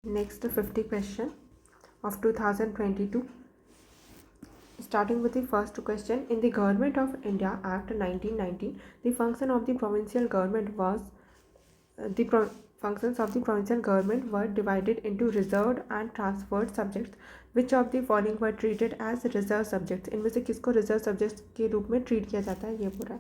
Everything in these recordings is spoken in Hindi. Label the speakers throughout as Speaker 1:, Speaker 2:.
Speaker 1: Next 50 question of 2022. Starting with the first question. In the Government of India Act 1919, the function of the provincial government was functions of the provincial government were divided into reserved and transferred subjects. Which of the following were treated as reserve subjects? इनमें से किसको रिजर्व सब्जेक्ट्स के रूप में ट्रीट किया जाता है, ये पूरा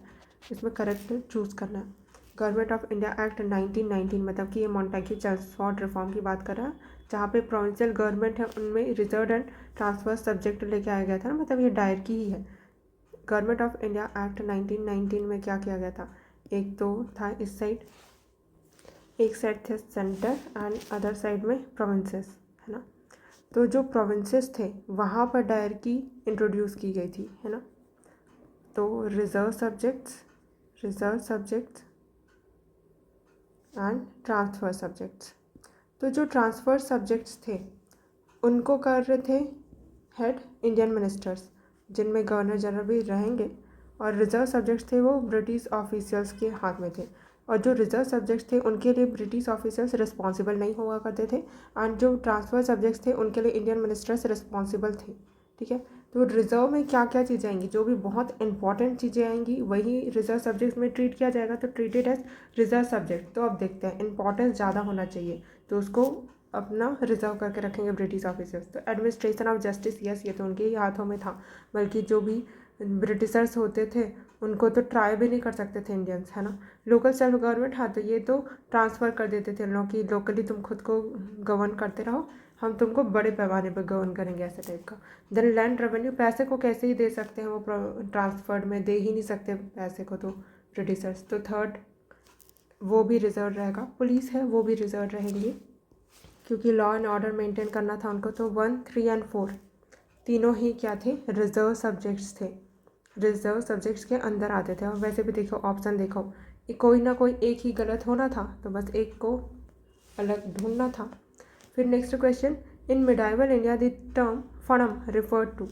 Speaker 1: इसमें करेक्ट चूज करना है. गवर्नमेंट ऑफ इंडिया एक्ट 1919 मतलब कि ये मॉन्टेग्यू चेम्सफोर्ड रिफॉर्म की बात कर रहा है, जहाँ पे प्रोविंशियल गवर्नमेंट है उनमें रिजर्व एंड ट्रांसफर सब्जेक्ट लेके आया गया था ना, मतलब ये डायर की ही है. गवर्नमेंट ऑफ इंडिया एक्ट 1919 में क्या किया गया था, एक तो था इस साइड, एक साइड थे सेंटर एंड अदर साइड में प्रोविंसेस, है ना. तो जो प्रोविंसेस थे वहाँ पर डायर की इंट्रोड्यूस की गई थी, है ना. तो reserve subjects and transfer subjects. तो जो ट्रांसफ़र सब्जेक्ट्स थे उनको कर रहे थे हेड इंडियन मिनिस्टर्स, जिनमें गवर्नर जनरल भी रहेंगे, और रिज़र्व सब्जेक्ट्स थे वो ब्रिटिश ऑफिशियल्स के हाथ में थे. और जो रिज़र्व सब्जेक्ट्स थे उनके लिए ब्रिटिश ऑफिसर्स रिस्पॉन्सिबल नहीं हुआ करते थे, एंड जो ट्रांसफ़र सब्जेक्ट्स थे उनके लिए इंडियन मिनिस्टर्स रिस्पॉन्सिबल थे. ठीक है. तो रिज़र्व में क्या क्या चीज़ें आएंगी, जो भी बहुत इंपॉर्टेंट चीज़ें आएंगी वही रिज़र्व सब्जेक्ट्स में ट्रीट किया जाएगा, तो ट्रीटेड एज रिज़र्व सब्जेक्ट. तो अब देखते हैं, इंपॉर्टेंस ज़्यादा होना चाहिए तो उसको अपना रिजर्व करके रखेंगे ब्रिटिश ऑफिसर्स. तो एडमिनिस्ट्रेशन ऑफ जस्टिस, यस, ये तो उनके ही हाथों में था, बल्कि जो भी ब्रिटिशर्स होते थे उनको तो ट्राई भी नहीं कर सकते थे इंडियंस, है ना. लोकल सेल्फ गवर्नमेंट, हाँ, तो ये तो ट्रांसफ़र कर देते थे लोग कि लोकली तुम खुद को गवर्न करते रहो, हम तुमको बड़े पैमाने पर गवर्न करेंगे, ऐसे टाइप का. देन लैंड रेवेन्यू, पैसे को कैसे ही दे सकते हैं, वो ट्रांसफर्ड में दे ही नहीं सकते पैसे को तो ब्रिटिशर्स. तो थर्ड वो भी रिजर्व रहेगा. पुलिस है वो भी रिजर्व रहेंगी, क्योंकि लॉ एंड ऑर्डर मेंटेन करना था उनको. तो 1, 3 एंड 4 तीनों ही क्या थे, रिजर्व सब्जेक्ट्स थे, रिजर्व सब्जेक्ट्स के अंदर आते थे. और वैसे भी देखो, ऑप्शन देखो, कोई ना कोई एक ही गलत होना था, तो बस एक को अलग ढूंढना था. फिर next question. In medieval India the term fanam refer to.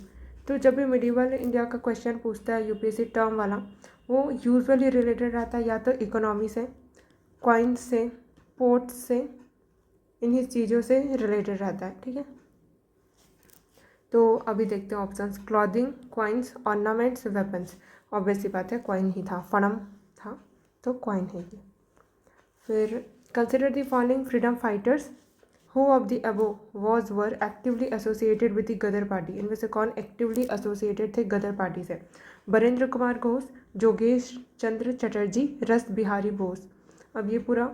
Speaker 1: तो जब भी मिडिवल इंडिया का क्वेश्चन पूछता है यूपीएससी टर्म वाला, वो यूजुअली रिलेटेड रहता है या तो इकोनॉमी से, कॉइन्स से, पोर्ट्स से, इन्हीं चीज़ों से रिलेटेड रहता है. ठीक है. तो अभी देखते हैं options. Clothing, coins, ornaments, weapons. Obviously बात है कॉइन ही था, फणम था तो कॉइन है ये. फिर consider the following freedom fighters who of the above was were actively associated with the Ghadar party. इनमें से कौन एक्टिवली एसोसिएटेड थे गदर पार्टी से. बरेंद्र कुमार घोष, जोगेश चंद्र चटर्जी, रस बिहारी बोस. अब ये पूरा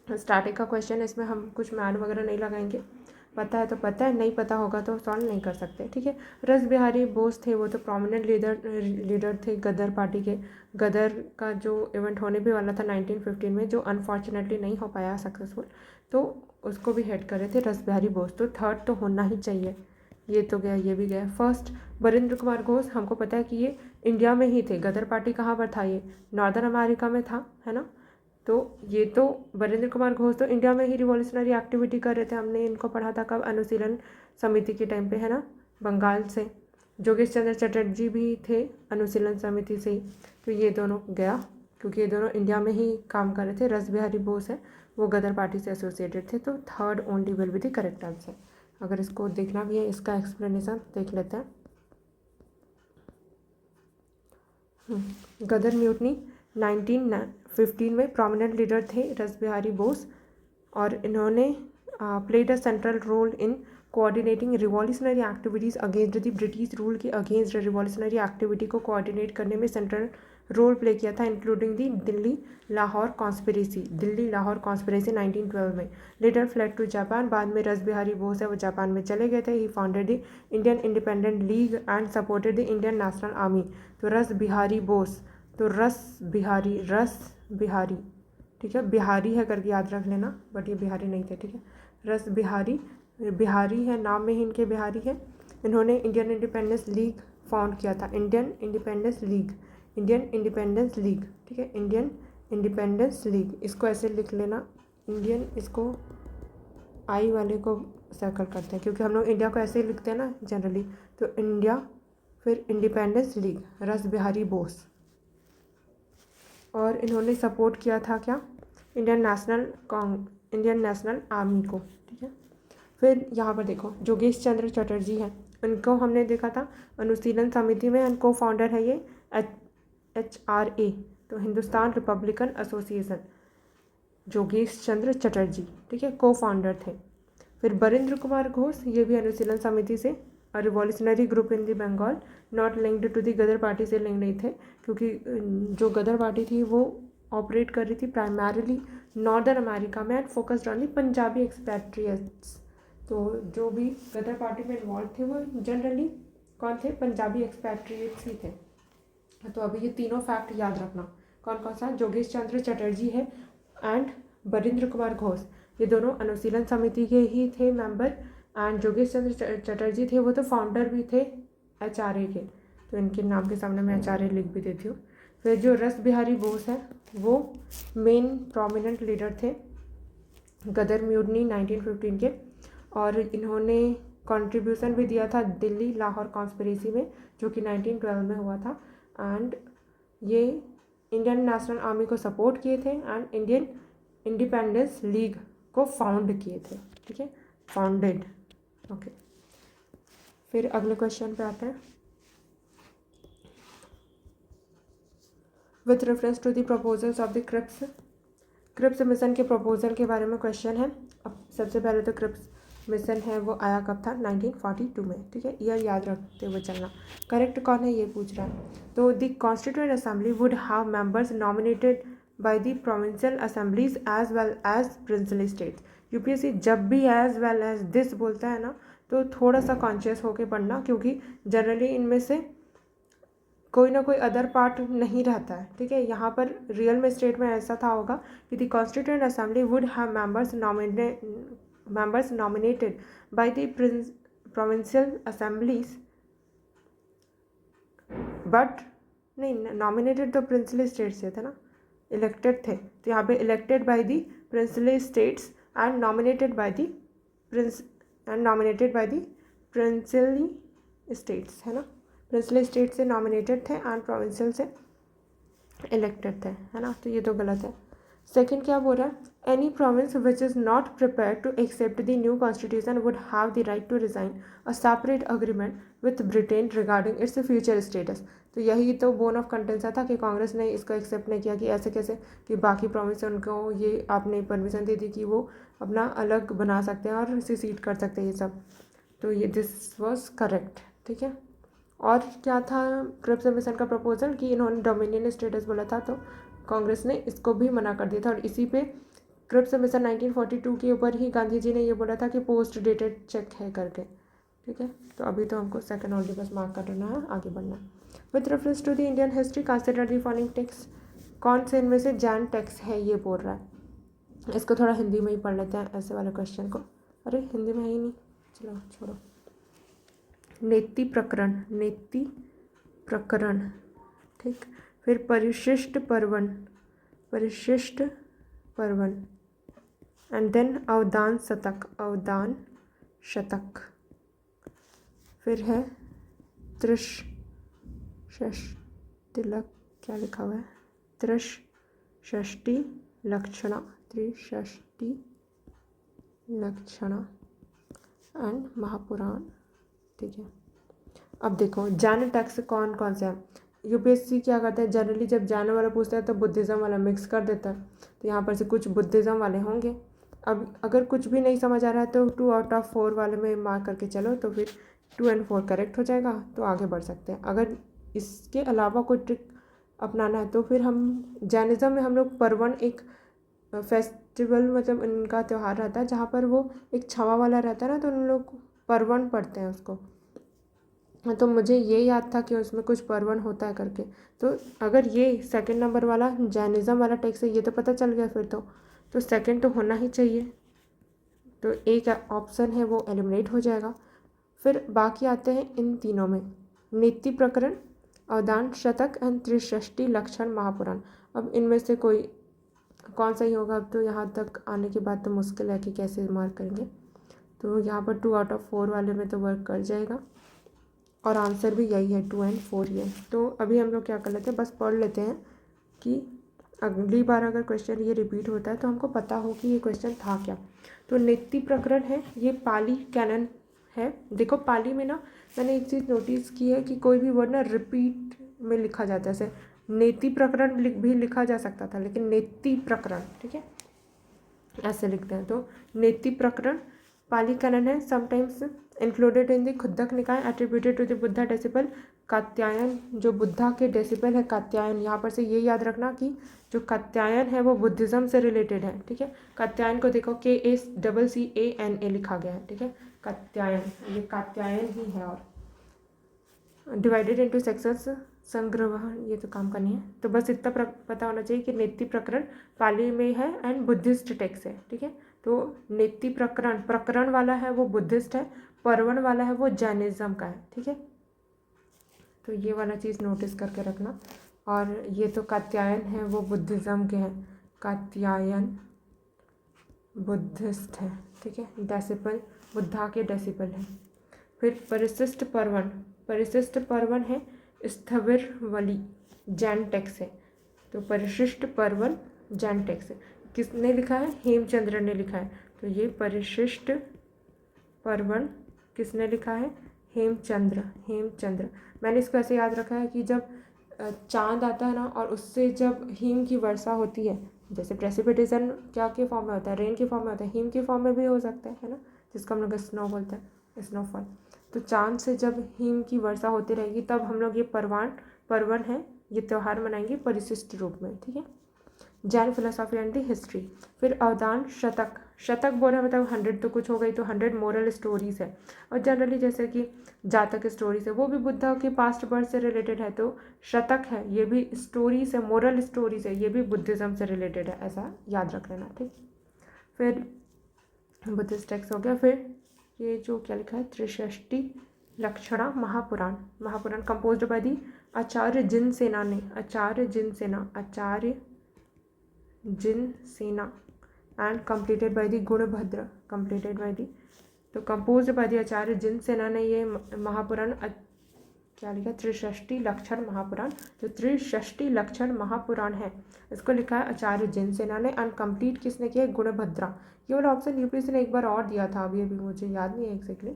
Speaker 1: स्टार्टिंग का क्वेश्चन है, इसमें हम कुछ मैन वगैरह नहीं लगाएंगे. पता है तो पता है, नहीं पता होगा तो सॉल्व नहीं कर सकते. ठीक है. रस बिहारी बोस थे वो तो प्रोमिनेंट लीडर थे गदर पार्टी के. गदर का जो इवेंट होने भी वाला था 1915 में, जो अनफॉर्चुनेटली नहीं हो पाया सक्सेसफुल, तो उसको भी हेड कर रहे थे रस बिहारी बोस. तो थर्ड तो होना ही चाहिए. ये तो गया, ये भी गया. फर्स्ट बरेंद्र कुमार घोष, हमको पता है कि ये इंडिया में ही थे. गदर पार्टी कहाँ पर था, ये नॉर्दर्न अमेरिका में था, है ना. तो ये तो बरेंद्र कुमार घोष तो इंडिया में ही रिवॉल्यूशनरी एक्टिविटी कर रहे थे. हमने इनको पढ़ा था कब, अनुशीलन समिति के टाइम पे, है ना, बंगाल से. जोगेश चंद्र चटर्जी भी थे अनुशीलन समिति से ही. तो ये दोनों गया, क्योंकि ये दोनों इंडिया में ही काम कर रहे थे. रस बिहारी बोस है वो गदर पार्टी से एसोसिएटेड थे. तो third only will be the correct answer. अगर इसको देखना भी है, इसका एक्सप्लेनेशन देख लेते हैं. गदर म्यूटनी 1915 में प्रोमिनेंट लीडर थे रस बिहारी बोस, और इन्होंने played a central role in coordinating revolutionary activities against the British rule के अगेंस्ट रिवॉल्यूशनरी एक्टिविटी को कोऑर्डिनेट करने में सेंट्रल रोल प्ले किया था, including the Delhi Lahore conspiracy. Delhi Lahore conspiracy 1912 में. Later fled to Japan. बाद में रस बिहारी बोस है वो जापान में चले गए थे. He founded the Indian independent league and supported the Indian national army. तो रस बिहारी बोस, तो रस बिहारी, ठीक है, बिहारी है करके याद रख लेना, बट ये बिहारी नहीं थे. ठीक है. रस बिहारी है, नाम में ही इनके बिहारी है. इन्होंने इंडियन इंडिपेंडेंस लीग फाउंड किया था. इंडियन इंडिपेंडेंस लीग, ठीक है, इंडियन इंडिपेंडेंस लीग. इसको ऐसे लिख लेना, इंडियन, इसको आई वाले को सर्कल करते हैं, क्योंकि हम लोग इंडिया को ऐसे ही लिखते हैं ना जनरली. तो इंडिया, फिर इंडिपेंडेंस लीग, रस बिहारी बोस. और इन्होंने सपोर्ट किया था क्या, Indian national Indian national army को, ठीक है। फिर यहाँ पर देखो जोगेश चंद्र चटर्जी हैं, उनको हमने देखा था अनुशीलन समिति में, एंड को फाउंडर है ये HRA, तो हिंदुस्तान रिपब्लिकन एसोसिएशन, जोगेश चंद्र चटर्जी, ठीक है, को फाउंडर थे। फिर बरिंद्र कुमार घोष, ये भी अनुशीलन समिति से, और revolutionary group in the Bengal, not linked to the Ghadar party से लिंक नहीं थे, क्योंकि जो गदर पार्टी थी वो ऑपरेट कर रही थी प्राइमरीली नॉर्दर्न अमेरिका में and focused on the Punjabi expatriates. तो जो भी गदर पार्टी में इन्वॉल्व थे वो जनरली कौन थे, पंजाबी एक्सपैट्रियट्स ही थे। तो अभी ये तीनों फैक्ट याद रखना, कौन कौन सा, जोगेश चंद्र चटर्जी है एंड बरिंद्र कुमार घोष, ये दोनों अनुशीलन समिति के ही थे मेंबर, एंड जोगेश चंद्र चटर्जी थे वो तो फाउंडर भी थे HRA के, तो इनके नाम के सामने मैं HRA लिख भी देती हूँ। फिर जो रस बिहारी बोस है वो मेन प्रोमिनेंट लीडर थे गदर म्यूटनी 1915 के, और इन्होंने कंट्रीब्यूशन भी दिया था दिल्ली लाहौर कॉन्स्पिरेसी में, जो कि 1912 में हुआ था, एंड ये इंडियन नेशनल आर्मी को सपोर्ट किए थे एंड इंडियन इंडिपेंडेंस लीग को फाउंड किए थे, ठीक है, फाउंडेड, ओके। फिर अगले क्वेश्चन पे आते हैं। With reference to the proposals of the Cripps mission के प्रपोजल के बारे में क्वेश्चन है। अब सबसे पहले तो क्रिप्स मिशन है वो आया कब था, 1942 में, ठीक है, ईयर याद रखते हुए चलना। करेक्ट कौन है ये पूछ रहा है। तो the constituent assembly would have members nominated by the provincial assemblies as well as principal states. UPSC जब भी एज वेल एज दिस बोलता है ना, तो थोड़ा सा कॉन्शियस होकर पढ़ना, क्योंकि जनरली इनमें से कोई ना कोई अदर पार्ट नहीं रहता है, ठीक है। यहाँ पर रियल में स्टेट में ऐसा था होगा कि the constituent assembly would have members nominated by the provincial assemblies, but नहीं, nominated तो प्रिंसिपल स्टेट से थे ना, इलेक्टेड थे, तो यहाँ पे elected by the principal states and nominated by the principal states, है ना, प्रिंसिपल स्टेट से नॉमिनेटेड थे एंड प्रोविंशियल से इलेक्टेड थे, है ना, तो ये तो गलत है। सेकेंड क्या बोल रहा है, any province which is not prepare to accept the new constitution would have the right to resign a separate agreement with Britain regarding its future status. तो यही तो बोन ऑफ कंटेंशन था कि कांग्रेस ने इसको एक्सेप्ट नहीं किया कि ऐसे कैसे कि बाकी प्रोविंस उनको ये आपने परमिशन दे दी कि वो अपना अलग बना सकते हैं और सिसीड कर सकते हैं ये सब, तो ये दिस वॉज करेक्ट, ठीक है। और क्या था क्रिप्स मिशन का प्रपोजल कि इन्होंने डोमिनियन स्टेटस बोला था, तो कांग्रेस ने इसको भी मना कर दिया था, और इसी पे क्रिप्स मिशन 1942 के ऊपर ही गांधी जी ने ये बोला था कि पोस्ट डेटेड चेक है करके, ठीक है। तो अभी तो हमको सेकंड ऑल बस मार्क करना है, आगे बढ़ना है। With reference to the Indian history consider the following text, कौन से इनमें से जैन टेक्स्ट है ये बोल रहा है। इसको थोड़ा हिंदी में ही पढ़ लेते हैं ऐसे वाले क्वेश्चन को, अरे हिंदी में है ही नहीं, चलो छोड़ो। नेति प्रकरण, ठीक। फिर परिशिष्ट पर्वन, एंड देन अवदान शतक, फिर है तिलक, क्या लिखा हुआ है, त्रिषष्टि लक्षणा एंड महापुराण, ठीक है। अब देखो जैन टेक्स्ट कौन कौन से हैं। यूपीएससी क्या करता है, जनरली जब जैन वाला पूछता है तो बुद्धिज़्म वाला मिक्स कर देता है, तो यहाँ पर से कुछ बुद्धिज़्म वाले होंगे। अब अगर कुछ भी नहीं समझ आ रहा है तो 2 आउट ऑफ 4 वाले में मार्क करके चलो, तो फिर 2 और 4 करेक्ट हो जाएगा, तो आगे बढ़ सकते हैं। अगर इसके अलावा कोई ट्रिक अपनाना है तो फिर हम जैनिज़्म में हम लोग पर्वन एक फेस्टिवल मतलब उनका त्यौहार रहता है जहाँ पर वो एक क्षमा वाला रहता है ना, तो उन लोग पर्वन पढ़ते हैं उसको, तो मुझे ये याद था कि उसमें कुछ पर्वन होता है करके। तो अगर ये सेकंड नंबर वाला जैनिज़्म वाला टेक्स्ट है ये तो पता चल गया, फिर तो सेकंड तो होना ही चाहिए, तो एक ऑप्शन है वो एलिमिनेट हो जाएगा। फिर बाकी आते हैं इन तीनों में, नीति प्रकरण, अवदान शतक एंड त्रिषष्टि लक्षण महापुराण। अब इनमें से कोई कौन सा ही होगा, अब तो यहाँ तक आने के बाद तो मुश्किल है कि कैसे मार्क करेंगे, तो यहाँ पर 2 आउट ऑफ 4 वाले में तो वर्क कर जाएगा, और आंसर भी यही है 2 और 4 ही है। तो अभी हम लोग क्या कर लेते हैं, बस पढ़ लेते हैं कि अगली बार अगर क्वेश्चन ये रिपीट होता है तो हमको पता हो कि ये क्वेश्चन था क्या। तो नेति प्रकरण है, ये पाली कैनन है। देखो पाली में ना मैंने एक चीज़ नोटिस की है कि कोई भी वर्ड ना रिपीट में लिखा जाता है। जैसे नेति प्रकरण भी लिखा जा सकता था, लेकिन नेति प्रकरण, ठीक है, ऐसे लिखते हैं। तो नेति प्रकरण पाली कैनन है, sometimes included in the Khuddaka Nikaya, attributed to the Buddha disciple. Katyayana, जो बुद्धा के डेसिबल है कात्यायन, यहाँ पर से ये याद रखना कि जो कात्यायन है वो बुद्धिज़्म से रिलेटेड है, ठीक है। कात्यायन को देखो KACCANA लिखा गया है, ठीक है। कात्यायन, ये कात्यायन ही है। और डिवाइडेड इनटू सेक्शंस, संग्रह, ये तो काम करनी है। तो बस इतना पता होना चाहिए कि नेति प्रकरण पाली में है एंड बुद्धिस्ट टेक्स्ट है, ठीक है। तो नेति प्रकरण, प्रकरण वाला है वो बुद्धिस्ट है, पर्वण वाला है वो जैनिज्म का है, ठीक है। तो ये वाला चीज़ नोटिस करके रखना। और ये तो कात्यायन है वो बुद्धिज़्म के हैं, कात्यायन बुद्धिस्ट है, ठीक है। डेसिपल बुद्धा के डेसिपल है। फिर परिशिष्ट पर्वण, परिशिष्ट पर्वण है स्थविरवली, जैन टेक्स्ट है। तो परिशिष्ट पर्वण जैन टेक्स्ट है। किसने लिखा है? हेमचंद्र ने लिखा है। तो ये परिशिष्ट पर्वण किसने लिखा है? हेमचंद्र, हेमचंद्र। मैंने इसको ऐसे याद रखा है कि जब चांद आता है ना और उससे जब हिम की वर्षा होती है, जैसे प्रेसिपिटेशन क्या के फॉर्म में होता है? रेन के फॉर्म में होता है, हिम के फॉर्म में भी हो सकता है ना, जिसको हम लोग स्नो बोलते हैं, स्नोफॉल। तो चांद से जब हिम की वर्षा होती रहेगी तब हम लोग ये पर्वण है, ये त्यौहार मनाएंगे परिशिष्ट रूप में, ठीक है। Jain philosophy and the history. फिर अवदान शतक, शतक बोल रहा है मतलब 100 तो कुछ हो गई, तो 100 मोरल स्टोरीज है। और जनरली जैसे कि जातक स्टोरीज है, वो भी बुद्धा के पास्ट बर्थ से रिलेटेड है। तो शतक है, ये भी स्टोरीज है, मोरल स्टोरीज है, ये भी बुद्धिज़्म से रिलेटेड है, ऐसा याद रख लेना, ठीक। फिर बुद्धिस्ट टेक्स्ट हो गया। फिर ये जो क्या लिखा है, Trishashti Lakshana Mahapurana, Mahapurana composed by the Acharya Jinasena ने, Acharya Jinasena, Acharya Jinasena and completed by the Gunabhadra, completed by the, तो composed by the Acharya Jinasena ने ये महापुराण क्या लिखा, त्रिषष्टि लक्षण महापुराण। जो त्रिषष्टि लक्षण महापुराण है इसको लिखा है आचार्य जिन सेना ने, एंड कंप्लीट किसने किया? गुणभद्रा। ये वाला ऑप्शन यूपीएससी ने एक बार और दिया था, अभी मुझे याद नहीं है एग्जैक्टली।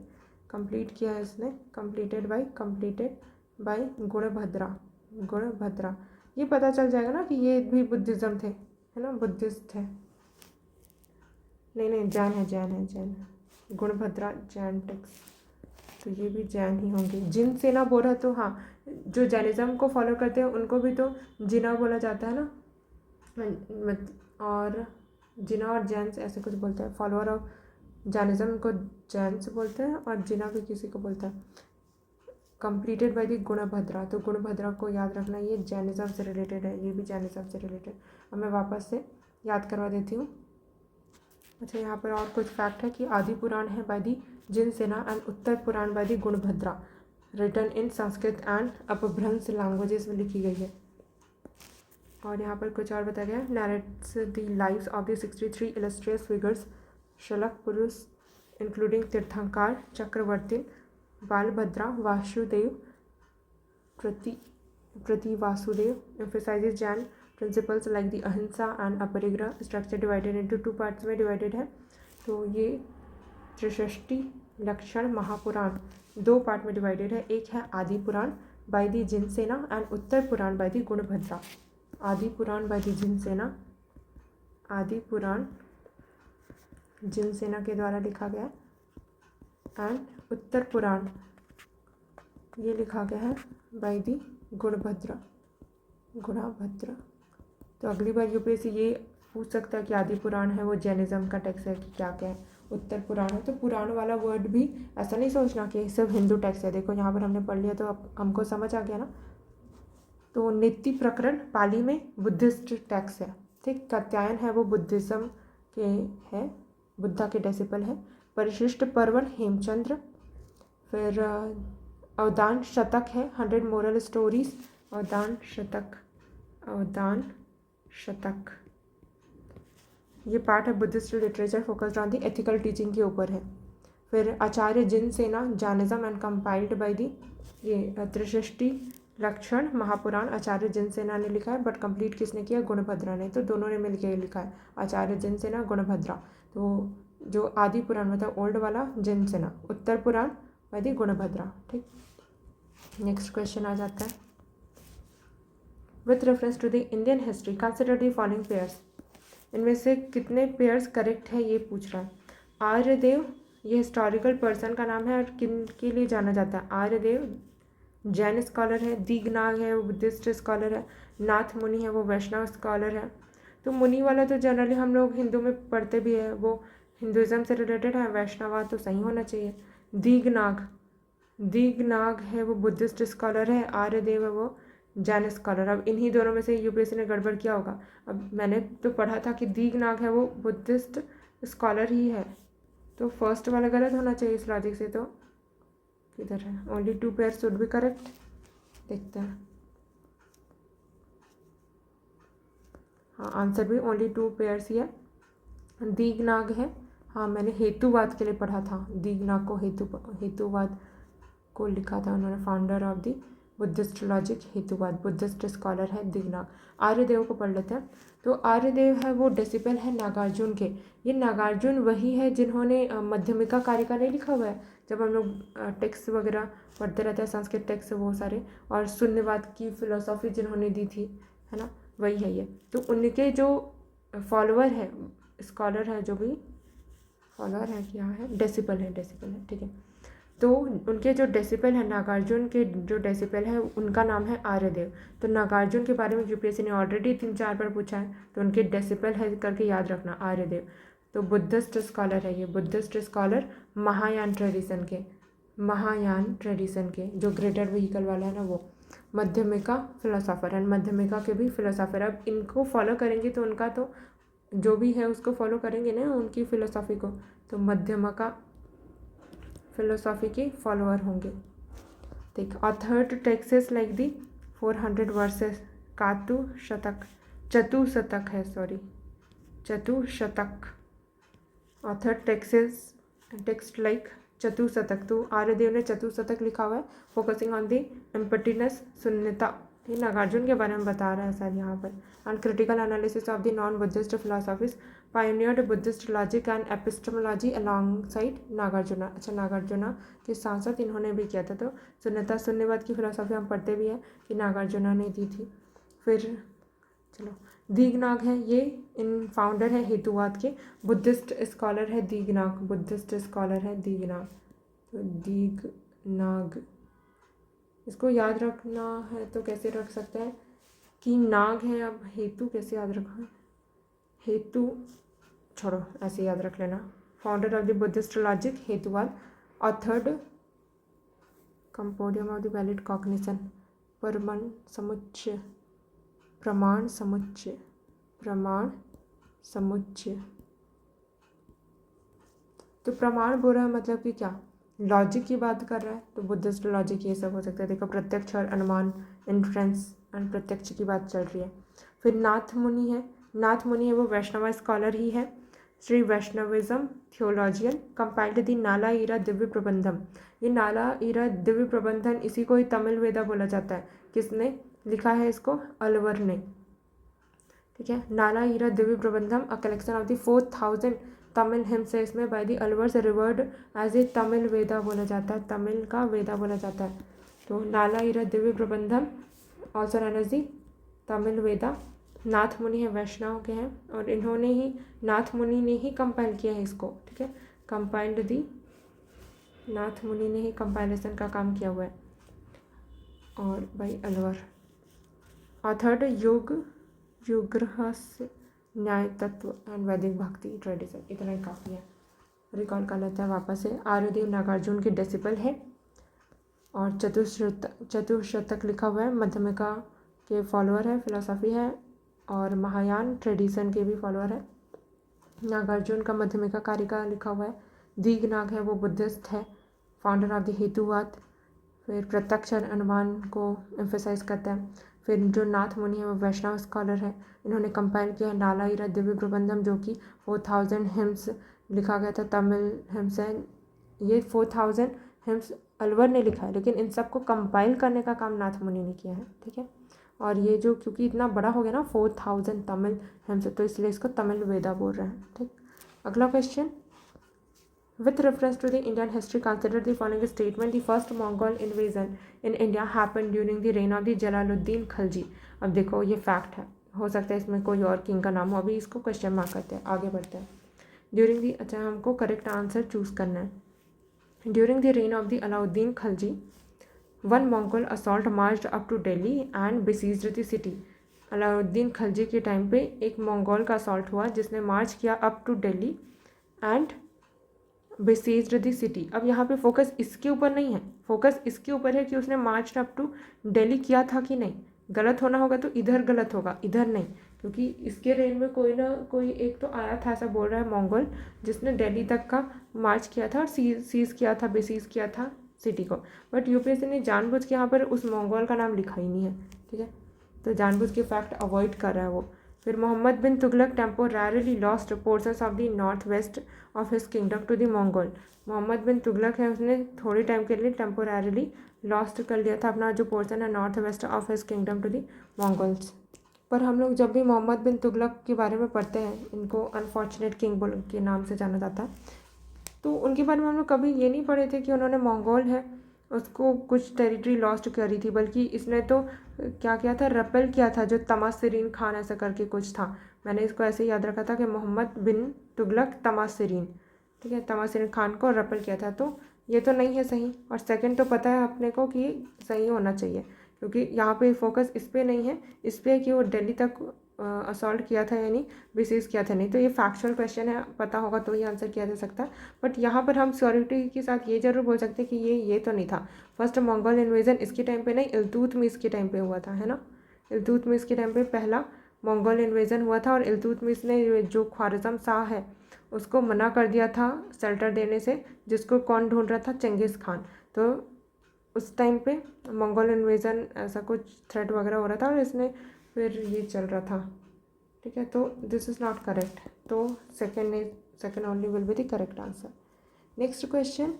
Speaker 1: कंप्लीट किया है इसने, कंप्लीटेड बाय गुणभद्रा, गुणभद्रा। ये पता चल जाएगा ना कि ये भी बुद्धिज़्म थे, है ना, बुद्धिस्ट है। नहीं जैन है, जैन है, जैन है। गुणभद्रा जैन टेक्स्ट, तो ये भी जैन ही होंगे। जिन सेना बोल रहा, तो हाँ, जो जैनिज्म को फॉलो करते हैं उनको भी तो जिना बोला जाता है ना, और जिना और जैन्स ऐसे कुछ बोलते हैं। फॉलोअर ऑफ जैनिज्म को जैन्स बोलते हैं और जिना भी किसी को बोलता है। कंप्लीटेड बाय दी गुणभद्रा, तो गुणभद्रा को याद रखना, ये जैनिज्म से रिलेटेड है, ये भी जैनिज्म से रिलेटेड। अब मैं वापस से याद करवा देती हूँ। अच्छा, यहाँ पर और कुछ फैक्ट है कि आदि पुराण है bye the Jinasena and Uttar Purana by the Gunabhadra, written in Sanskrit and Apabhramsha languages में लिखी गई है। और यहाँ पर कुछ और बताया गया, narrates the lives of the 63 illustrious figures, Shalaka Purusha including Tirthankar, Chakravarti, Balabhadra, Vasudeva, Prati Vasudeva, emphasizes Jain principles like the ahimsa and aparigraha. Structure divided into 2 parts में डिवाइडेड है। तो ये त्रिषष्टि लक्षण महापुराण 2 पार्ट में डिवाइडेड है। एक है आदि पुराण by the Jinasena and Uttar Purana by the गुणभद्रा। आदि पुराण बाय दी जिन सेना, आदि पुराण जिन सेना के द्वारा लिखा गया, एंड उत्तर पुराण ये लिखा गया है बाय दी गुणभद्रा, गुणभद्रा। तो अगली बार यूपीएससी ये पूछ सकता है कि आदि पुराण है वो जैनिज्म का टेक्स्ट है कि क्या क्या है। उत्तर पुराण है तो पुराण वाला वर्ड भी ऐसा नहीं सोचना कि सब हिंदू टेक्स्ट है। देखो यहाँ पर हमने पढ़ लिया तो अब हमको समझ आ गया ना। तो नेति प्रकरण पाली में बुद्धिस्ट टेक्स्ट है, ठीक। कात्यायन है वो बुद्धिज्म के है, बुद्धा के डेसिपल है। परिशिष्ट पर्वण हेमचंद्र। फिर अवदान शतक है 100 मोरल स्टोरीज, अवदान शतक, अवदान शतक ये पार्ट है Buddhist literature focused on the ethical teaching के ऊपर है। फिर आचार्य जिन सेना Jainism and compiled by the, ये त्रिषष्टि लक्षण महापुराण आचार्य जिनसेना ने लिखा है, बट कंप्लीट किसने किया, गुणभद्रा ने। तो दोनों ने मिलकर लिखा है, आचार्य जिनसेना, गुणभद्रा। तो जो आदि पुराण मतलब ओल्ड वाला जिनसेना, उत्तर पुराण आदि गुणभद्रा। ठीक, नेक्स्ट क्वेश्चन आ जाता है। With reference to the Indian history consider the following pairs. इनमें से कितने पेयर्स करेक्ट है ये पूछ रहा है। आर्यदेव ये हिस्टोरिकल पर्सन का नाम है और किन के लिए जाना जाता है। आर्यदेव जैन स्कॉलर है, दीगनाग है वो बुद्धिस्ट स्कॉलर है, नाथ मुनि है वो वैष्णव स्कॉलर है। तो मुनि वाला तो जनरली हम लोग हिंदू में पढ़ते भी है, वो हिंदुज़म से रिलेटेड है, वैष्णवा तो सही होना चाहिए। दीगनाग है वो बुद्धिस्ट स्कॉलर है, आर्यदेव है वो जैन स्कॉलर। अब इन्हीं दोनों में से यूपीएससी ने गड़बड़ किया होगा। अब मैंने तो पढ़ा था कि दीगनाग है वो बुद्धिस्ट स्कॉलर ही है, तो फर्स्ट वाला गलत होना चाहिए इस लॉजिक से। तो किधर है, only 2 pair should be correct. देखते हैं, हाँ आंसर भी ओनली 2 पेयर्स ही है। दीगनाग है, हाँ मैंने हेतुवाद के लिए पढ़ा था, दीगनाग को हेतुवाद को लिखा था उन्होंने, founder of the Buddhist logic Hetuvada, Buddhist scholar है दीगनाग। आर्यदेव को पढ़ लेते हैं। तो आर्यदेव है वो डिसिपल है नागार्जुन के। ये नागार्जुन वही है जिन्होंने मध्यमिका कारिका नहीं लिखा हुआ है, जब हम लोग टेक्स्ट वगैरह पढ़ते रहते हैं संस्कृत टेक्स्ट वो सारे, और शून्यवाद की फिलोसॉफी जिन्होंने दी थी, है ना, वही है ये। तो उनके जो फॉलोअर है, स्कॉलर है, जो भी फॉलोअर है, क्या है, डिसिपल है, ठीक है। तो उनके जो डेसिपल है, नागार्जुन के जो डेसिपल है उनका नाम है आर्यदेव। तो नागार्जुन के बारे में यूपीएससी ने ऑलरेडी 3-4 बार पूछा है, तो उनके डेसिपल है करके याद रखना, आर्यदेव। तो बुद्धिस्ट स्कॉलर है ये, बुद्धिस्ट स्कॉलर महायान ट्रेडिशन के जो ग्रेटर व्हीकल वाला है ना वो। मध्यमिका फिलोसोफर है, मध्यमिका के भी फिलोसोफर। अब इनको फॉलो करेंगे तो उनका तो जो भी है उसको फॉलो करेंगे ना, उनकी फिलोसॉफी को, तो मध्यमिका फिलोसॉफी के फॉलोअर होंगे। ठीक, authored texts like the 400 verses Chatushataka है, Chatushataka. Authored text like Chatushataka. तो आर्यदेव ने चतुशतक लिखा हुआ है, फोकसिंग ऑन द इम्पटीनेस, शून्यता। ये नागार्जुन के बारे में बता रहा है सर यहाँ पर। And critical analysis of the non Buddhist philosophies, pioneered Buddhist logic and epistemology alongside Nagarjuna. अच्छा, नागार्जुना के साथ साथ इन्होंने भी किया था। तो शून्यवाद की फिलोसॉफी हम पढ़ते भी है कि नागार्जुना ने दी थी। फिर चलो, दीगनाग है ये इन फाउंडर है हेतुवाद के, बुद्धिस्ट स्कॉलर है दीगनाग, बुद्धिस्ट स्कॉलर है दीगनाग। तो दीगनाग इसको याद रखना है तो कैसे रख सकते हैं कि नाग है, अब हेतु कैसे याद रखा, हेतु छोड़ो, ऐसे याद रख लेना। Founder of the Buddhist logic Hetuvada, authored compendium of the valid cognition, Pramana Samuccaya. तो प्रमाण बोल रहा है मतलब कि क्या, लॉजिक की बात कर रहा है, तो बुद्धिस्ट लॉजिक ये सब हो सकता है। देखो, प्रत्यक्ष और अनुमान, इन्फ्रेंस एंड प्रत्यक्ष की बात चल रही है। फिर नाथ मुनि है वो वैष्णव स्कॉलर ही है, श्री वैष्णविज्म थियोलॉजियन, कंपाइल्ड दी नाला ईरा दिव्य प्रबंधम। ये नाला ईरा दिव्य प्रबंधन, इसी को ही तमिल वेदा बोला जाता है। किसने लिखा है इसको, अलवर ने। ठीक है, Nalayira Divya Prabandham, a collection of the 4000 Tamil hymns है इसमें, by the Alvars revered as a Tamil Veda बोला जाता है, तमिल का वेदा बोला जाता है। तो Nalayira Divya Prabandham also known as the Tamil Veda. Nathamuni है, वैष्णव के हैं, और नाथ मुनि ने ही कंपाइल किया है इसको। ठीक है, कंपाइल्ड दी, नाथ मुनि ने ही कंपाइलेशन का काम किया हुआ है, और भाई अलवर। ऑथर्ड युगरहस्य, न्याय तत्व एंड वैदिक भक्ति ट्रेडिशन। इतना ही काफ़ी है, रिकॉल कर लेते हैं वापस से। आर्यदेव नागार्जुन के डिसिपल है, और चतुशतक लिखा हुआ है, मध्यमिका के फॉलोअर है, फिलोसॉफी है, और महायान ट्रेडिशन के भी फॉलोअर है। नागार्जुन का मध्यमिका कारिका लिखा हुआ है। दीगनाग है वो बुद्धिस्ट है, फाउंडर ऑफ द हेतुवाद। फिर प्रत्यक्ष अनुमान को एम्फेसाइज करता है। फिर जो नाथ मुनि है वो वैष्णव स्कॉलर है, इन्होंने कंपाइल किया है नाला ईरा दिव्य प्रबंधम, जो कि 4000 हिम्स लिखा गया था, तमिल हिम्स है ये। 4000 हिम्स अलवर ने लिखा है, लेकिन इन सबको कंपाइल करने का काम नाथ मुनि ने किया है, ठीक है। और ये जो क्योंकि इतना बड़ा हो गया ना 4000 तमिल हेम्स, तो इसलिए इसको तमिल वेदा बोल रहे हैं, ठीक। अगला question, with reference to the Indian history, consider the following statement: the first Mongol invasion in India happened during the reign of the Jalaluddin Khilji। अब देखो ये फैक्ट है, हो सकता है इसमें कोई और किंग का नाम हो, अभी इसको क्वेश्चन मार्क करते हैं, आगे बढ़ते हैं। ड्यूरिंग दी, अच्छा हमको करेक्ट आंसर चूज करना है। During the reign of the Alauddin Khilji, one Mongol assault marched up to Delhi and besieged the city. Alauddin Khilji के टाइम पे एक मंगोल का असॉल्ट हुआ जिसने मार्च किया up to Delhi and besieged the city. अब यहाँ पे फोकस इसके ऊपर नहीं है, फोकस इसके ऊपर है कि उसने मार्च अप टू दिल्ली किया था कि नहीं। गलत होना होगा तो इधर गलत होगा, इधर नहीं, क्योंकि इसके रेंज में कोई ना कोई एक तो आया था, ऐसा बोल रहा है मंगोल, जिसने दिल्ली तक का मार्च किया था और सीज किया था, बेसीज किया था सिटी को। बट यूपीएससी ने जानबूझ के यहाँ पर उस मंगोल का नाम लिखा ही नहीं है, ठीक है, तो जानबूझ के फैक्ट अवॉइड कर रहा है वो। फिर Muhammad bin Tughlaq temporarily lost portions of the north west of his kingdom to the Mongol. Muhammad bin Tughlaq है, उसने थोड़ी टाइम के लिए टेम्पोररीली लॉस्ट कर लिया था अपना जो पोर्शन है north west of his kingdom to the Mongols. पर हम लोग जब भी मोहम्मद बिन तुगलक के बारे में पढ़ते हैं, इनको अनफॉर्चुनेट किंग बोल के नाम से जाना जाता है, तो उनके बारे में हम लोग कभी ये नहीं पढ़े थे कि उन्होंने मंगोल है उसको कुछ टेरिटरी लॉस्ट करी थी, बल्कि इसने तो क्या किया था, रपेल किया था, जो तमासरीन खान ऐसा करके कुछ था। मैंने इसको ऐसे याद रखा था कि मोहम्मद बिन तुगलक तमासरीन, ठीक है, तमासरीन खान को रपेल किया था, तो ये तो नहीं है सही। और सेकंड तो पता है अपने को कि सही होना चाहिए, क्योंकि यहाँ पे फोकस इस पर नहीं है, इस पर कि वो दिल्ली तक असॉल्ट किया था यानी बेसीज किया था, नहीं तो ये फैक्चुअल क्वेश्चन है, पता होगा तो ही आंसर किया जा सकता है। बट यहाँ पर हम श्योरिटी के साथ ये जरूर बोल सकते हैं कि ये तो नहीं था। फर्स्ट मंगोल इन्वेजन इसके टाइम पे नहीं, इल्तुतमिश के टाइम पे हुआ था, है ना। इल्तुतमिश के टाइम पे पहला मंगोल इन्वेजन हुआ था और इल्तुतमिश ने जो ख्वारिज़म शाह है उसको मना कर दिया था शेल्टर देने से, जिसको कौन ढूंढ रहा था, चंगेज़ खान। तो उस टाइम पे मंगोल इन्वेजन ऐसा कुछ थ्रेट वगैरह हो रहा था और इसने फिर ये चल रहा था, ठीक है, तो दिस इज़ नॉट करेक्ट, तो second only will be the correct answer. Next question,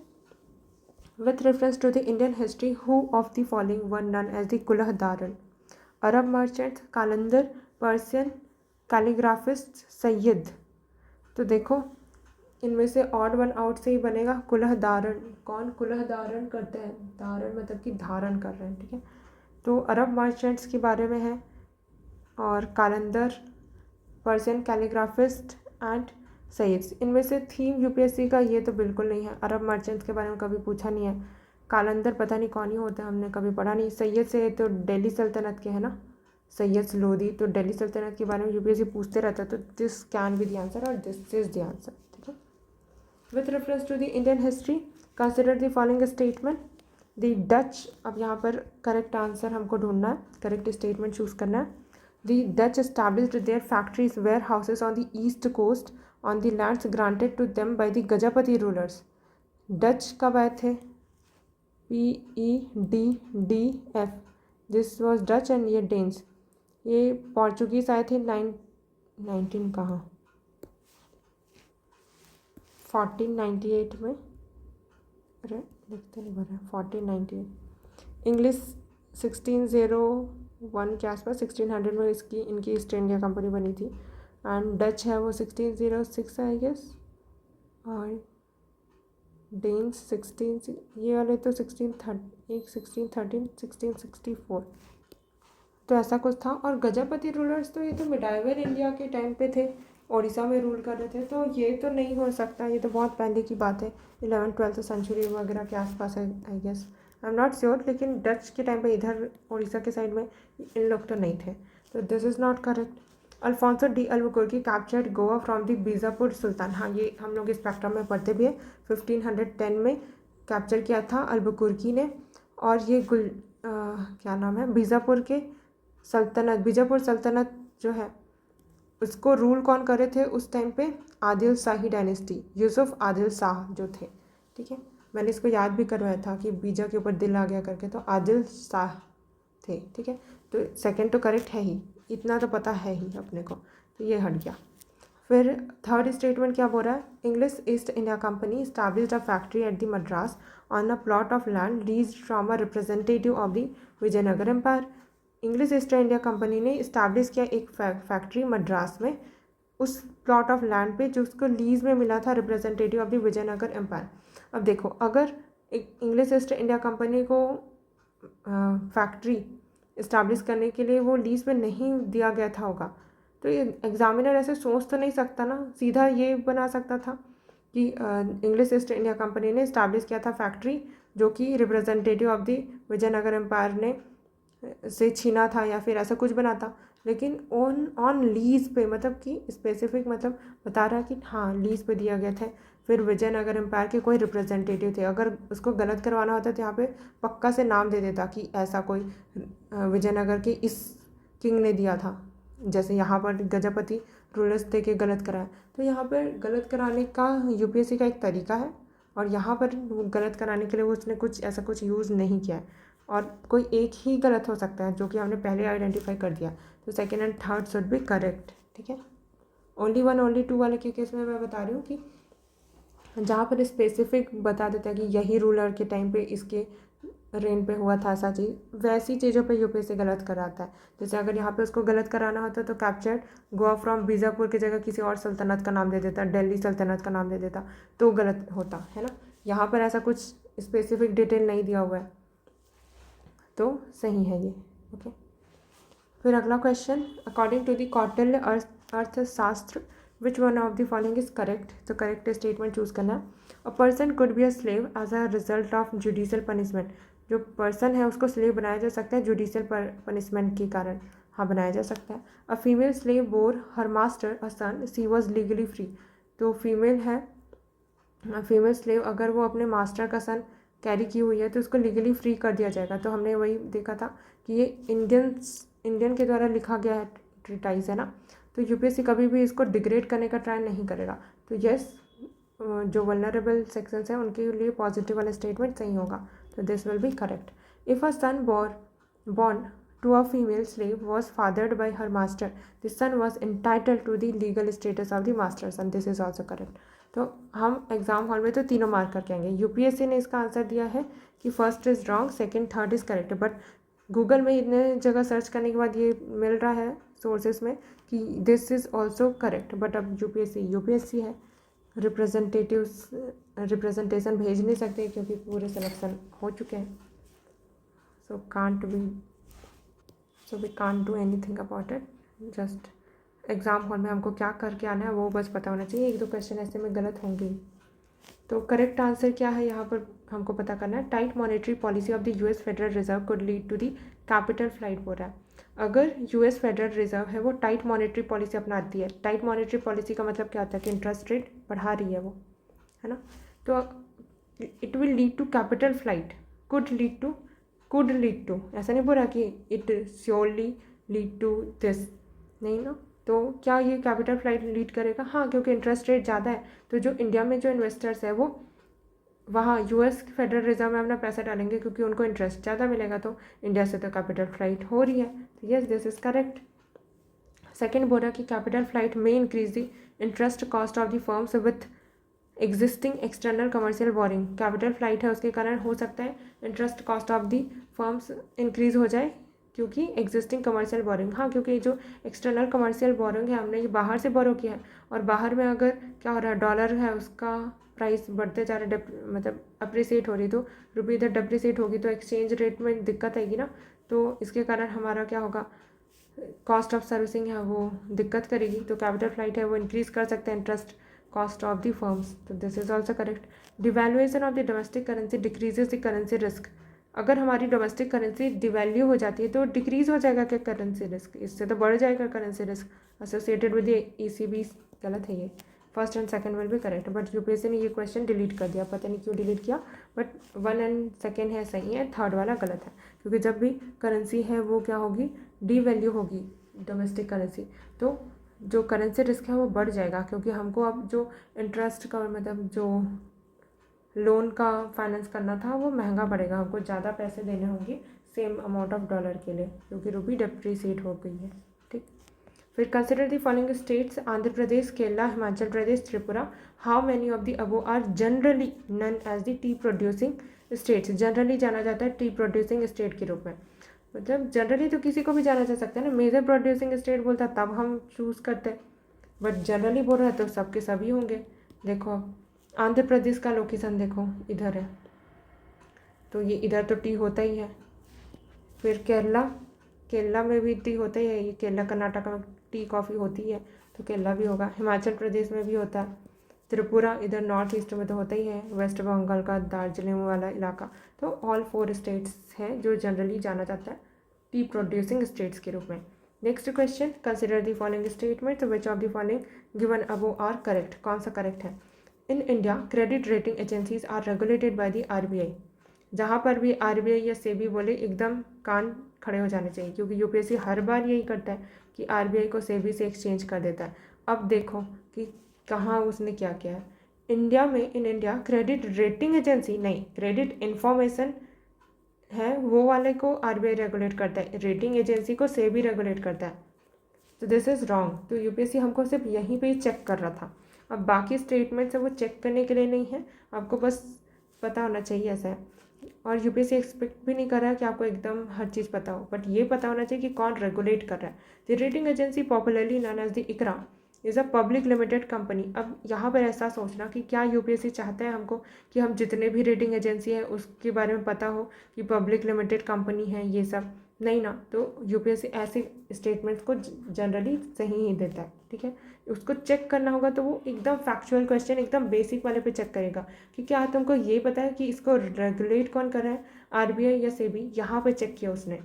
Speaker 1: with reference to the Indian history, who of the following were known as the Kulahdaran? Arab merchant, Qalandar, Persian, calligraphist, Sayyid. तो देखो इनमें से ऑड वन आउट से ही बनेगा कुलह दारन। कौन कुलह दारन करते हैं, दारन मतलब कि धारण कर रहे हैं, ठीक है, तो अरब मर्चेंट्स के बारे में है, और कालंदर, पर्शियन कैलीग्राफिस्ट एंड सैयद्स। इनमें से थीम यूपीएससी का ये तो बिल्कुल नहीं है, अरब मर्चेंट्स के बारे में कभी पूछा नहीं है। कालंदर पता नहीं कौन ही होता है, हमने कभी पढ़ा नहीं। सैयद से तो दिल्ली सल्तनत के है ना, सैयद लोधी, तो दिल्ली सल्तनत के बारे में यूपीएससी पूछते रहता है, तो this can be the answer और दिस इज द आंसर, ठीक है। With reference to the Indian history, consider the following statement. The Dutch, अब यहाँ पर करेक्ट आंसर हमको ढूंढना है, करेक्ट स्टेटमेंट चूज करना है। The Dutch established their factories, warehouses on the east coast on the lands granted to them by the Gajapati rulers. Dutch कब आए थे? PEDDF, this was Dutch and ये डेन्स। ये पोर्चुगीज आए थे 19 कहाँ, 1498 में, अरे लिखते नहीं भरा, 1498। इंग्लिश 1601 के आसपास, 1600 में इसकी इनकी ईस्ट इंडिया कंपनी बनी थी। एंड डच है वो 1606 आई गेस, और डेन्स 16, ये वाले तो 1613 1664, तो ऐसा कुछ था। और गजपति रूलर्स तो ये तो मिडाइवल इंडिया के टाइम पे थे, उड़ीसा में रूल कर रहे थे, तो ये तो नहीं हो सकता, ये तो बहुत पहले की बात है, 11th-12th सेंचुरी वगैरह के आसपास है I guess, I am not sure. लेकिन डच के टाइम पे इधर उड़ीसा के साइड में इन लोग तो नहीं थे, तो this is not correct. Alfonso de Albuquerque captured Goa from the Bijapur sultan. हाँ, ये हम लोग स्पेक्ट्रम में पढ़ते भी है, 1510 में कैप्चर किया था अल्बुकुर्की ने। और ये क्या नाम है, बीजापुर के सल्तनत, बीजापुर सल्तनत जो है उसको रूल कौन कर रहे थे उस टाइम पे? आदिल शाही डायनेस्टी, यूसुफ आदिल शाह जो थे, ठीक है, मैंने इसको याद भी करवाया था कि बीजा के ऊपर दिल आ गया करके, तो आदिल शाह थे, ठीक है, तो सेकंड तो करेक्ट है ही, इतना तो पता है ही अपने को, तो ये हट गया। फिर थर्ड स्टेटमेंट क्या बोल रहा है, English East India company established a factory at the Madras on a plot of land leased from a representative of the Vijayanagara empire. English East India company ने इस्टेब्लिश किया एक फैक्ट्री मद्रास में, उस प्लॉट ऑफ लैंड पे जो उसको लीज में मिला था representative of the Vijayanagara empire. अब देखो, अगर एक इंग्लिश ईस्ट इंडिया कंपनी को फैक्ट्री इस्टेब्लिश करने के लिए वो लीज में नहीं दिया गया था होगा, तो ये एग्जामिनर ऐसे सोच तो नहीं सकता ना, सीधा ये बना सकता था कि इंग्लिश ईस्ट इंडिया कंपनी ने इस्टेब्लिश किया था फैक्ट्री जो कि representative of the Vijayanagara empire ने से छीना था, या फिर ऐसा कुछ बना था। लेकिन ऑन लीज पे, मतलब कि स्पेसिफिक, मतलब बता रहा है कि हाँ लीज पे दिया गया था। फिर विजयनगर एम्पायर के कोई रिप्रेजेंटेटिव थे, अगर उसको गलत करवाना होता तो यहाँ पे पक्का से नाम दे देता कि ऐसा कोई विजयनगर के इस किंग ने दिया था। जैसे यहाँ पर गजपति रूलर्स दे के गलत कराया, तो यहाँ पर गलत कराने का यूपीएससी का एक तरीका है, और यहाँ पर गलत कराने के लिए उसने कुछ ऐसा कुछ यूज़ नहीं किया है, और कोई एक ही गलत हो सकता है जो कि हमने पहले आइडेंटिफाई कर दिया। तो second and third should be correct, ठीक है। ओनली वन ओनली टू वाले के केस में मैं बता रही हूँ कि जहाँ पर स्पेसिफिक बता देता है कि यही रूलर के टाइम पे इसके रेन पे हुआ था ऐसा चीज़, वैसी चीज़ों पे यूपीएससी गलत कराता है। जैसे अगर यहाँ पे उसको गलत कराना होता तो कैप्चर्ड गोवा फ्रॉम बीजापुर की जगह किसी और सल्तनत का नाम दे देता, दिल्ली सल्तनत का नाम दे देता, तो गलत होता है ना। यहाँ पर ऐसा कुछ स्पेसिफिक डिटेल नहीं दिया हुआ है, तो सही है ये, ओके। फिर अगला question, according to the Kautilya Arthashastra which one of the following is correct. तो करेक्ट स्टेटमेंट चूज करना है। A person could be a slave as a result of judicial punishment. जो पर्सन है उसको स्लेव बनाया जा सकता है जुडिशियल पनिशमेंट के कारण, हाँ बनाया जा सकता है। A female slave bore her master a son she was legally free. तो फीमेल है, फीमेल स्लेव अगर वो अपने मास्टर का सन कैरी की हुई है तो उसको लीगली फ्री कर दिया जाएगा। तो हमने वही देखा था कि ये इंडियन के द्वारा लिखा गया है ट्रीटाइज है ना, तो यूपीएससी कभी भी इसको डिग्रेड करने का ट्राई नहीं करेगा। तो यस, जो वल्नरेबल सेक्शंस हैं उनके लिए पॉजिटिव वाला स्टेटमेंट सही होगा, तो this will be correct. If a son born to a female slave was fathered by her master, the son was entitled to the legal status of the master son, this is also correct। तो हम एग्जाम हॉल में तो तीनों मार्क करके आएंगे। यूपीएससी ने इसका आंसर दिया है कि first is wrong, second third is correct, but Google में इतने जगह सर्च करने के बाद ये मिल रहा है सोर्सेज में कि this is also correct. But अब यूपीएससी है, रिप्रेजेंटेशन भेज नहीं सकते क्योंकि पूरे सिलेक्शन हो चुके हैं, so we can't do anything about it। Just exam hall में हमको क्या करके आना है वो बस पता होना चाहिए। एक दो क्वेश्चन ऐसे में गलत होंगे। तो करेक्ट आंसर क्या है यहाँ पर हमको पता करना है। Tight monetary policy of the US federal reserve could lead to the capital flight बोल रहा है। अगर यूएस फेडरल रिजर्व है वो टाइट मॉनेटरी पॉलिसी अपनाती है, टाइट मॉनेटरी पॉलिसी का मतलब क्या होता है कि इंटरेस्ट रेट बढ़ा रही है वो, है ना। तो it will lead to capital flight, could lead to, ऐसा नहीं बोल रहा कि it surely lead to this, नहीं ना। तो क्या ये कैपिटल फ्लाइट लीड करेगा? हाँ, क्योंकि इंटरेस्ट रेट ज़्यादा है, तो जो इंडिया में जो इन्वेस्टर्स है वो वहाँ यूएस फेडरल रिजर्व में अपना पैसा डालेंगे क्योंकि उनको इंटरेस्ट ज़्यादा मिलेगा, तो इंडिया से तो कैपिटल फ्लाइट हो रही है, तो yes this is correct. Second बोल रहा कि कैपिटल फ्लाइट में increase the interest cost of the firms with existing external commercial boring. Capital flight है उसके कारण हो सकता है interest cost of the firms increase हो जाए क्योंकि एग्जिस्टिंग कमर्शियल बोरिंग, हाँ क्योंकि जो एक्सटर्नल कमर्शियल बोरिंग है हमने ये बाहर से बोरो किया है, और बाहर में अगर क्या हो रहा है डॉलर है उसका प्राइस बढ़ते जा रहा है, मतलब अप्रिसिएट हो रही, तो रुपये इधर डिप्रिसिएट होगी तो एक्सचेंज रेट में दिक्कत आएगी ना, तो इसके कारण हमारा क्या होगा, कॉस्ट ऑफ सर्विसिंग है वो दिक्कत करेगी। तो कैपिटल फ्लाइट है वो इंक्रीज कर सकते हैं interest cost of the firms, तो this is also correct. Devaluation of the domestic currency decreases the currency risk. अगर हमारी डोमेस्टिक करेंसी डिवैल्यू हो जाती है तो डिक्रीज हो जाएगा क्या करेंसी रिस्क, इससे तो बढ़ जाएगा currency risk associated with ECB। गलत है ये, फर्स्ट एंड सेकंड विल भी करेक्ट, बट यूपीएससी ने ये क्वेश्चन डिलीट कर दिया, पता नहीं क्यों डिलीट किया, बट 1 एंड सेकेंड है सही है, थर्ड वाला गलत है, क्योंकि जब भी करेंसी है वो क्या होगी, डिवैल्यू होगी डोमेस्टिक करेंसी, तो जो करेंसी रिस्क है वो बढ़ जाएगा, क्योंकि हमको अब जो इंटरेस्ट का मतलब जो लोन का फाइनेंस करना था वो महंगा पड़ेगा, हमको ज़्यादा पैसे देने होंगे सेम अमाउंट ऑफ डॉलर के लिए, क्योंकि रुपी डिप्रिसिएट हो गई है, ठीक। फिर consider the following states Andhra Pradesh, Kerala, Himachal Pradesh, Tripura. How many of the above are generally known as the tea producing states. Generally जाना जाता है टी प्रोड्यूसिंग स्टेट के रूप में, मतलब जनरली तो किसी को भी जाना जा सकता है ना, मेजर प्रोड्यूसिंग स्टेट बोलता तब हम चूज़ करते हैं, बट जनरली बोल रहा है तो सबके सभी होंगे। देखो आंध्र प्रदेश का लोकेशन देखो इधर है, तो ये इधर तो टी होता ही है। फिर केरला में भी टी होता ही है, ये केरला कर्नाटक में टी कॉफ़ी होती है तो केरला भी होगा। हिमाचल प्रदेश में भी होता है। त्रिपुरा इधर नॉर्थ ईस्ट में तो होता ही है, वेस्ट बंगाल का दार्जिलिंग वाला इलाका। तो ऑल 4 स्टेट्स हैं जो जनरली जाना जाता है टी प्रोड्यूसिंग स्टेट्स के रूप में। Next question, consider the following statement which of the following given above are correct. कौन सा करेक्ट है? In India credit rating agencies are regulated by the RBI। जहाँ पर भी RBI या सेबी बोले एकदम कान खड़े हो जाने चाहिए, क्योंकि यूपीएससी हर बार यही करता है कि RBI को सेबी से एक्सचेंज कर देता है। अब देखो कि कहाँ उसने क्या किया है। इंडिया में, इन इंडिया क्रेडिट रेटिंग एजेंसी नहीं, क्रेडिट इन्फॉर्मेशन है वो वाले को RBI रेगुलेट करता है, रेटिंग एजेंसी को सेबी रेगुलेट करता है। तो दिस इज़ रॉन्ग। तो यूपीएससी हमको सिर्फ यहीं पे ही चेक कर रहा था, अब बाकी स्टेटमेंट से वो चेक करने के लिए नहीं है, आपको बस पता होना चाहिए ऐसा है। और यूपीएससी एक्सपेक्ट भी नहीं कर रहा है कि आपको एकदम हर चीज़ पता हो, बट ये पता होना चाहिए कि कौन रेगुलेट कर रहा है। The rating agency popularly known as the ICRA is a public limited company. अब यहाँ पर ऐसा सोचना कि क्या यूपीएससी चाहता है हमको कि हम जितने भी रेटिंग एजेंसी है उसके बारे में पता हो कि पब्लिक लिमिटेड कंपनी है, ये सब नहीं ना। तो यूपीएससी ऐसे स्टेटमेंट्स को जनरली सही ही देता है, ठीक है। उसको चेक करना होगा तो वो एकदम फैक्चुअल क्वेश्चन, एकदम बेसिक वाले पे चेक करेगा कि क्या तुमको ये पता है कि इसको रेगुलेट कौन कर रहा है, RBI या सेबी, यहाँ पे चेक किया उसने।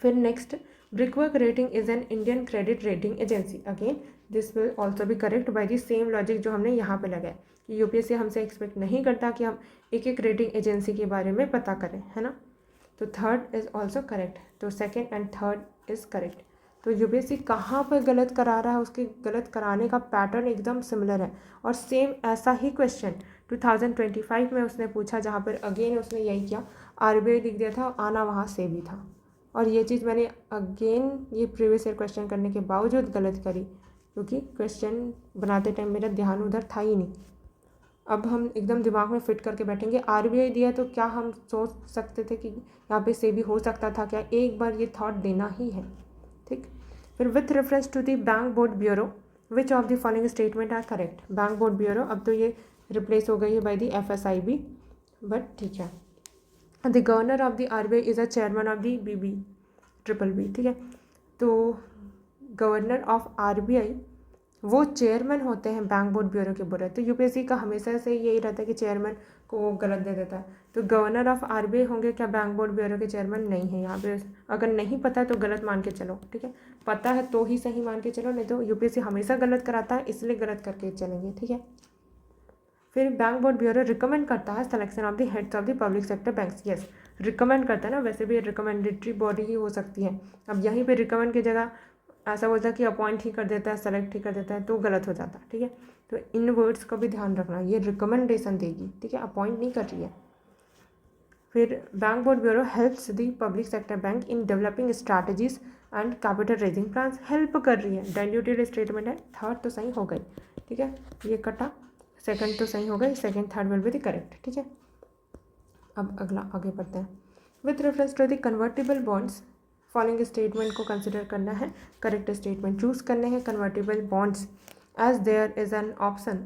Speaker 1: फिर next, brickwork rating is an Indian credit rating agency. Again this will also be correct by the same logic जो हमने यहाँ पे लगाया कि यूपीएससी हमसे एक्सपेक्ट नहीं करता कि हम एक एक रेटिंग एजेंसी के बारे में पता करें, है ना। तो थर्ड इज ऑल्सो करेक्ट, तो second and third is correct. तो यूपीएससी कहाँ पर गलत करा रहा है, उसके गलत कराने का पैटर्न एकदम सिमिलर है, और सेम ऐसा ही क्वेश्चन 2025 में उसने पूछा, जहाँ पर अगेन उसने यही किया, RBI लिख दिया था, आना वहाँ से भी था। और ये चीज़ मैंने अगेन ये प्रीवियस ईयर क्वेश्चन करने के बावजूद गलत करी, क्योंकि क्वेश्चन बनाते टाइम मेरा ध्यान उधर था ही नहीं। अब हम एकदम दिमाग में फिट करके बैठेंगे, RBI दिया तो क्या हम सोच सकते थे कि यहाँ पे से भी हो सकता था क्या, एक बार ये थॉट देना ही है, ठीक। फिर with reference to the bank board bureau which of the following statement are correct. Bank board bureau अब तो ये रिप्लेस हो गई है बाय द FSIB, बट ठीक है। The governor of the RBI is a chairman of the BBBBB, ठीक है। तो गवर्नर ऑफ RBI वो चेयरमैन होते हैं बैंक बोर्ड ब्यूरो के बोले, तो यूपीएससी का हमेशा से यही रहता है कि चेयरमैन को वो गलत दे देता है। तो गवर्नर ऑफ RBI होंगे क्या बैंक बोर्ड ब्यूरो के चेयरमैन? नहीं है यहाँ पे। अगर नहीं पता है तो गलत मान के चलो, ठीक है। पता है तो ही सही मान के चलो, नहीं तो यूपीएससी हमेशा गलत कराता है, इसलिए गलत करके चलेंगे, ठीक है। फिर बैंक बोर्ड ब्यूरो रिकमेंड करता है selection of the heads of the public sector banks. Yes, recommend करता है ना, वैसे भी रिकमेंडेटरी बॉडी ही हो सकती है। अब यहीं पे रिकमेंड की जगह ऐसा होता है कि अपॉइंट ही कर देता है, सेलेक्ट ही कर देता है, तो गलत हो जाता है, ठीक है। तो इन वर्ड्स का भी ध्यान रखना, ये रिकमेंडेशन देगी, ठीक है, अपॉइंट नहीं कर रही है। फिर bank board bureau helps the public sector bank in developing strategies and capital raising plans. Help कर रही है, डाइल्यूटेड स्टेटमेंट है, थर्ड तो सही हो गई, ठीक है। ये कटा, सेकंड तो सही हो गई, second third will be the correct, ठीक है। अब अगला आगे बढ़ते हैं। With reference to the convertible bonds following statement को कंसिडर करना है, करेक्ट स्टेटमेंट चूज करने हैं। Convertible bonds as there is an option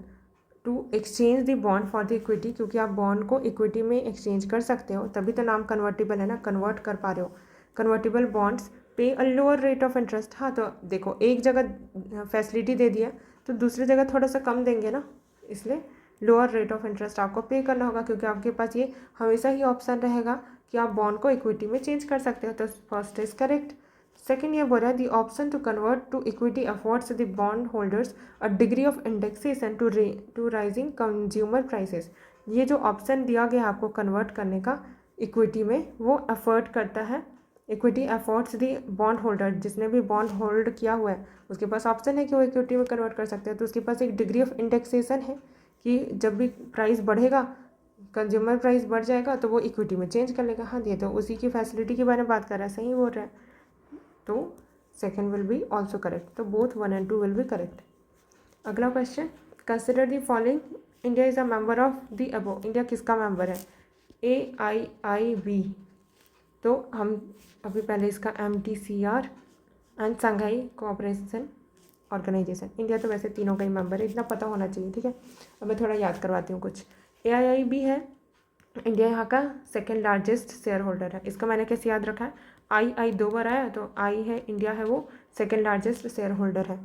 Speaker 1: to exchange the bond for the equity, क्योंकि आप बॉन्ड को इक्विटी में एक्सचेंज कर सकते हो, तभी तो नाम कन्वर्टेबल है ना, कन्वर्ट कर पा रहे हो। कन्वर्टेबल बॉन्ड्स पे a lower rate of interest. हाँ, तो देखो एक जगह फैसिलिटी दे दिया तो दूसरी जगह थोड़ा सा कम देंगे ना, इसलिए लोअर रेट ऑफ इंटरेस्ट आपको पे करना होगा, क्योंकि आपके पास ये हमेशा ही ऑप्शन रहेगा कि आप बॉन्ड को इक्विटी में चेंज कर सकते हो। तो फर्स्ट इज करेक्ट। सेकेंड ये बोल रहा है the option to convert to equity affords the bond holders a degree of indexation to rising consumer prices. ये जो ऑप्शन दिया गया आपको कन्वर्ट करने का इक्विटी में, वो अफोर्ड करता है, इक्विटी अफोर्ड्स दी बॉन्ड होल्डर, जिसने भी बॉन्ड होल्ड किया हुआ है उसके पास ऑप्शन है कि वो इक्विटी में कन्वर्ट कर सकते हैं। तो उसके पास एक डिग्री ऑफ इंडेक्सेशन है कि जब भी प्राइस बढ़ेगा, कंज्यूमर प्राइस बढ़ जाएगा, तो वो इक्विटी में चेंज कर लेगा। हाँ, ये तो उसी की फैसिलिटी के बारे में बात कर रहा है, सही बोल रहा है। तो second will be also correct, तो both 1 and 2 will be correct. अगला question, consider the following, India is a member of the above, India किसका मेंबर है? AIIB, तो हम अभी पहले इसका MTCR and Shanghai cooperation organisation, India तो वैसे तीनों का ही मेंबर है, इतना पता होना चाहिए, ठीक है। अब मैं थोड़ा याद करवाती हूँ कुछ। AIIB है, इंडिया यहाँ का सेकेंड लार्जेस्ट शेयर होल्डर है। इसका मैंने कैसे याद रखा है, आई 2 बार आया, तो आई है, इंडिया है वो सेकेंड लार्जेस्ट शेयर होल्डर है।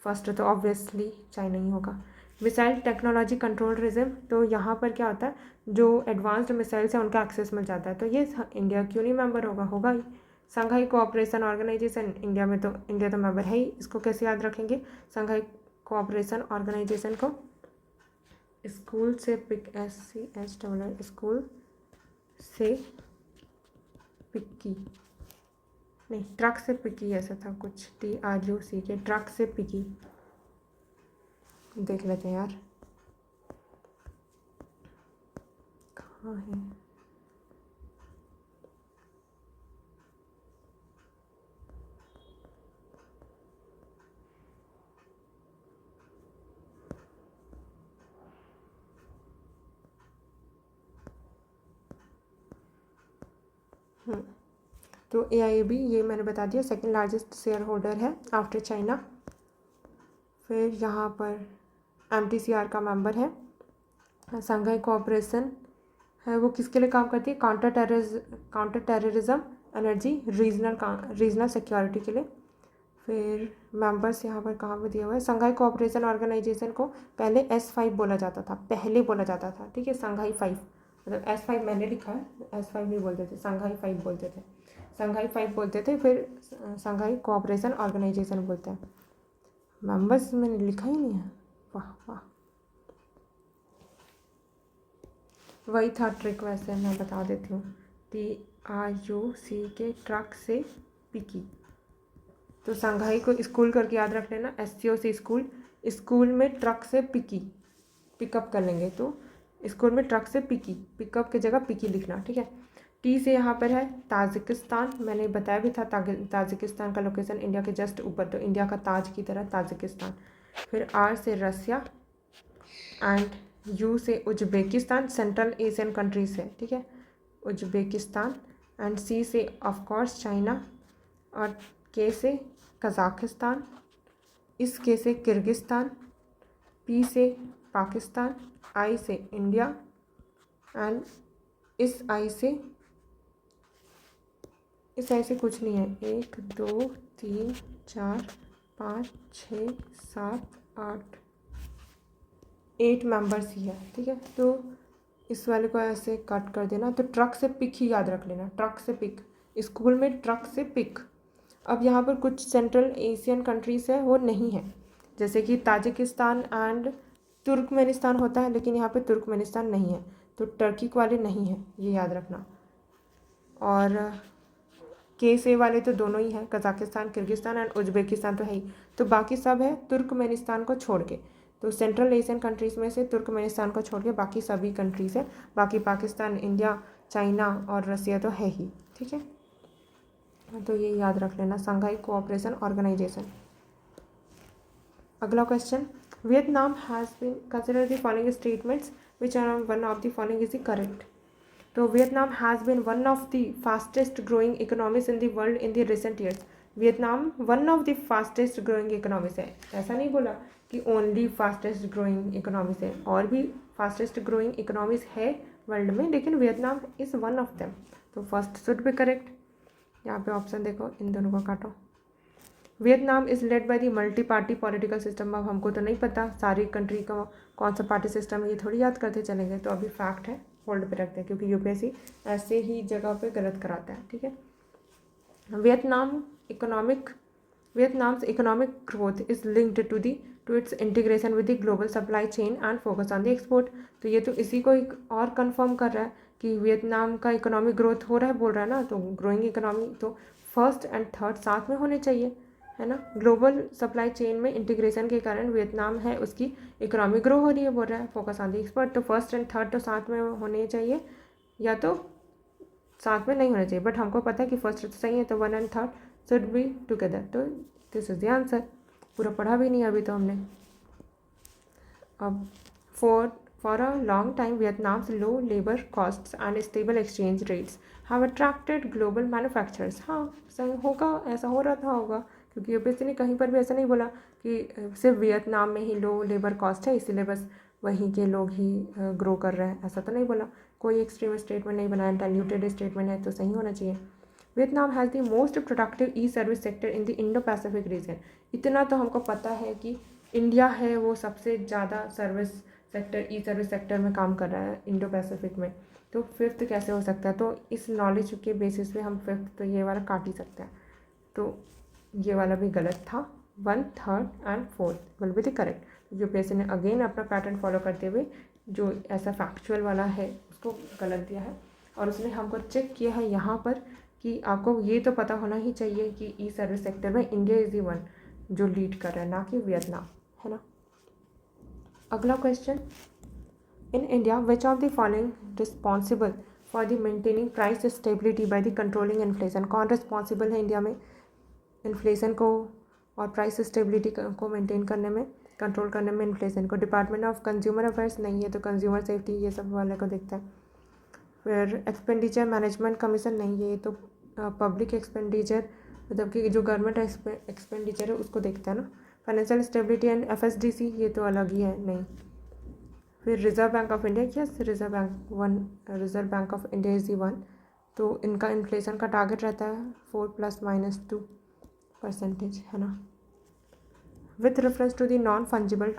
Speaker 1: फर्स्ट तो ऑब्वियसली चाइना ही होगा। मिसाइल टेक्नोलॉजी कंट्रोल रिजिम, तो यहाँ पर क्या होता है, जो एडवांस्ड मिसाइल्स हैं उनका एक्सेस मिल जाता है, तो ये इंडिया क्यों नहीं मेंबर होगा, होगा ही। संघाई कोऑपरेशन ऑर्गेनाइजेशन, इंडिया तो मेंबर है ही, इसको कैसे याद रखेंगे, संघाई कोऑपरेशन ऑर्गेनाइजेशन को स्कूल से पिक, SCH, स्कूल से पिकी, नहीं ट्रक से पिकी, ऐसा था कुछ, TRUC के ट्रक से पिकी, देख लेते हैं यार कहाँ है। तो AIIB ये मैंने बता दिया सेकेंड लार्जेस्ट शेयर होल्डर है आफ्टर चाइना। फिर यहाँ पर MTCR का मेंबर है। संघाई कोऑपरेशन है, वो किसके लिए काम करती है, counter terrorism, energy, regional security के लिए। फिर मेंबर्स यहाँ पर कहाँ पर दिया हुआ है, संघाई कोऑपरेशन ऑर्गेनाइजेशन को पहले S5 बोला जाता था, पहले बोला जाता था, ठीक है, संघाई 5, मतलब S5 मैंने लिखा है, S5 नहीं बोलते थे, संघाई 5 बोलते थे, संघाई 5 बोलते थे, फिर संघाई कोऑपरेशन ऑर्गेनाइजेशन बोलते हैं। मेंबर्स मैंने लिखा ही नहीं है, वाह वाह, वही था ट्रिक, वैसे मैं बता देती हूँ। TRUC के ट्रक से पिकी, तो संघाई को स्कूल करके याद रख लेना, SCOC स्कूल, स्कूल में ट्रक से पिकी, पिकअप कर लेंगे, तो स्कूल में ट्रक से पिकी, पिकअप की जगह पिकी लिखना, ठीक है। T से यहाँ पर है ताजिकिस्तान, मैंने बताया भी था ताजिकिस्तान का लोकेशन इंडिया के जस्ट ऊपर, तो इंडिया का ताज की तरह ताजिकिस्तान। फिर R से रसिया एंड U से उज्बेकिस्तान, सेंट्रल एशियन कंट्रीज है, ठीक है, उज्बेकिस्तान। एंड C से ऑफकोर्स चाइना, और K से कज़ाकिस्तान, इस K से किर्गिस्तान, P से पाकिस्तान, I से इंडिया, एंड इस I से कुछ नहीं है, 1 2 3 4 5 6 7 8 8 मेंबर्स ही है, ठीक है। तो इस वाले को ऐसे कट कर देना, तो ट्रक से पिक ही याद रख लेना, ट्रक से पिक, स्कूल में ट्रक से पिक। अब यहाँ पर कुछ सेंट्रल एशियन कंट्रीज़ है वो नहीं है, जैसे कि ताजिकिस्तान एंड तुर्कमेनिस्तान होता है, लेकिन यहाँ पे तुर्कमेनिस्तान नहीं है, तो टर्की वाले नहीं है, ये याद रखना। और K से वाले तो दोनों ही हैं, कज़ाकिस्तान, किर्गिस्तान एंड उज्बेकिस्तान तो है ही, तो बाकी सब है तुर्कमेनिस्तान को छोड़ के, तो सेंट्रल एशियन कंट्रीज़ में से तुर्कमेनिस्तान को छोड़ के बाकी सभी कंट्रीज़ है, बाकी पाकिस्तान, इंडिया, चाइना और रसिया तो है ही, ठीक है। तो ये याद रख लेना, संघाई कोऑपरेशन ऑर्गेनाइजेशन। अगला question, Vietnam has been consider the following statements which are one of the following is the correct. तो Vietnam has been one of the fastest growing economies in the world in the recent years. Vietnam one of the fastest growing economies है, ऐसा नहीं बोला कि ओनली फास्टेस्ट ग्रोइंग इकोनॉमीज है, और भी फास्टेस्ट ग्रोइंग इकोनॉमीज है वर्ल्ड में, लेकिन Vietnam is one of them, तो फर्स्ट शुड बी करेक्ट। यहाँ पे ऑप्शन देखो, इन दोनों को काटो। Vietnam is led by the multi party political system. अब हमको तो नहीं पता सारी कंट्री का कौन सा पार्टी सिस्टम है, ये थोड़ी याद करते चलेंगे, तो अभी फैक्ट है, होल्ड पे रखते हैं, क्योंकि UPSC ऐसे ही जगह पे गलत कराता है, ठीक है। Vietnam's economic growth is linked to its integration with the global supply chain and focus on the export. तो ये तो इसी को एक और कंफर्म कर रहा है कि वियतनाम का इकोनॉमिक ग्रोथ हो रहा है, बोल रहा है ना, तो ग्रोइंग इकोनॉमी तो फर्स्ट एंड थर्ड साथ में होने चाहिए, है ना। ग्लोबल सप्लाई चेन में इंटीग्रेशन के कारण वियतनाम है उसकी इकोनॉमी ग्रो हो रही है, बोल रहा है, फोकस ऑन द एक्सपोर्ट, तो फर्स्ट एंड थर्ड तो साथ में होने चाहिए, या तो साथ में नहीं होना चाहिए, बट हमको पता है कि फर्स्ट तो सही है, तो 1 and 3 शुड बी टुगेदर। तो दिस इज द आंसर। पूरा पढ़ा भी नहीं अभी तो हमने। अब for a long time, Vietnam's low labor costs and stable exchange rates have attracted global manufacturers। हाँ सही होगा, ऐसा हो रहा था होगा, क्योंकि यूपीएससी ने कहीं पर भी ऐसा नहीं बोला कि सिर्फ वियतनाम में ही लो लेबर कॉस्ट है इसीलिए बस वहीं के लोग ही ग्रो कर रहे हैं, ऐसा तो नहीं बोला। कोई एक्सट्रीम स्टेटमेंट नहीं बनाया, डाइल्यूटेड स्टेटमेंट है तो सही होना चाहिए। Vietnam has the most productive E service sector in the Indo Pacific region. इतना तो हमको पता है कि इंडिया है वो सबसे ज़्यादा सर्विस सेक्टर, ई सर्विस सेक्टर में काम कर रहा है इंडो पैसिफिक में। तो फिफ्थ कैसे हो सकता है? तो इस नॉलेज के बेसिस पे हम फिफ्थ तो ये वाला काट ही सकते हैं। तो ये वाला भी गलत था। 1, 3 and 4 will be the correct. UPSC ने अगेन अपना पैटर्न फॉलो करते हुए जो ऐसा फैक्चुअल वाला है उसको गलत दिया है, और उसने हमको चेक किया है यहाँ पर कि आपको ये तो पता होना ही चाहिए कि ई सर्विस सेक्टर में इंडिया इज़ दी वन जो लीड कर रहा है, ना कि वियतनाम, है ना। अगला question, in India which of the following responsible for the maintaining price stability by the controlling inflation. कौन रिस्पॉन्सिबल है इंडिया में इन्फ्लेशन को और प्राइस स्टेबिलिटी को मेंटेन करने में, कंट्रोल करने में इन्फ्लेशन को? डिपार्टमेंट ऑफ कंज्यूमर अफेयर्स नहीं है तो कंज्यूमर सेफ्टी ये सब वाले को देखता है। फिर एक्सपेंडिचर मैनेजमेंट कमीशन नहीं है, ये तो पब्लिक एक्सपेंडिचर मतलब कि जो गवर्नमेंट एक्सपेंडिचर है उसको देखता है ना। फाइनेंशियल स्टेबिलिटी एंड एफएसडीसी ये तो अलग ही है, नहीं। फिर reserve bank of India, yes reserve bank of India is the one. तो इनका इन्फ्लेशन का टारगेट रहता है 4+-2%, है ना। With reference to the non fungible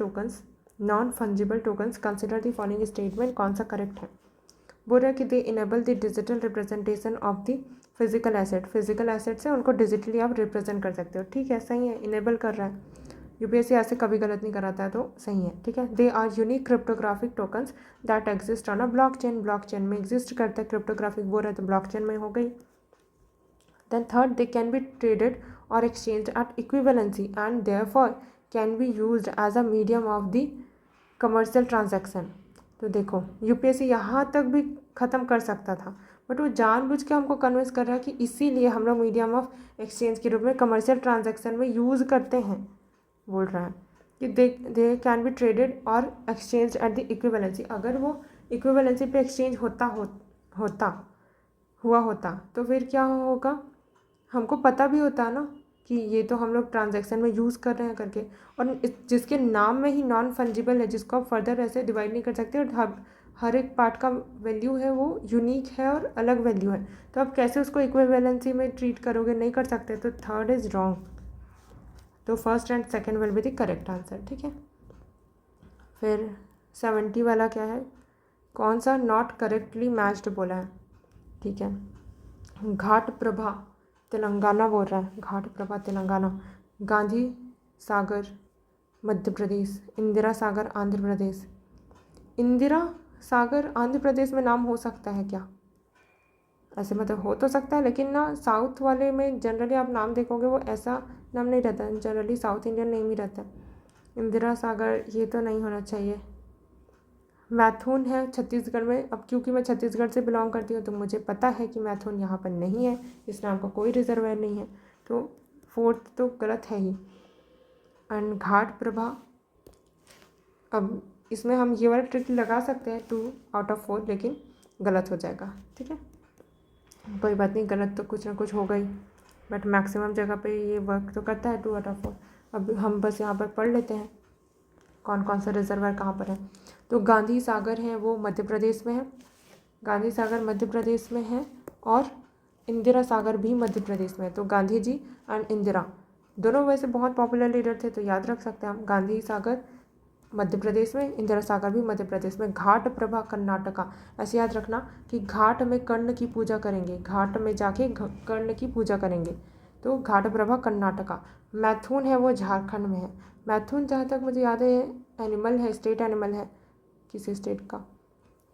Speaker 1: tokens consider the following statement. कौन सा करेक्ट है? बोल रहा है कि they enable the digital representation of the physical asset. Physical asset से उनको डिजिटली आप रिप्रेजेंट कर सकते हो, ठीक है, सही है, इनेबल कर रहा है। यूपीएससी ऐसे कभी गलत नहीं कराता है तो सही है, ठीक है। They are unique cryptographic tokens that exist on a blockchain में एग्जिस्ट करता है क्रिप्टोग्राफिक, बोल रहा है तो ब्लॉकचेन में हो गई। Then third, they can be traded और exchange at equivalency and therefore can be used as a medium of the commercial transaction. तो देखो यूपीएससी यहाँ तक भी ख़त्म कर सकता था, बट वो जानबूझ के हमको कन्विंस कर रहा है कि इसीलिए हम लोग मीडियम ऑफ एक्सचेंज के रूप में कमर्शियल ट्रांजैक्शन में यूज़ करते हैं। बोल रहा है कि दे कैन बी ट्रेडेड और एक्सचेंज एट द इक्विवेलेंसी। अगर वो इक्विवेलेंसी पे एक्सचेंज हुआ होता तो फिर क्या होगा, हमको पता भी होता ना कि ये तो हम लोग ट्रांजैक्शन में यूज़ कर रहे हैं करके। और जिसके नाम में ही नॉन फंजिबल है, जिसको आप फर्दर ऐसे डिवाइड नहीं कर सकते, और हर एक पार्ट का वैल्यू है वो यूनिक है और अलग वैल्यू है, तो आप कैसे उसको इक्विवेलेंसी में ट्रीट करोगे? नहीं कर सकते, तो थर्ड इज़ रॉन्ग। तो first and second will be the correct answer, ठीक है। फिर 70 वाला क्या है? कौन सा नॉट करेक्टली मैच्ड बोला है, ठीक है। घाट प्रभा तेलंगाना बोल रहा है, घाट प्रभा तेलंगाना। गांधी सागर मध्य प्रदेश, इंदिरा सागर आंध्र प्रदेश। इंदिरा सागर आंध्र प्रदेश में नाम हो सकता है क्या? ऐसे मतलब हो तो सकता है, लेकिन ना साउथ वाले में जनरली आप नाम देखोगे वो ऐसा नाम नहीं रहता है, जनरली साउथ इंडियन नेम ही रहता है। इंदिरा सागर ये तो नहीं होना चाहिए। मैथुन है छत्तीसगढ़ में। अब क्योंकि मैं छत्तीसगढ़ से बिलोंग करती हूँ तो मुझे पता है कि मैथुन यहाँ पर नहीं है, इस नाम का कोई रिजर्वायर नहीं है, तो फोर्थ तो गलत है ही। एंड घाट प्रभा, अब इसमें हम ये वाला ट्रिक लगा सकते हैं 2 आउट ऑफ 4, लेकिन गलत हो जाएगा, ठीक है, कोई बात नहीं, गलत तो कुछ ना कुछ होगा ही, बट मैक्सिमम जगह पे ये वर्क तो करता है 2 आउट ऑफ 4। अब हम बस यहाँ पर पढ़ लेते हैं कौन कौन सा रिजर्वायर कहाँ पर है। तो गांधी सागर है वो मध्य प्रदेश में है, गांधी सागर मध्य प्रदेश में है, और इंदिरा सागर भी मध्य प्रदेश में है। तो गांधी जी एंड इंदिरा दोनों वैसे बहुत पॉपुलर लीडर थे, तो याद रख सकते हैं हम, गांधी सागर मध्य प्रदेश में, इंदिरा सागर भी मध्य प्रदेश में। घाट प्रभा कर्नाटका, ऐसे याद रखना कि घाट में कर्ण की पूजा करेंगे, घाट में जाके कर्ण की पूजा करेंगे, तो घाट प्रभा कर्नाटका। मैथुन है वो झारखंड में है। मैथुन जहाँ तक मुझे याद है एनिमल है, स्टेट एनिमल है किसी स्टेट का,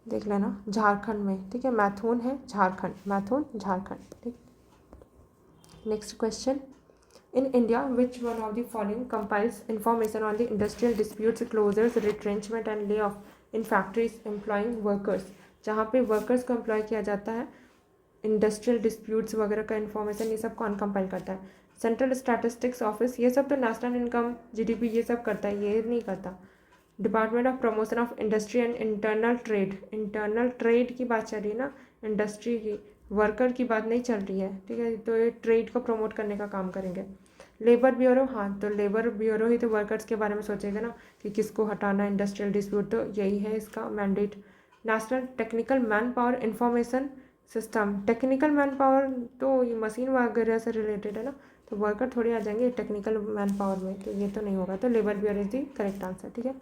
Speaker 1: देख लेना, झारखंड में, ठीक है। मैथुन है झारखंड, मैथुन झारखंड, ठीक। Next question, in India, which one of the following compiles information on the industrial disputes, closures, retrenchment and layoff in factories employing workers? जहाँ पे वर्कर्स को एम्प्लॉय किया जाता है, इंडस्ट्रियल डिस्प्यूट्स वगैरह का इन्फॉर्मेशन ये सब कौन कंपाइल करता है? सेंट्रल स्टैटिस्टिक्स ऑफिस, ये सब तो नेशनल इनकम, जीडीपी ये सब करता है, ये नहीं करता। Department of promotion of industry and internal trade, internal trade की बात चल रही है ना, इंडस्ट्री की, वर्कर की बात नहीं चल रही है, ठीक है। तो ये ट्रेड को प्रमोट करने का काम करेंगे। लेबर ब्यूरो, हाँ तो लेबर ब्यूरो ही तो वर्कर्स के बारे में सोचेगा ना कि किसको हटाना, इंडस्ट्रियल डिस्प्यूट, तो यही है इसका mandate. National technical man power information system, technical man power तो ये मशीन वगैरह से रिलेटेड है ना, तो वर्कर थोड़ी आ जाएंगे टेक्निकल मैन पावर में, तो ये तो नहीं होगा। तो labour bureau is the correct answer, ठीक है।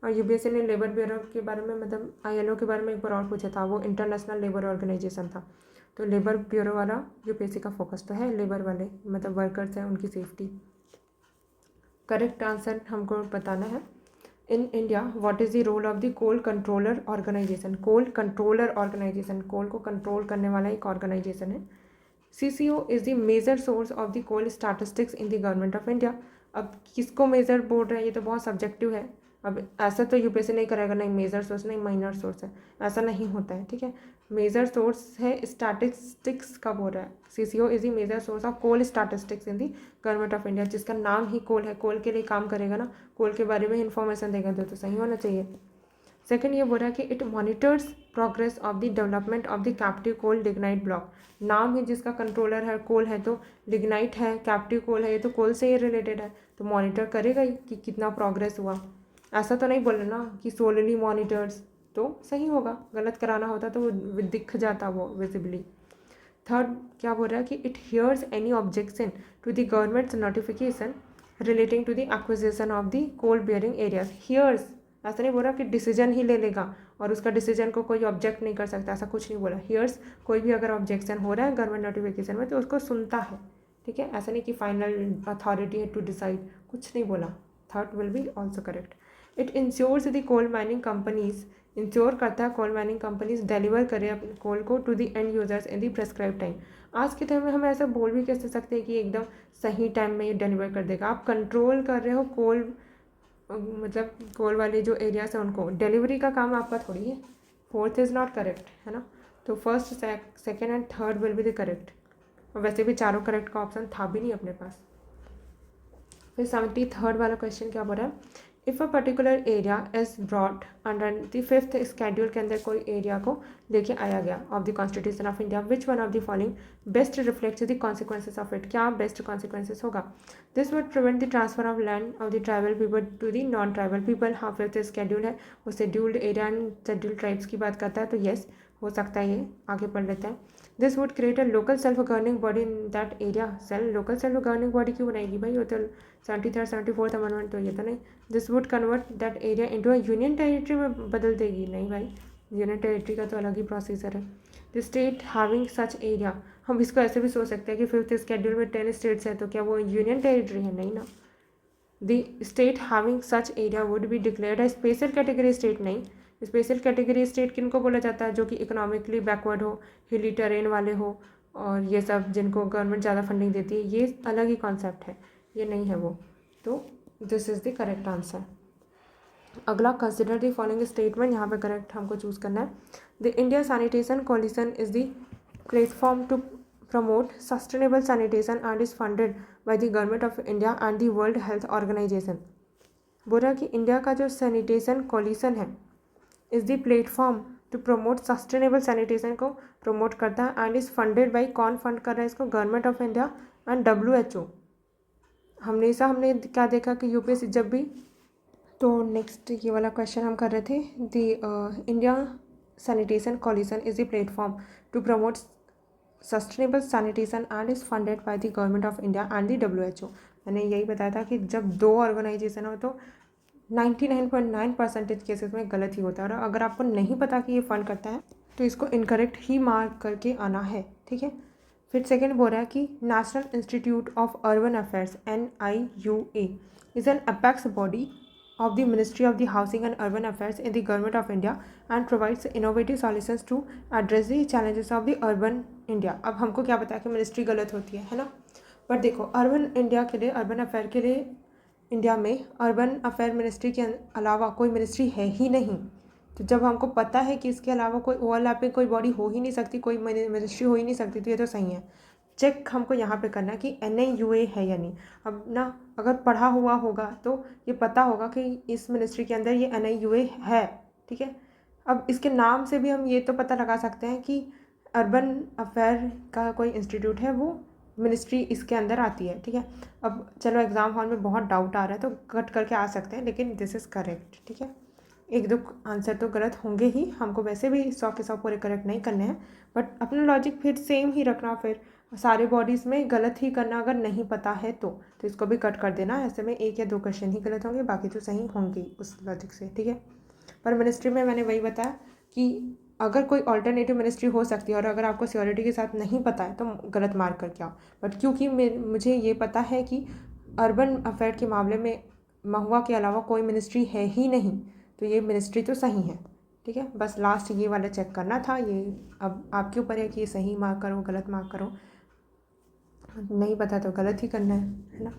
Speaker 1: और यूपीएससी ने लेबर ब्यूरो के बारे में, मतलब आईएलओ के बारे में एक बार और पूछा था, वो इंटरनेशनल लेबर ऑर्गेनाइजेशन था। तो लेबर ब्यूरो वाला यूपीएससी का फोकस तो है, लेबर वाले मतलब वर्कर्स हैं उनकी सेफ्टी। करेक्ट आंसर हमको बताना है। In India what is the role of the coal controller organisation, coal controller organisation, coal को कंट्रोल करने वाला एक ऑर्गेनाइजेशन है। CCO is the major source of the coal statistics in the government of India. अब किसको मेजर बोल रहे हैं, ये तो बहुत सब्जेक्टिव है। अब ऐसा तो यूपीएससी नहीं करेगा, नहीं मेजर सोर्स नहीं माइनर सोर्स है, ऐसा नहीं होता है, ठीक है। मेजर सोर्स है स्टैटिस्टिक्स का बोल रहा है। CCO is the major source of coal statistics in the government of India, जिसका नाम ही कोल है, कोल के लिए काम करेगा ना, कोल के बारे में इंफॉर्मेशन देगा, तो सही होना चाहिए। सेकंड ये बोल रहा है कि it monitors progress of the development of the captive coal lignite block, नाम ही जिसका कंट्रोलर है कोल है, तो लिग्नाइट है, कैप्टिव कोल है, ये तो कोल से ही रिलेटेड है, तो मॉनिटर करेगा ही कि कितना प्रोग्रेस हुआ। ऐसा तो नहीं बोले ना कि सोलली मॉनिटर्स, तो सही होगा, गलत कराना होता तो वो दिख जाता वो विजिबली। थर्ड क्या बोल रहा है कि it hears any objection to the government's notification relating to the acquisition of the coal bearing areas. Hears ऐसा नहीं बोल रहा कि डिसीजन ही ले लेगा और उसका डिसीजन को कोई ऑब्जेक्ट नहीं कर सकता, ऐसा कुछ नहीं बोला। हियर्स कोई भी अगर ऑब्जेक्शन हो रहा है गवर्नमेंट नोटिफिकेशन में तो उसको सुनता है, ठीक है। ऐसा नहीं कि फाइनल अथॉरिटी है टू डिसाइड, कुछ नहीं बोला। Third will be also correct. It ensures the coal mining companies, ensure करता है कोल माइनिंग कंपनीज डिलीवर करे अपने कोल को to the end users in the prescribe time. आज के टाइम में हम ऐसा बोल भी कैसे सकते हैं कि एकदम सही टाइम में ये डिलीवर कर देगा। आप कंट्रोल कर रहे हो कोल, मतलब कोल वाले जो एरियाज हैं उनको, डिलीवरी का काम आपका थोड़ी है। फोर्थ इज़ नॉट करेक्ट, है ना। तो first second and third will be the correct, और वैसे भी चारों करेक्ट का ऑप्शन था भी नहीं अपने पास। फिर 73rd वाला क्वेश्चन क्या बोल रहा है, if a particular area is brought under the 5th schedule के अंदर कोई एरिया को लेके आया गया of the constitution of India, which one of the following best reflects the consequences of it, क्या बेस्ट कॉन्सिक्वेंसेज होगा। This would prevent the transfer of land of the tribal people to the non tribal people. हाँ 5th स्केड्यूल है, वो scheduled area and scheduled tribes की बात करता है, तो येस हो सकता है, ये आगे पढ़ लेते हैं। This would create a local self governing body in that area. Local self governing body क्यों बनाएगी भाई, वो तो 73rd 74th अमेंडमेंट तो ये तो नहीं। This would convert that area into a union territory में बदल देगी, नहीं भाई, यूनियन टेरिटरी का तो अलग ही प्रोसीजर है। The state having such area, हम इसको ऐसे भी सोच सकते हैं कि 5th स्केड्यूल में 10 स्टेट्स है, तो क्या वो यूनियन टेरिटरी है, नहीं ना। The state having such area would be declared a special category state, नहीं। स्पेशल कैटेगरी स्टेट किनको बोला जाता है, जो कि इकोनॉमिकली बैकवर्ड हो, हिली टेरेन वाले हो, और ये सब जिनको गवर्नमेंट ज़्यादा फंडिंग देती है, ये अलग ही कॉन्सेप्ट है, ये नहीं है वो। तो this is the correct answer. अगला, कंसिडर द फॉलोइंग स्टेटमेंट, यहाँ पे करेक्ट हमको चूज़ करना है। The India sanitation coalition is the platform to promote sustainable sanitation and is funded by the government of India and the world health organization. बोल रहा है कि इंडिया का जो सैनिटेशन कोलिशन है is the platform to promote sustainable sanitation को प्रमोट करता है एंड इज़ फंडेड बाई, कौन फंड कर रहा है इसको, government of India and WHO। हमने क्या देखा कि यूपीएससी जब भी, तो नेक्स्ट ये वाला क्वेश्चन हम कर रहे थे, the India sanitation coalition is the platform to promote sustainable sanitation and is funded by the government of India and the WHO। मैंने यही बताया था कि जब दो ऑर्गेनाइजेशन हो तो 99.9% केसेस में गलत ही होता है, और अगर आपको नहीं पता कि ये फंड करता है तो इसको इनकरेक्ट ही मार्क करके आना है, ठीक है। फिर सेकेंड बोल रहा है कि national institute of urban affairs NIUA is an apex body of the Ministry of the Housing and Urban Affairs in the Government of India and provides innovative solutions to address the challenges of the urban India। अब हमको क्या पता है कि मिनिस्ट्री गलत होती है ना, बट देखो अर्बन इंडिया के लिए, अर्बन अफेयर के लिए इंडिया में अर्बन अफेयर मिनिस्ट्री के अलावा कोई मिनिस्ट्री है ही नहीं। तो जब हमको पता है कि इसके अलावा कोई ओवरलैपिंग कोई बॉडी हो ही नहीं सकती, कोई मिनिस्ट्री हो ही नहीं सकती, तो ये तो सही है। चेक हमको यहाँ पे करना है कि NIUA है या नहीं। अब ना अगर पढ़ा हुआ होगा तो ये पता होगा कि इस मिनिस्ट्री के अंदर ये NIUA है, ठीक है। अब इसके नाम से भी हम ये तो पता लगा सकते हैं कि अर्बन अफेयर का कोई इंस्टीट्यूट है, वो मिनिस्ट्री इसके अंदर आती है, ठीक है। अब चलो एग्ज़ाम हॉल में बहुत डाउट आ रहा है तो कट करके आ सकते हैं, लेकिन दिस इज़ करेक्ट, ठीक है। एक दो आंसर तो गलत होंगे ही, हमको वैसे भी 100 के 100 पूरे करेक्ट नहीं करने हैं, बट अपना लॉजिक फिर सेम ही रखना, फिर सारे बॉडीज़ में गलत ही करना अगर नहीं पता है तो इसको भी कट कर देना। ऐसे में 1 या 2 क्वेश्चन ही गलत होंगे, बाकी तो सही होंगे उस लॉजिक से, ठीक है। पर मिनिस्ट्री में मैंने वही बताया कि अगर कोई ऑल्टरनेटिव मिनिस्ट्री हो सकती है और अगर आपको सिक्योरिटी के साथ नहीं पता है तो गलत मार्क करके आओ, बट क्योंकि मुझे ये पता है कि अर्बन अफेयर के मामले में महुआ के अलावा कोई मिनिस्ट्री है ही नहीं, तो ये मिनिस्ट्री तो सही है, ठीक है। बस लास्ट ये वाला चेक करना था। ये अब आपके ऊपर है कि ये सही मार्क करो गलत मार्क करो, नहीं पता तो गलत ही करना है ना।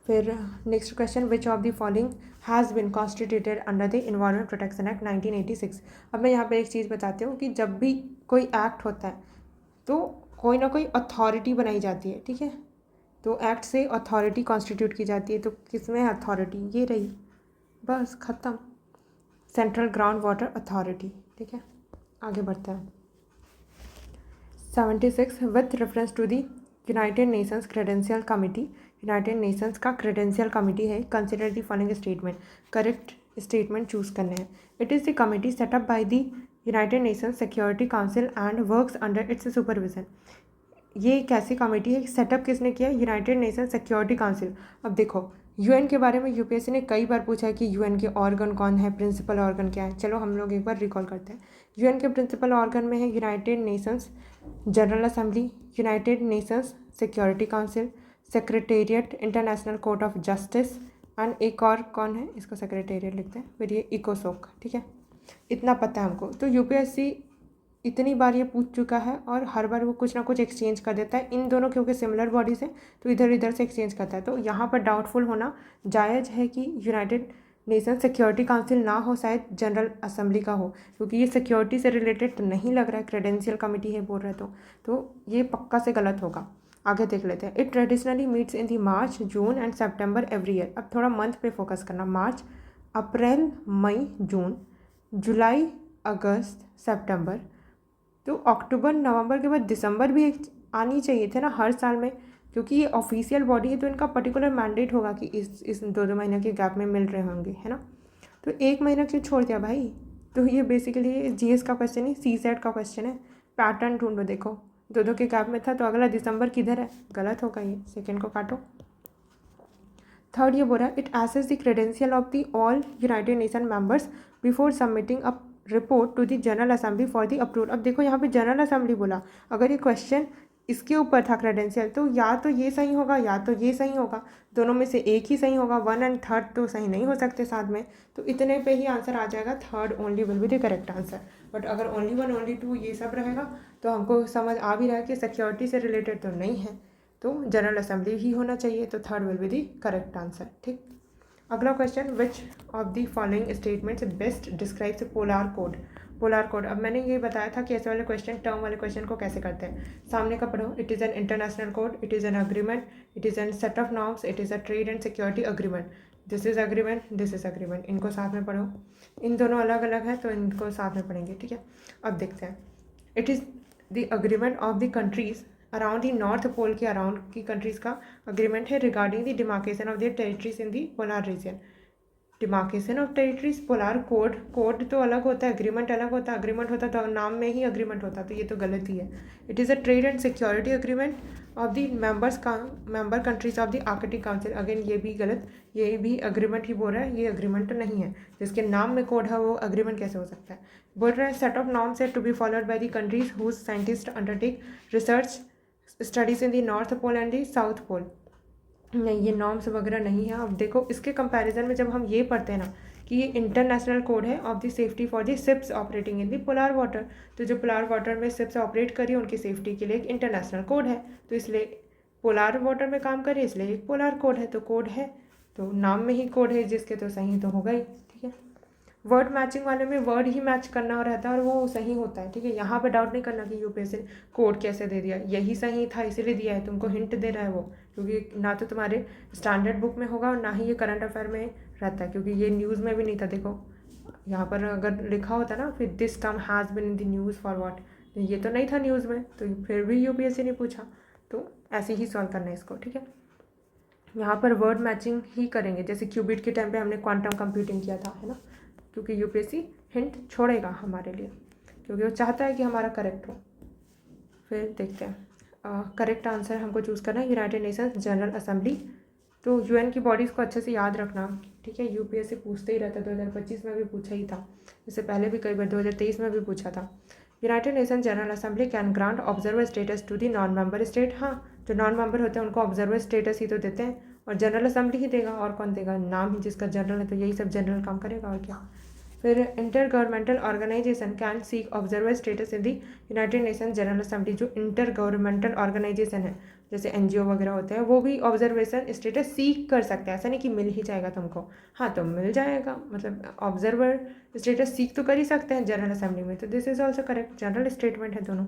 Speaker 1: फिर next question, which of the following has been constituted under the environment protection act 1986। अब मैं यहाँ पे एक चीज़ बताती हूँ कि जब भी कोई एक्ट होता है तो कोई ना कोई अथॉरिटी बनाई जाती है, ठीक है। तो एक्ट से अथॉरिटी कॉन्स्टिट्यूट की जाती है, तो किसमें है अथॉरिटी, ये रही, बस ख़त्म, सेंट्रल ग्राउंड वाटर अथॉरिटी, ठीक है। आगे बढ़ते हैं। 76 with reference to the United Nations credential committee. United Nations का क्रेडेंशियल कमिटी है। Consider the following statement, correct statement choose करने हैं। It is the committee set up by the United Nations security council and works under its supervision. ये एक ऐसी कमेटी है, सेटअप किसने किया, यूनाइटेड नेशन सिक्योरिटी काउंसिल। अब देखो यूएन के बारे में यूपीएससी ने कई बार पूछा है कि यूएन के ऑर्गन कौन है, प्रिंसिपल ऑर्गन क्या है। चलो हम लोग एक बार रिकॉल करते हैं। यूएन के प्रिंसिपल ऑर्गन में है United Nations general assembly, United Nations security council, secretariat, international Court of justice and एक और कौन है, इसको सेक्रेटेरिएट लिखते हैं, फिर ये इकोसोक, ठीक है। इतना पता है हमको। तो यूपीएससी इतनी बार ये पूछ चुका है और हर बार वो कुछ ना कुछ एक्सचेंज कर देता है। इन दोनों क्योंकि सिमिलर बॉडीज़ हैं तो इधर इधर से एक्सचेंज करता है, तो यहाँ पर डाउटफुल होना जायज़ है कि यूनाइटेड नेशन सिक्योरिटी काउंसिल ना हो, शायद जनरल असेंबली का हो, क्योंकि ये सिक्योरिटी से रिलेटेड तो नहीं लग रहा है, क्रेडेंशियल कमेटी है बोल रहे तो ये पक्का से गलत होगा। आगे देख लेते हैं। It traditionally meets in the March, June and September every year. अब थोड़ा मंथ पे फोकस करना, मार्च, अप्रैल, मई, जून, जुलाई, अगस्त, सितंबर, तो अक्टूबर नवंबर के बाद दिसंबर भी एक आनी चाहिए थे ना हर साल में, क्योंकि ये ऑफिशियल बॉडी है तो इनका पर्टिकुलर मैंडेट होगा कि इस 2-2 महीने के गैप में मिल रहे होंगे, है ना। तो 1 महीना क्यों छोड़ दिया भाई। तो ये बेसिकली जीएस का क्वेश्चन है, सीसेट का क्वेश्चन है। पैटर्न ढूंढो, देखो 2-2 के गैप में था तो अगला दिसंबर किधर है, गलत होगा ये, सेकेंड को काटो। थर्ड ये बोल रहा है, it assess the credential of the all United Nation members before submitting a report to the general assembly for the approval. अब देखो यहाँ पे जनरल असेंबली बोला, अगर ये क्वेश्चन इसके ऊपर था क्रेडेंशियल, तो या तो ये सही होगा या तो ये सही होगा, दोनों में से एक ही सही होगा, 1 एंड 3 तो सही नहीं हो सकते साथ में, तो इतने पे ही आंसर आ जाएगा, third only will be the correct answer. But अगर ओनली 1 ओनली 2 ये सब रहेगा तो हमको समझ आ भी रहा है कि सिक्योरिटी से रिलेटेड तो नहीं है, तो जनरल असेंबली ही होना चाहिए, तो third will be the correct answer, ठीक। अगला question, which of the following statements best describes polar code. Polar code, अब मैंने ये बताया था कि ऐसे वाले क्वेश्चन, टर्म वाले क्वेश्चन को कैसे करते हैं। सामने का पढ़ो, it is an international code, it is an agreement, it is an set of norms, it is a trade and security agreement, this is agreement, this is agreement. इनको साथ में पढ़ो, इन दोनों अलग अलग है तो इनको साथ में पढ़ेंगे, ठीक है। अब देखते हैं, it is the agreement of the countries around the north pole के अराउंड की कंट्रीज़ का अग्रीमेंट है regarding the demarcation of their territories in the polar region. Demarcation of territories, polar code, code तो अलग होता है, अग्रीमेंट अलग होता है, अग्रीमेंट होता तो नाम में ही अग्रीमेंट होता, तो ये तो गलत ही है। It is a trade and security agreement of the member countries of the Arctic council. Again ये भी गलत, ये भी अग्रीमेंट ही बोल रहा है, ये अग्रीमेंट तो नहीं है, जिसके नाम में कोड है वो अग्रीमेंट कैसे हो सकता है। बोल रहा है सेट ऑफ नॉर्म्स है to be followed by the countries whose scientist undertake research studies in the north pole and the south pole. नहीं, ये नॉर्म्स वगैरह नहीं है। अब देखो इसके कंपैरिजन में जब हम ये पढ़ते हैं ना कि ये इंटरनेशनल कोड है of the safety for the ships operating in the polar water, तो जो पोलार वाटर में शिप्स ऑपरेट करी उनकी सेफ्टी के लिए एक इंटरनेशनल कोड है, तो इसलिए पोलार वाटर में काम करे इसलिए एक पोलार कोड है, तो कोड है तो नाम में ही कोड है जिसके, तो सही तो होगा ही, ठीक है। वर्ड मैचिंग वाले में वर्ड ही मैच करना रहता है और वो सही होता है, ठीक है। यहाँ पे डाउट नहीं करना कि यूपीएससी ने कोड कैसे दे दिया, यही सही था इसीलिए दिया है, तुमको हिंट दे रहा है वो, क्योंकि ना तो तुम्हारे स्टैंडर्ड बुक में होगा और ना ही ये करंट अफेयर में रहता है, क्योंकि ये न्यूज़ में भी नहीं था। देखो यहाँ पर अगर लिखा होता ना फिर this term has been in the news for what, ये तो नहीं था न्यूज़ में, तो फिर भी यूपीएससी ने पूछा, तो ऐसे ही सॉल्व करना है इसको, ठीक है। यहाँ पर वर्ड मैचिंग ही करेंगे, जैसे क्यूबिट के टाइम पे हमने क्वांटम कंप्यूटिंग किया था, है ना, क्योंकि यूपीएससी हिंट छोड़ेगा हमारे लिए, क्योंकि वो चाहता है कि हमारा करेक्ट हो। फिर देखते हैं करेक्ट आंसर हमको चूज़ करना है यूनाइटेड नेशंस जनरल असेंबली। तो यूएन की बॉडीज़ को अच्छे से याद रखना, ठीक है। यूपीएससी पूछते ही रहता है, 2025 में भी पूछा ही था, इससे पहले भी कई बार 2023 में भी पूछा था। United Nation General Assembly can grant observer status to the non member state. हाँ, जो नॉन मेंबर होते हैं उनको ऑब्जर्वर स्टेटस ही तो देते हैं, और जनरल असेंबली ही देगा, और कौन देगा, नाम ही जिसका जनरल है तो यही सब जनरल काम करेगा, और क्या। फिर inter governmental organization can seek observer status in the United Nation General Assembly. जो इंटर गवर्नमेंटल ऑर्गेनाइजेशन है, जैसे एनजीओ वगैरह होते हैं, वो भी ऑब्जर्वेशन स्टेटस सीक कर सकते हैं, ऐसा नहीं कि मिल ही जाएगा तुमको। हाँ, तो मिल जाएगा, मतलब ऑब्जर्वर स्टेटस सीक तो कर ही सकते हैं जनरल असेंबली में, तो this is also correct, general statement है दोनों।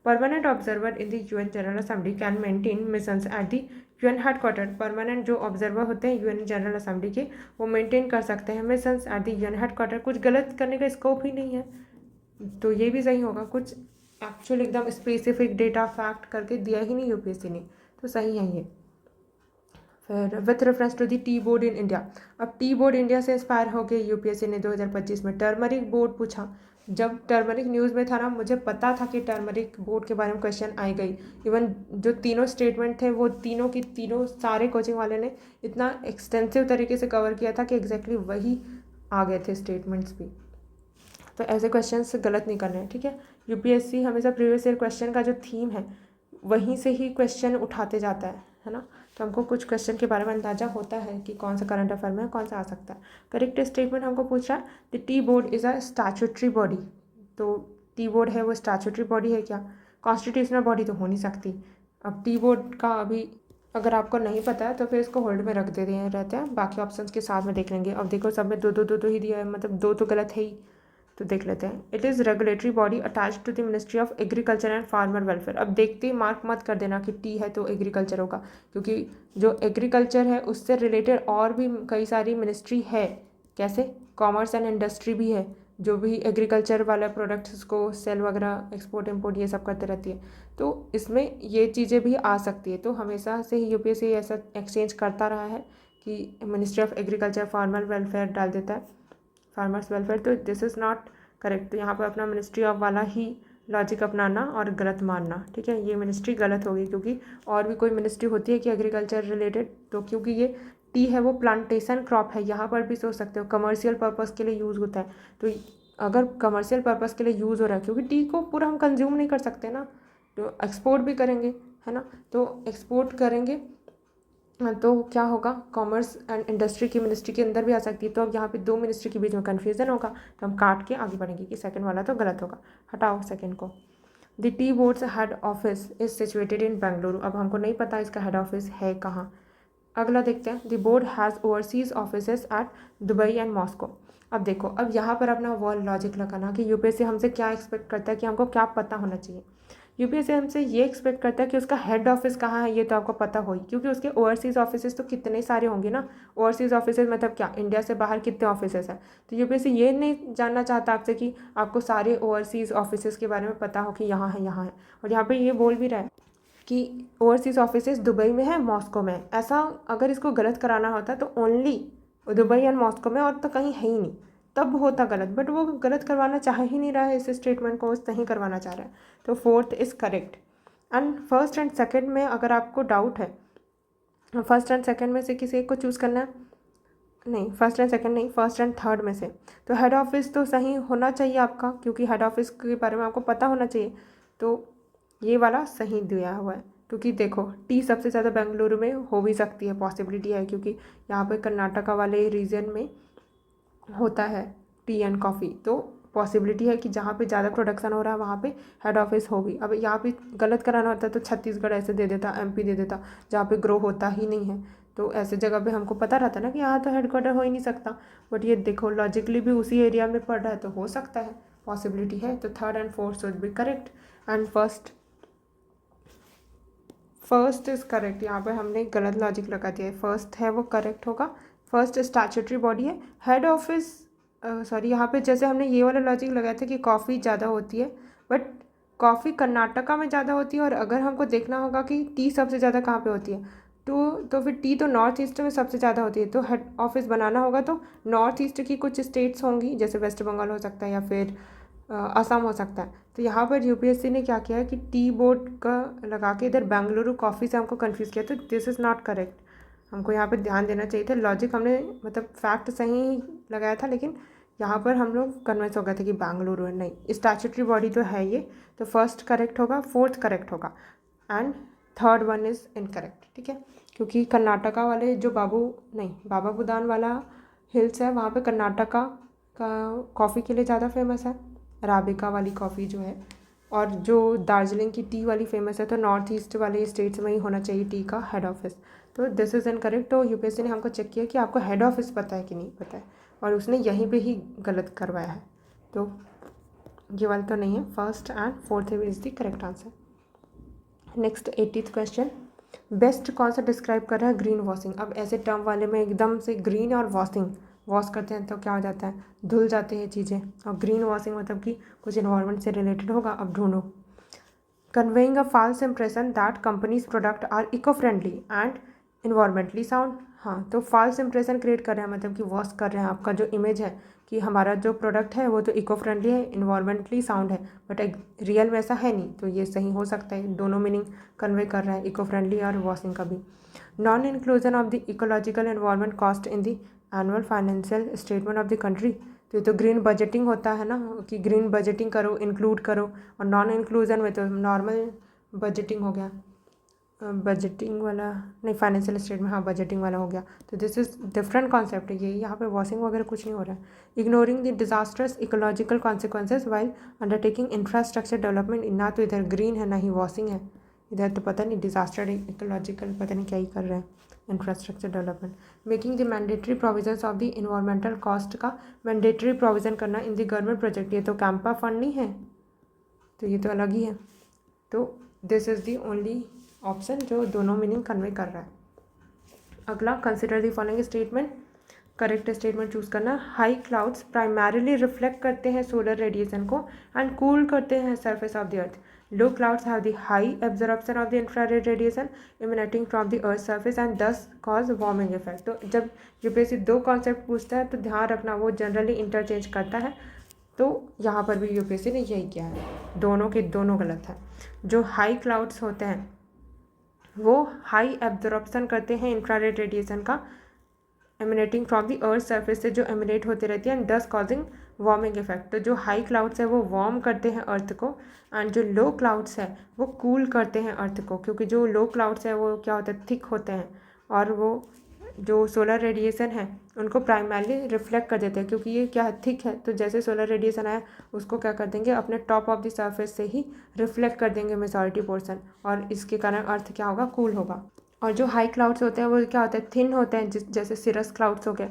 Speaker 1: Permanent observer in the UN general Assembly can maintain missions at the UN headquarter. Permanent जो ऑब्जर्वर होते हैं यूएन जनरल असेंबली के, वो मेंटेन कर सकते हैं missions at the UN headquarter. कुछ गलत करने का स्कोप ही नहीं है, तो ये भी सही होगा। कुछ एक्चुअल एकदम स्पेसिफिक डेटा फैक्ट करके दिया ही नहीं यूपीएससी ने, तो सही है ये। फिर with reference to the tea board in India, अब टी बोर्ड इंडिया से इंस्पायर हो गए यूपीएससी ने 2025 में टर्मरिक बोर्ड पूछा। जब टर्मरिक न्यूज़ में था ना, मुझे पता था कि टर्मरिक बोर्ड के बारे में क्वेश्चन आई गई। इवन जो तीनों स्टेटमेंट थे वो तीनों की तीनों सारे कोचिंग वाले ने इतना एक्सटेंसिव तरीके से कवर किया था कि एग्जैक्टली वही आ गए थे स्टेटमेंट्स भी। तो ऐसे क्वेश्चन गलत नहीं करने हैं, ठीक है। यूपीएससी हमेशा प्रीवियस ईयर क्वेश्चन का जो थीम है वहीं से ही क्वेश्चन उठाते जाता है ना, तो हमको कुछ क्वेश्चन के बारे में अंदाजा होता है कि कौन सा करंट अफेयर में कौन सा आ सकता है। करेक्ट स्टेटमेंट हमको पूछ रहा है the tea board is a statutory body. तो टी बोर्ड है वो स्टैट्यूटरी बॉडी है क्या, कॉन्स्टिट्यूशनल बॉडी तो हो नहीं सकती। अब टी बोर्ड का अभी अगर आपको नहीं पता है तो फिर इसको होल्ड में रख दे रहे रहते हैं, बाकी ऑप्शंस के साथ में देख लेंगे। अब देखो सब में दो ही दिया है, मतलब दो तो गलत है ही, तो देख लेते हैं। It is regulatory body attach to the ministry of agriculture and farmer welfare. अब देखते ही मार्क मत कर देना कि टी है तो एग्रीकल्चर होगा, क्योंकि जो एग्रीकल्चर है उससे रिलेटेड और भी कई सारी मिनिस्ट्री है। कैसे, कॉमर्स एंड इंडस्ट्री भी है, जो भी एग्रीकल्चर वाला प्रोडक्ट्स को सेल वगैरह एक्सपोर्ट इम्पोर्ट ये सब करते रहती है, तो इसमें ये चीज़ें भी आ सकती है। तो हमेशा से ही यूपीएससी ऐसा एक्सचेंज करता रहा है कि ministry of agriculture farmer welfare डाल देता है, फार्मर्स वेलफेयर, तो दिस इज़ नॉट करेक्ट। तो यहाँ पर अपना मिनिस्ट्री ऑफ वाला ही लॉजिक अपनाना और गलत मानना, ठीक है। ये मिनिस्ट्री गलत होगी, क्योंकि और भी कोई मिनिस्ट्री होती है कि एग्रीकल्चर रिलेटेड, तो क्योंकि ये टी है वो प्लांटेशन क्रॉप है, यहाँ पर भी सोच सकते हो कमर्शियल पर्पज़ के लिए यूज़ होता है। तो अगर कमर्शियल पर्पज़ के लिए यूज़ हो रहा है, क्योंकि टी को पूरा हम कंज्यूम नहीं कर सकते ना, तो एक्सपोर्ट भी करेंगे, है ना, तो एक्सपोर्ट करेंगे तो क्या होगा, कॉमर्स एंड इंडस्ट्री की मिनिस्ट्री के अंदर भी आ सकती है। तो अब यहाँ पे दो मिनिस्ट्री के बीच में कन्फ्यूज़न होगा, तो हम काट के आगे बढ़ेंगे कि सेकंड वाला तो गलत होगा, हटाओ सेकंड को। The T boards head office is situated in Bengaluru. अब हमको नहीं पता इसका हेड ऑफिस है कहाँ। अगला देखते हैं, the board has overseas offices at Dubai and Moscow. अब देखो, अब यहाँ पर अपना वो लॉजिक लगाना कि यूपीएससी हमसे क्या एक्सपेक्ट करता है, कि हमको क्या पता होना चाहिए। यूपीएससी हमसे ये एक्सपेक्ट करता है कि उसका हेड ऑफिस कहाँ है, ये तो आपको पता हो ही, क्योंकि उसके ओवरसीज़ ऑफिसेज तो कितने सारे होंगे ना। ओवरसीज़ ऑफिसेज मतलब क्या, इंडिया से बाहर कितने ऑफिसेज हैं। तो यूपीएससी ये नहीं जानना चाहता आपसे कि आपको सारे ओवरसीज़ ऑफिसेज के बारे में पता हो कि यहाँ है यहाँ है। और यहाँ पर ये बोल भी रहा है कि ओवरसीज़ ऑफिसेज दुबई में है, मॉस्को में है। ऐसा अगर इसको गलत कराना होता तो ओनली दुबई एंड मॉस्को में, और तो कहीं है ही नहीं, तब होता गलत। बट वो गलत करवाना चाह ही नहीं रहा है, इस स्टेटमेंट को सही करवाना चाह रहा है, तो fourth is correct. And first and second में अगर आपको डाउट है, फर्स्ट एंड सेकंड में से किसी एक को चूज़ करना है, नहीं फर्स्ट एंड सेकंड नहीं, फर्स्ट एंड थर्ड में से, तो हेड ऑफिस तो सही होना चाहिए आपका, क्योंकि हेड ऑफिस के बारे में आपको पता होना चाहिए। तो ये वाला सही दिया हुआ है, क्योंकि देखो टी सबसे ज़्यादा बेंगलुरु में हो भी सकती है, पॉसिबिलिटी है, क्योंकि यहाँ पे कर्नाटका वाले रीजन में होता है टी एंड कॉफ़ी, तो पॉसिबिलिटी है कि जहाँ पे ज़्यादा प्रोडक्शन हो रहा है वहाँ पे हेड ऑफिस होगी। अब यहाँ पे गलत कराना होता है तो छत्तीसगढ़ ऐसे दे देता, एमपी दे देता, जहाँ पे ग्रो होता ही नहीं है, तो ऐसे जगह पे हमको पता रहता है ना कि यहाँ तो हेडक्वार्टर हो ही नहीं सकता, बट ये देखो लॉजिकली भी उसी एरिया में पड़ रहा है तो हो सकता है, पॉसिबिलिटी है। तो third and fourth should be correct and first is correct. यहाँ पे हमने गलत लॉजिक लगा दिया है, फर्स्ट है वो करेक्ट होगा। फर्स्ट स्टैट्यूटरी बॉडी है, हेड ऑफिस सॉरी यहाँ पे जैसे हमने ये वाला लॉजिक लगाया था कि कॉफ़ी ज़्यादा होती है, बट कॉफ़ी कर्नाटका में ज़्यादा होती है, और अगर हमको देखना होगा कि टी सबसे ज़्यादा कहाँ पे होती है, तो फिर टी तो नॉर्थ ईस्ट में सबसे ज़्यादा होती है, तो हेड ऑफिस बनाना होगा तो नॉर्थ ईस्ट की कुछ स्टेट्स होंगी, जैसे वेस्ट बंगाल हो सकता है या फिर असम हो सकता है। तो यहाँ पर यूपीएससी ने क्या किया है कि टी बोर्ड का लगा के इधर बेंगलुरु कॉफ़ी से हमको कंफ्यूज किया, तो दिस इज़ नॉट करेक्ट। हमको यहाँ पे ध्यान देना चाहिए था, लॉजिक हमने मतलब फैक्ट सही ही लगाया था, लेकिन यहाँ पर हम लोग कन्विंस हो गए थे कि बेंगलुरु है, नहीं स्टैट्यूटरी बॉडी तो है ये। तो फर्स्ट करेक्ट होगा, फोर्थ करेक्ट होगा and third one is incorrect, ठीक है। क्योंकि कर्नाटका वाले जो बाबा बुदान वाला हिल्स है, वहाँ पे कर्नाटका का कॉफ़ी के लिए ज़्यादा फेमस है, अराबिका वाली कॉफ़ी जो है, और जो दार्जिलिंग की टी वाली फेमस है, तो नॉर्थ ईस्ट वाले स्टेट्स में ही होना चाहिए टी का हेड ऑफिस। तो दिस इज़ इनकरेक्ट। तो यूपीएससी ने हमको चेक किया कि आपको हेड ऑफिस पता है कि नहीं पता है, और उसने यहीं पे ही गलत करवाया है, तो ये वाला तो नहीं है। First and fourth is the correct answer. Next 80th question, best कौन सा डिस्क्राइब कर रहा है ग्रीन वॉशिंग। अब ऐसे टर्म वाले में एकदम से ग्रीन और वॉश करते हैं तो क्या हो जाता है, धुल जाते हैं चीज़ें, और ग्रीन वॉशिंग मतलब कि कुछ इन्वायरमेंट से रिलेटेड होगा। अब ढूंढो, conveying a false impression that companies product are eco friendly and environmentally sound. हाँ, तो फॉल्स इंप्रेशन क्रिएट कर रहे हैं, मतलब कि वॉश कर रहे हैं आपका जो इमेज है कि हमारा जो प्रोडक्ट है वो तो इको फ्रेंडली है, इन्वायरमेंटली साउंड है, बट रियल में ऐसा है नहीं। तो ये सही हो सकता है, दोनों मीनिंग कन्वे कर रहा है, इको फ्रेंडली और वॉशिंग का भी। Non inclusion of the ecological environment cost in the annual financial statement of the country. तो ये तो ग्रीन बजटिंग होता है ना, कि ग्रीन बजटिंग करो, इंक्लूड करो, और नॉन इंक्लूजन में तो नॉर्मल बजटिंग हो गया, बजटिंग वाला नहीं, फाइनेंशियल स्टेटमेंट, हाँ बजटिंग वाला हो गया। तो दिस इज़ डिफरेंट कॉन्सेप्ट है ये, यहाँ पे वॉशिंग वगैरह कुछ नहीं हो रहा है। Ignoring the disasters ecological consequences while undertaking infrastructure development. ना तो इधर ग्रीन है ना ही वॉशिंग है, इधर तो पता नहीं डिजास्टर इकोलॉजिकल पता नहीं क्या ही कर रहे हैं, infrastructure development. Making the mandatory provisions of the environmental cost का मैंडेटरी प्रोविज़न करना इन द गवर्नमेंट प्रोजेक्ट। ये तो कैंपा फंड नहीं है, तो ये तो अलग ही है। तो this is the only option जो दोनों मीनिंग कन्वे कर रहा है। अगला, consider the following statement, correct statement choose करना। हाई क्लाउड्स प्राइमरीली रिफ्लेक्ट करते हैं सोलर रेडिएशन को एंड कूल करते हैं surface of the earth. Low clouds have the high absorption of the infrared radiation emanating from the earth surface and दस कॉज वार्मिंग इफेक्ट। तो जब यूपीएससी दो कॉन्सेप्ट पूछता है तो ध्यान रखना वो जनरली इंटरचेंज करता है, तो यहाँ पर भी यूपीएससी ने यही किया है, दोनों के दोनों गलत है। जो हाई क्लाउड्स होते हैं वो हाई एब्जॉर्प्शन करते हैं इंफ्रारेड रेडिएशन का, emanating from the earth surface से जो एमिनेट होती रहती है, एंड दस कॉजिंग वार्मिंग इफेक्ट। तो जो हाई क्लाउड्स है वो वार्म करते हैं अर्थ को, एंड जो लो क्लाउड्स है वो कूल करते हैं अर्थ को, क्योंकि जो लो क्लाउड्स है वो क्या होता है, थिक होते हैं, और वो जो सोलर रेडिएशन है उनको प्राइमरली रिफ्लेक्ट कर देते हैं, क्योंकि ये क्या है, थिक है। तो जैसे सोलर रेडिएशन आया उसको क्या कर देंगे, अपने टॉप ऑफ द सरफेस से ही रिफ्लेक्ट कर देंगे मेजॉरिटी पोर्सन, और इसके कारण अर्थ क्या होगा, कूल होगा। और जो हाई क्लाउड्स होते हैं वो क्या होते हैं, थिन होते हैं, जैसे सिरस क्लाउड्स हो गए।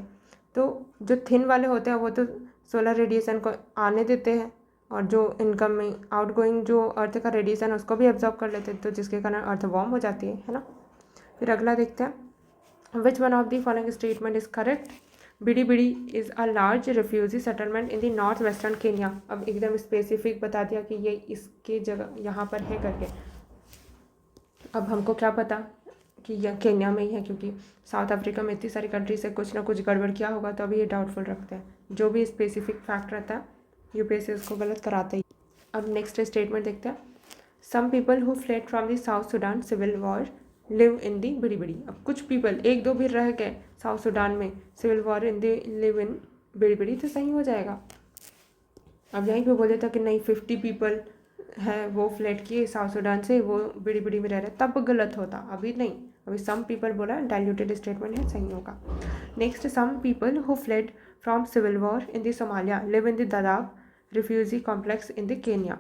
Speaker 1: तो जो थिन वाले होते हैं वो तो सोलर रेडिएशन को आने देते हैं, और जो इनकमिंग आउटगोइंग जो अर्थ का रेडिएशन है उसको भी एब्जॉर्ब कर लेते हैं, तो जिसके कारण अर्थ वार्म हो जाती है ना। फिर अगला देखते हैं, Which one of the following statement is correct? Bidi Bidi is a large refugee settlement in the north western Kenya. अब एकदम स्पेसिफिक बता दिया कि ये इसके जगह यहाँ पर है करके। अब हमको क्या पता कि यह केन्या में ही है, क्योंकि साउथ अफ्रीका में इतनी सारी कंट्री से कुछ ना कुछ गड़बड़ किया होगा, तो अभी ये डाउटफुल रखते हैं। जो भी स्पेसिफिक फैक्ट रहता है यूपीएससी उसको गलत कराता ही। अब नेक्स्ट स्टेटमेंट देखते हैं, some people who fled from the South Sudan civil war live in the Bidi Bidi. अब कुछ पीपल, एक दो भी रह गए साउथ सुडान में, civil war in the live in Bidi Bidi, तो सही हो जाएगा। अब यहीं पे बोल देता कि नहीं 50 पीपल है वो फ्लेड किए साउथ सुडान से, वो बिड़ी बिड़ी में रह रहे, तब गलत होता, अभी नहीं। अभी सम पीपल बोला, डाइल्यूटेड स्टेटमेंट है, सही होगा। Next, some people who fled from civil war in the Somalia live in the Dadaab refugee complex in the Kenya.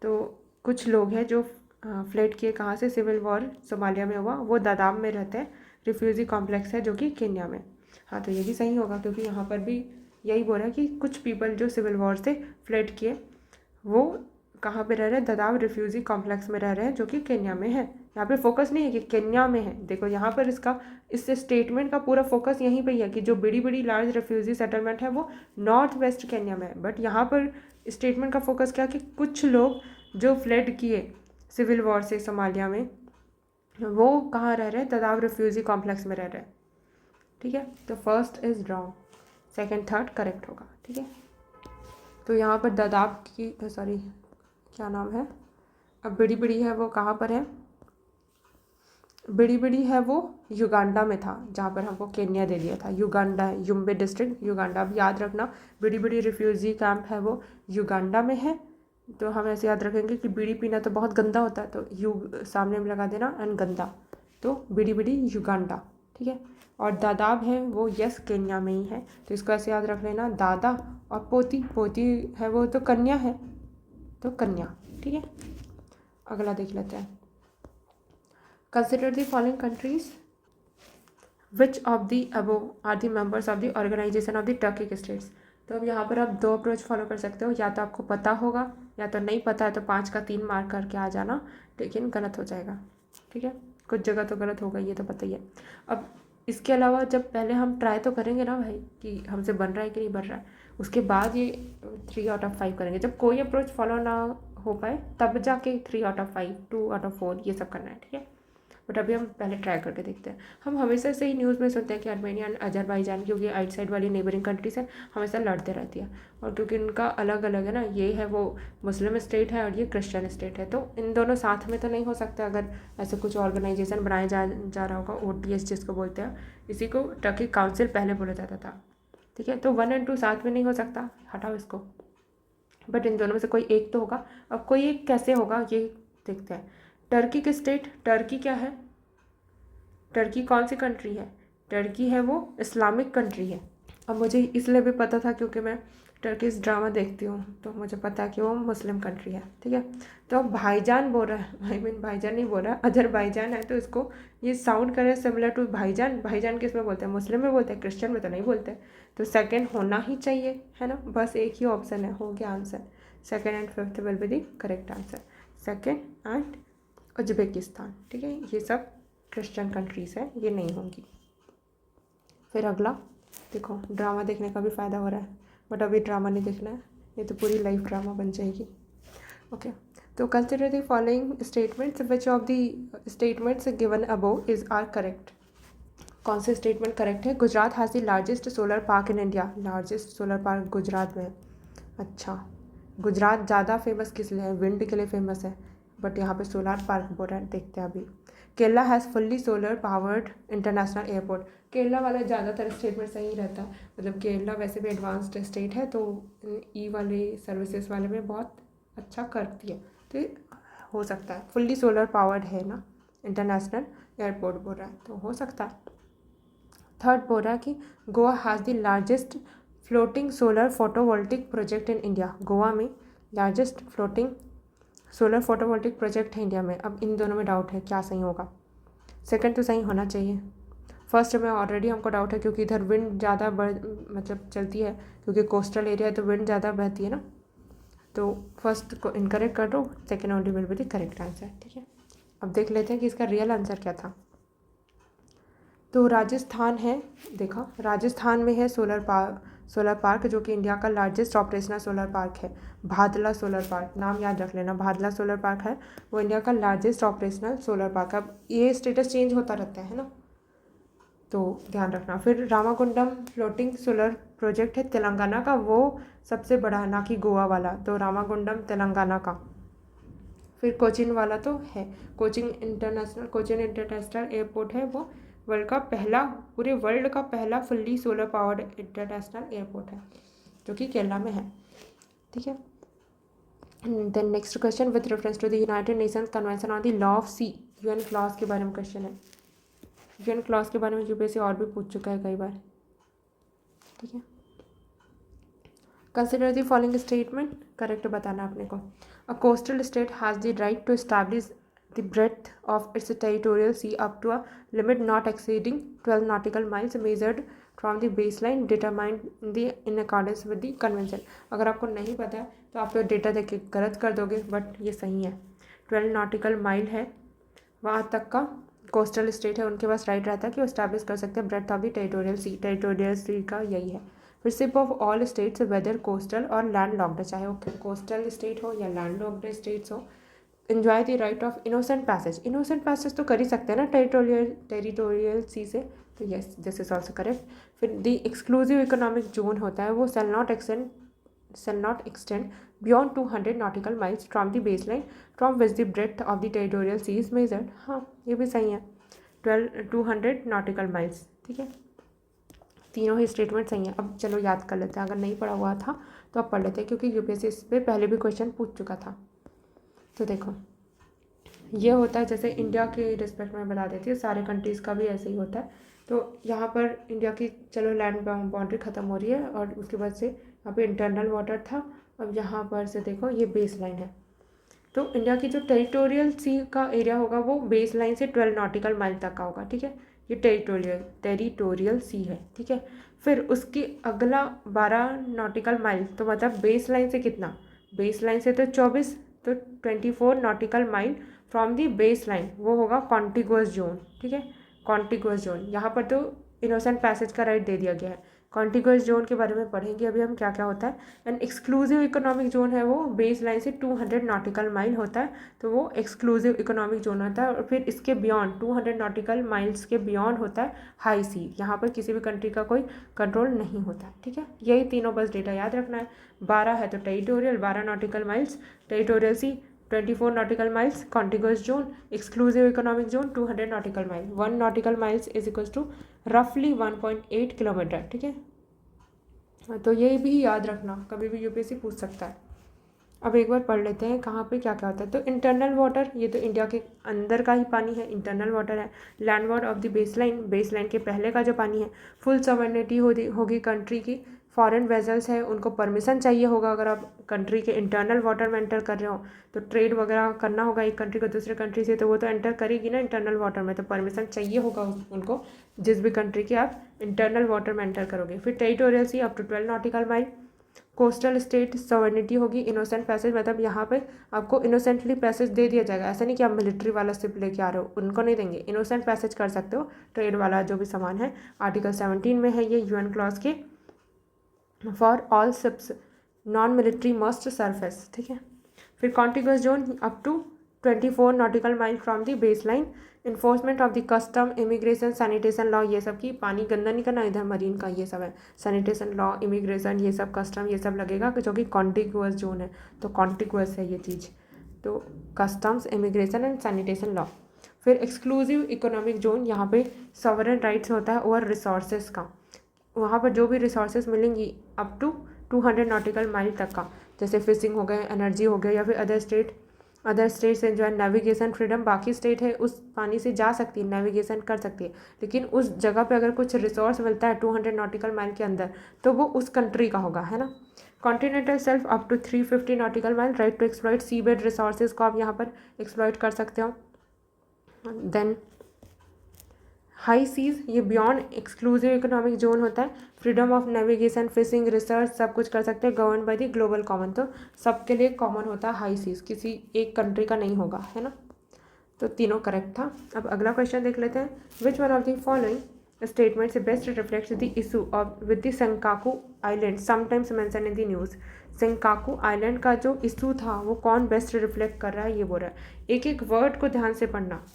Speaker 1: तो कुछ लोग हैं जो फ्लेड किए कहाँ से, सिविल वॉर सोमालिया में हुआ, वो ददाब में रहते हैं रिफ्यूजी कॉम्प्लेक्स है जो कि केन्या में। हाँ, तो ये भी सही होगा क्योंकि यहाँ पर भी यही बोल रहा है कि कुछ पीपल जो सिविल वॉर से फ्लड किए वो कहाँ पे रह रहे हैं, ददाब रिफ्यूजी कॉम्प्लेक्स में रह रहे हैं जो कि केन्या में है। यहाँ पे फोकस नहीं है कि केन्या में है, देखो यहाँ पर इस स्टेटमेंट का पूरा फोकस यहीं पे ही है कि जो बड़ी बड़ी लार्ज रिफ्यूजी सेटलमेंट है वो नॉर्थ वेस्ट केन्या में है। बट यहाँ पर स्टेटमेंट का फोकस क्या कि कुछ लोग जो फ्लड किए सिविल वॉर से सोमालिया में वो कहाँ रह रहे हैं, ददाब रिफ्यूजी कॉम्प्लेक्स में रह रहे हैं। ठीक है, तो first is wrong, second third correct होगा। ठीक है, तो यहाँ पर ददाब की सॉरी क्या नाम है, अब बड़ी बड़ी है वो कहाँ पर है, बड़ी बड़ी है वो युगांडा में था जहाँ पर हमको केन्या दे दिया था। युगांडा है, युम्बे डिस्ट्रिक्ट युगांडा। अब याद रखना बड़ी बड़ी रिफ्यूजी कैंप है वो युगांडा में है। तो हम ऐसे याद रखेंगे कि बीड़ी पीना तो बहुत गंदा होता है, तो यू सामने में लगा देना एंड गंदा, तो बीड़ी बीड़ी युगांडा। ठीक है, और दादाब है वो यस केन्या में ही है, तो इसको ऐसे याद रख लेना दादा, और पोती पोती है वो तो कन्या है, तो कन्या। ठीक है, अगला देख लेते हैं। Consider the following countries which of the above are the members of the organization of the Turkic states. तो अब यहाँ पर आप दो अप्रोच फॉलो कर सकते हो, या तो आपको पता होगा या तो नहीं पता है, तो 5 का 3 मार्क करके आ जाना, लेकिन गलत हो जाएगा। ठीक है, कुछ जगह तो गलत होगा, ये तो पता ही है। अब इसके अलावा जब पहले हम ट्राई तो करेंगे ना भाई कि हमसे बन रहा है कि नहीं बन रहा है, उसके बाद ये 3 आउट ऑफ 5 करेंगे। जब कोई अप्रोच फॉलो ना हो पाए तब जाके 3 आउट ऑफ 5, 2 आउट ऑफ 4 ये सब करना है। ठीक है, बट अभी हम पहले ट्राई करके देखते हैं। हम हमेशा से ही न्यूज़ में सुनते हैं कि आर्मेनिया अजरबैजान, क्योंकि आउटसाइड वाली नेबरिंग कंट्रीज है, हमेशा लड़ते रहती है, और क्योंकि इनका अलग अलग है ना, ये है वो मुस्लिम स्टेट है और ये क्रिश्चियन स्टेट है, तो इन दोनों साथ में तो नहीं हो सकता। अगर ऐसे कुछ ऑर्गेनाइजेशन बनाया जा रहा होगा, OTS जिसको बोलते हैं, इसी को टर्की काउंसिल पहले बोला जाता था। ठीक है, तो 1 और 2 साथ में नहीं हो सकता, हटाओ इसको, बट इन दोनों में से कोई एक तो होगा। अब कोई एक कैसे होगा ये देखते हैं। टर्की की स्टेट, टर्की क्या है, टर्की कौन सी कंट्री है, टर्की है वो इस्लामिक कंट्री है। अब मुझे इसलिए भी पता था क्योंकि मैं टर्किश ड्रामा देखती हूँ, तो मुझे पता है कि वो मुस्लिम कंट्री है। ठीक है, तो भाईजान बोल रहा है, आई मीन भाईजान नहीं बोल रहा है, अजरबैजान है, तो इसको ये साउंड करे सिमिलर टू भाईजान। भाईजान किस में बोलते हैं, मुस्लिम में बोलते हैं, क्रिश्चियन में तो नहीं बोलते, तो सेकेंड होना ही चाहिए, है ना, बस एक ही ऑप्शन है, हो गया answer. Second and fifth will be the correct answer, second and Uzbekistan. ठीक है, ये सब क्रिश्चियन कंट्रीज़ है, ये नहीं होंगी। फिर अगला देखो, ड्रामा देखने का भी फ़ायदा हो रहा है, बट अभी ड्रामा नहीं देखना है, ये तो पूरी लाइफ ड्रामा बन जाएगी। ओके, तो consider the following statements which of the statements given above is are correct. कौन से स्टेटमेंट करेक्ट है। Gujarat has the largest solar park in India, largest solar park Gujarat में है। अच्छा, गुजरात ज़्यादा फेमस किस लिए है, विंड के लिए फेमस है, बट यहाँ पे सोलर पार्क बोल रहा है, देखते हैं अभी। Kerala has fully solar powered international airport. Kerala वाला ज़्यादातर स्टेटमेंट सही रहता है, मतलब केरला वैसे भी एडवांस्ड स्टेट है, तो ई वाले सर्विसेज वाले में बहुत अच्छा करती है, तो हो सकता है फुल्ली सोलर पावर्ड है ना, इंटरनेशनल एयरपोर्ट बोल रहा है, तो हो सकता है। थर्ड बोल रहा है कि Goa has the largest floating solar photovoltaic project in India. Goa में largest floating solar photovoltaic project है इंडिया में। अब इन दोनों में डाउट है, क्या सही होगा। सेकंड तो सही होना चाहिए, फर्स्ट में ऑलरेडी हमको डाउट है क्योंकि इधर विंड ज़्यादा मतलब चलती है, क्योंकि कोस्टल एरिया है तो विंड ज़्यादा बहती है ना, तो फर्स्ट को इनकरेक्ट कर दो, second only will be the correct answer. ठीक है, अब देख लेते हैं कि इसका रियल आंसर क्या था। तो राजस्थान है, देखा राजस्थान में है सोलर पार्क जो कि इंडिया का लार्जेस्ट ऑपरेशनल सोलर पार्क है, भादला सोलर पार्क, नाम याद रख लेना, भादला सोलर पार्क है वो इंडिया का लार्जेस्ट ऑपरेशनल सोलर पार्क। अब ये स्टेटस चेंज होता रहता है ना, तो ध्यान रखना। फिर रामागुंडम फ्लोटिंग सोलर प्रोजेक्ट है तेलंगाना का, वो सबसे बड़ा है, ना कि गोवा वाला, तो रामागुंडम तेलंगाना का। फिर कोचिन वाला तो है, कोचिन इंटरनेशनल एयरपोर्ट है, वो वर्ल्ड का पहला, पूरे वर्ल्ड का पहला fully solar powered international airport है, जो कि केरला में है। ठीक है, then next question with reference to the United Nations convention on the law of sea, UN clause के बारे में क्वेश्चन है। UN क्लॉज के बारे में यूपीएससी और भी पूछ चुका है कई बार। ठीक है, consider the following statement, correct बताना अपने को। A coastal state has the right to establish the breadth of its territorial sea up to a limit not exceeding 12 nautical miles measured from the baseline determined in accordance with the convention। अगर आपको नहीं पता है तो आप तो डेटा देख के गलत कर दोगे, बट ये सही है। 12 नॉटिकल माइल है, वहाँ तक का कोस्टल स्टेट है, उनके पास राइट रहता है कि वो स्टैब्लिश कर सकते हैं breadth of the territorial sea का यही है। फिर ship of all states whether coastal और लैंड लॉक्ड, चाहे वो कोस्टल स्टेट हो या लैंड लॉक्ड स्टेट्स हो, enjoy the right of innocent passage. Innocent passage तो कर ही सकते हैं ना टेरिटोरियल सी से, तो yes this is also correct. फिर द एक्सक्लूसिव इकोनॉमिक जोन होता है वो shall not extend beyond 200 nautical miles from the baseline from which the breadth of the territorial sea is measured। हाँ ये भी सही है, 200 nautical miles, ठीक है, तीनों ही स्टेटमेंट सही है। अब चलो याद कर लेते हैं, अगर नहीं पढ़ा हुआ था तो अब पढ़ लेते हैं, क्योंकि यूपीएससी इस पर पहले भी क्वेश्चन पूछ चुका था। तो देखो ये होता है, जैसे इंडिया के रिस्पेक्ट में बता देती है, सारे कंट्रीज़ का भी ऐसे ही होता है। तो यहाँ पर इंडिया की चलो लैंड बाउंड्री ख़त्म हो रही है और उसके बाद से यहाँ पे इंटरनल वाटर था, अब यहाँ पर से देखो ये बेस लाइन है। तो इंडिया की जो टेरिटोरियल सी का एरिया होगा वो बेस लाइन से 12 नॉटिकल माइल तक का होगा, ठीक है, ये टेरिटोरियल सी है, ठीक है। फिर उसकी अगला 12 नॉटिकल माइल, तो मतलब बेस लाइन से कितना, बेस लाइन से तो 24, तो 24 nautical mile from the base line वो होगा कॉन्टिगुअस जोन, ठीक है, कॉन्टिगुअस जोन। यहाँ पर तो इनोसेंट पैसेज का राइट दे दिया गया है। कॉन्टिगुअस जोन के बारे में पढ़ेंगे अभी हम क्या क्या होता है। एंड एक्सक्लूसिव इकोनॉमिक जोन है वो बेस लाइन से 200 नॉटिकल माइल होता है, तो वो एक्सक्लूसिव इकोनॉमिक जोन होता है। और फिर इसके बियॉन्ड 200 नॉटिकल माइल्स के बियॉन्ड होता है हाई सी, यहाँ पर किसी भी कंट्री का कोई कंट्रोल नहीं होता है, ठीक है। यही तीनों बस डेटा याद रखना है। 12 है तो territorial 12 nautical miles, territorial C 24 nautical miles, contiguous zone, exclusive economic zone 200 nautical mile। 1 nautical miles is equals to roughly 1.8 kilometre, ठीक है। तो ये भी याद रखना, कभी भी यूपीएससी पूछ सकता है। अब एक बार पढ़ लेते हैं कहाँ पे क्या क्या होता है। तो इंटरनल वाटर, ये तो इंडिया के अंदर का ही पानी है, इंटरनल वाटर है। Land water of the baseline के पहले का जो पानी है। फुल सॉवरेनिटी होगी कंट्री की। फॉरेन वेजल्स है, उनको परमिशन चाहिए होगा, अगर आप कंट्री के इंटरनल वाटर में एंटर कर रहे हो तो ट्रेड वगैरह करना होगा एक कंट्री को दूसरे कंट्री से, तो वो तो एंटर करेगी ना इंटरनल वाटर में, तो परमिशन चाहिए होगा उनको, जिस भी कंट्री के आप इंटरनल वाटर में एंटर करोगे। फिर territorial sea up to 12 nautical mile. Coastal state sovereignty होगी। इनोसेंट पैसेज, मतलब यहाँ पे आपको इनोसेंटली पैसेज दे दिया जाएगा, ऐसा नहीं कि आप मिलिट्री वाला शिप लेके आ रहे हो, उनको नहीं देंगे। इनोसेंट पैसेज कर सकते हो, ट्रेड वाला जो भी सामान है। आर्टिकल 17 में है ये यूएन क्लॉज के, for all ships non military must surface, ठीक है। फिर contiguous zone up to 24 nautical mile from the base line. Enforcement of the custom, immigration, sanitation law, ये सब की पानी गंदा नहीं करना, इधर मरीन का ये सब है। सैनिटेशन लॉ, इमिग्रेशन, ये सब कस्टम, ये सब लगेगा, जो कि कॉन्टिगुअस जोन है, तो कॉन्टिगुअस है ये चीज़, तो customs, immigration and sanitation law. फिर एक्सक्लूसिव इकोनॉमिक जोन, यहाँ पे सॉवरेन राइट्स होता है ओवर रिसोर्सेज का, वहाँ पर जो भी रिसोर्सेज मिलेंगी अप टू 200 नॉटिकल माइल तक का, जैसे फिशिंग हो गए, एनर्जी हो गया, या फिर अदर स्टेट से जो है नेविगेशन फ्रीडम, बाकी स्टेट है उस पानी से जा सकती है, नेविगेशन कर सकती है, लेकिन उस जगह पे अगर कुछ रिसोर्स मिलता है 200 नॉटिकल माइल के अंदर तो वो उस कंट्री का होगा, है ना। Continental shelf up to 350 nautical mile, right to exploit sea bed resources को आप यहाँ पर एक्सप्लॉइट कर सकते हो। देन हाई सीज, ये बियॉन्ड एक्सक्लूसिव इकोनॉमिक जोन होता है। Freedom of navigation, fishing, research सब कुछ कर सकते हैं, govern by the global common, तो सबके लिए कॉमन होता है हाई सीज, किसी एक कंट्री का नहीं होगा, है ना। तो तीनों करेक्ट था। अब अगला क्वेश्चन देख लेते हैं। विच one of the following statements best reflects the issue of with the Senkaku island sometimes mention in the news. Senkaku island का जो इशू था वो कौन बेस्ट रिफ्लेक्ट कर रहा है, ये बोल रहा है। एक एक वर्ड को ध्यान से पढ़ना।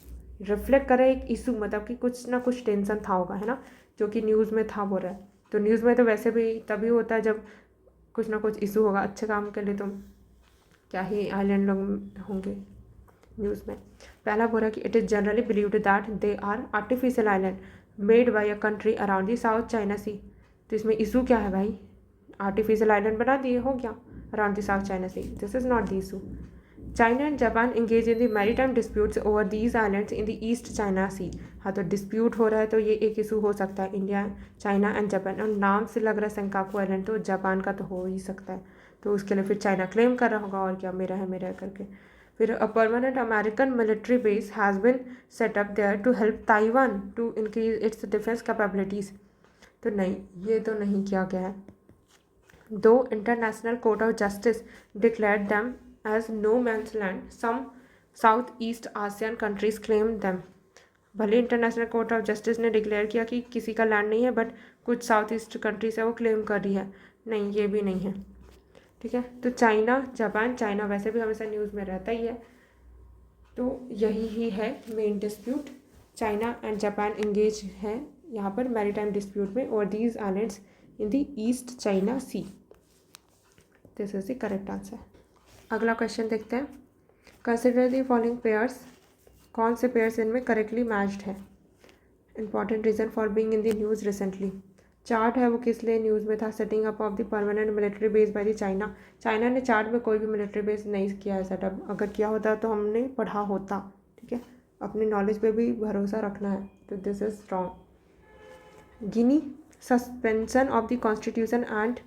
Speaker 1: रिफ्लेक्ट करे एक इशू, मतलब कि कुछ ना कुछ टेंशन था होगा, है ना, जो कि न्यूज़ में था बोल रहा है। तो न्यूज़ में तो वैसे भी तभी होता है जब कुछ ना कुछ इशू होगा, अच्छे काम के लिए तो क्या ही आइलैंड लोग होंगे न्यूज़ में। पहला बोल रहा है कि it is generally believed that they are artificial island made by a country around the South China Sea. तो इसमें इशू क्या है भाई, आर्टिफिशियल आइलैंड बना दिए, हो गया, around the South China Sea, this is not the issue. China and Japan engage in the maritime disputes over these islands in the East China Sea. हाँ, तो डिस्प्यूट हो रहा है तो ये एक इशू हो सकता है, इंडिया, चाइना एंड जापान। और नाम से लग रहा है सेंकाकू आइलैंड, तो जापान का तो हो ही सकता है, तो उसके लिए फिर चाइना क्लेम कर रहा होगा, और क्या, मेरा है करके। फिर a permanent American military base has been set up there to help Taiwan to increase its defence capabilities. तो नहीं, ये तो नहीं किया गया है। दो International Court of Justice declared them as no man's land, some south east ASEAN countries claim them. भले इंटरनेशनल कोर्ट ऑफ जस्टिस ने डिक्लेयर किया कि किसी का लैंड नहीं है, बट कुछ साउथ ईस्ट कंट्रीज है वो क्लेम कर रही है। नहीं, ये भी नहीं है। ठीक है, तो चाइना जापान, चाइना वैसे भी हमेशा न्यूज़ में रहता ही है, तो यही ही है main dispute. China and Japan engage है यहाँ पर मैरीटाइम डिस्प्यूट में और these islands in the East China Sea. This is the correct answer. अगला क्वेश्चन देखते हैं। कंसिडर द फॉलोइंग पेयर्स, कौन से पेयर्स इनमें करेक्टली मैच्ड है। Important reason for being in the news recently. चार्ट है वो किस लिए न्यूज़ में था, setting up of the permanent military base by the China. China ने चार्ट में कोई भी मिलिट्री बेस नहीं किया है सेटअप, अगर किया होता तो हमने पढ़ा होता। ठीक है, अपनी नॉलेज पे भी भरोसा रखना है, तो this is wrong. Guinea, suspension of the constitution and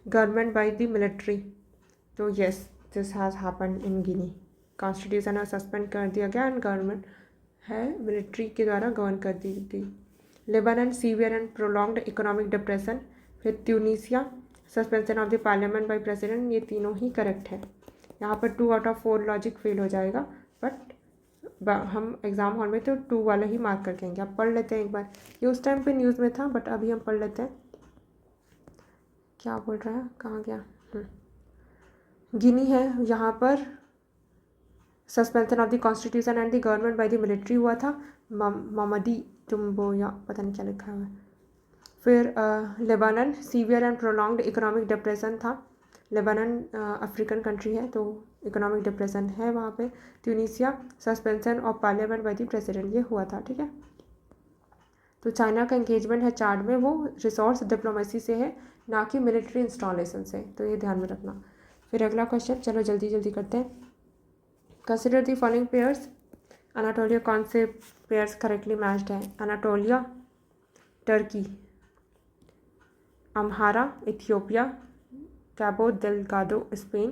Speaker 1: government by the military. तो yes, this has happened in Guinea. Constitution है सस्पेंड कर दिया गया एंड गवर्नमेंट है मिलिट्री के द्वारा गवर्न कर दी थी। Lebanon, severe and prolonged economic depression. फिर Tunisia, suspension of the parliament by president. ये तीनों ही करेक्ट है। यहाँ पर 2 आउट ऑफ 4 लॉजिक फेल हो जाएगा, बट हम एग्जाम हॉल में तो 2 वाला ही मार्क करके आएंगे। आप पढ़ लेते हैं एक बार, ये उस टाइम पे न्यूज़ में था, बट अभी हम पढ़ लेते हैं। क्या बोल रहा है, कहाँ गया। गिनी है, यहाँ पर suspension of the constitution and the government by the military हुआ था। ममदी तुम्बो या पता नहीं क्या लिखा हुआ है। फिर Lebanon, severe and prolonged economic depression था। लेबनान अफ्रीकन कंट्री है, तो इकोनॉमिक डिप्रेशन है वहाँ पे। Tunisia, suspension of parliament by the president, ये हुआ था। ठीक है, तो चाइना का एंगेजमेंट है चार्ट में, वो रिसोर्स डिप्लोमेसी से है, ना कि मिलिट्री इंस्टॉलेशन से, तो ये ध्यान में रखना। फिर अगला क्वेश्चन, चलो जल्दी जल्दी करते हैं। Consider the following pairs. Anatolia, कौन से पेयर्स करेक्टली मैच्ड है। Anatolia Turkey, Amhara Ethiopia, Cabo Delgado Spain,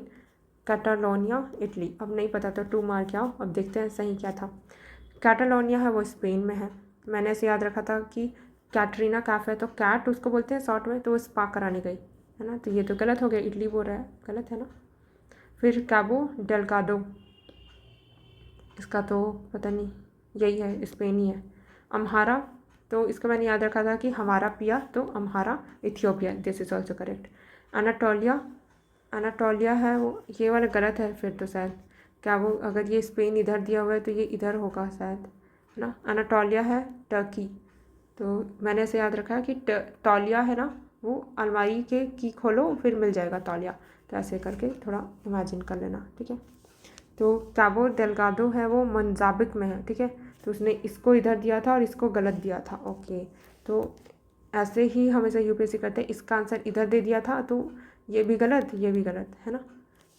Speaker 1: Catalonia Italy. अब नहीं पता तो 2 मार्क आओ। अब देखते हैं सही क्या था। कैटालोनिया है वो स्पेन में है। मैंने ऐसे याद रखा था कि कैटरीना कैफ है, तो कैट उसको बोलते हैं शॉर्ट में, तो वो स्पा कराने गई है ना, तो ये तो गलत हो गया। इटली बोल रहा है, गलत है ना। फिर कैबो डेलगाडो, इसका तो पता नहीं, यही है, स्पेन ही है। अम्हारा, तो इसको मैंने याद रखा था कि हमारा पिया, तो Amhara Ethiopia, this is also correct. Anatolia, Anatolia है वो, ये वाला गलत है फिर तो शायद। क्या वो, अगर ये स्पेन इधर दिया हुआ है तो ये इधर होगा शायद, है ना। अनाटोलिया है टर्की, तो मैंने ऐसे याद रखा है कि तौलिया है ना, वो अलमारी के की खोलो फिर मिल जाएगा तौलिया, तो ऐसे करके थोड़ा इमेजिन कर लेना। ठीक है, तो कैबो डेलगाडो है वो मोजाम्बिक में है। ठीक है, तो उसने इसको इधर दिया था और इसको गलत दिया था। ओके, तो ऐसे ही हमेशा यूपीएससी करते हैं, इसका आंसर इधर दे दिया था, तो ये भी गलत, ये भी गलत, है ना,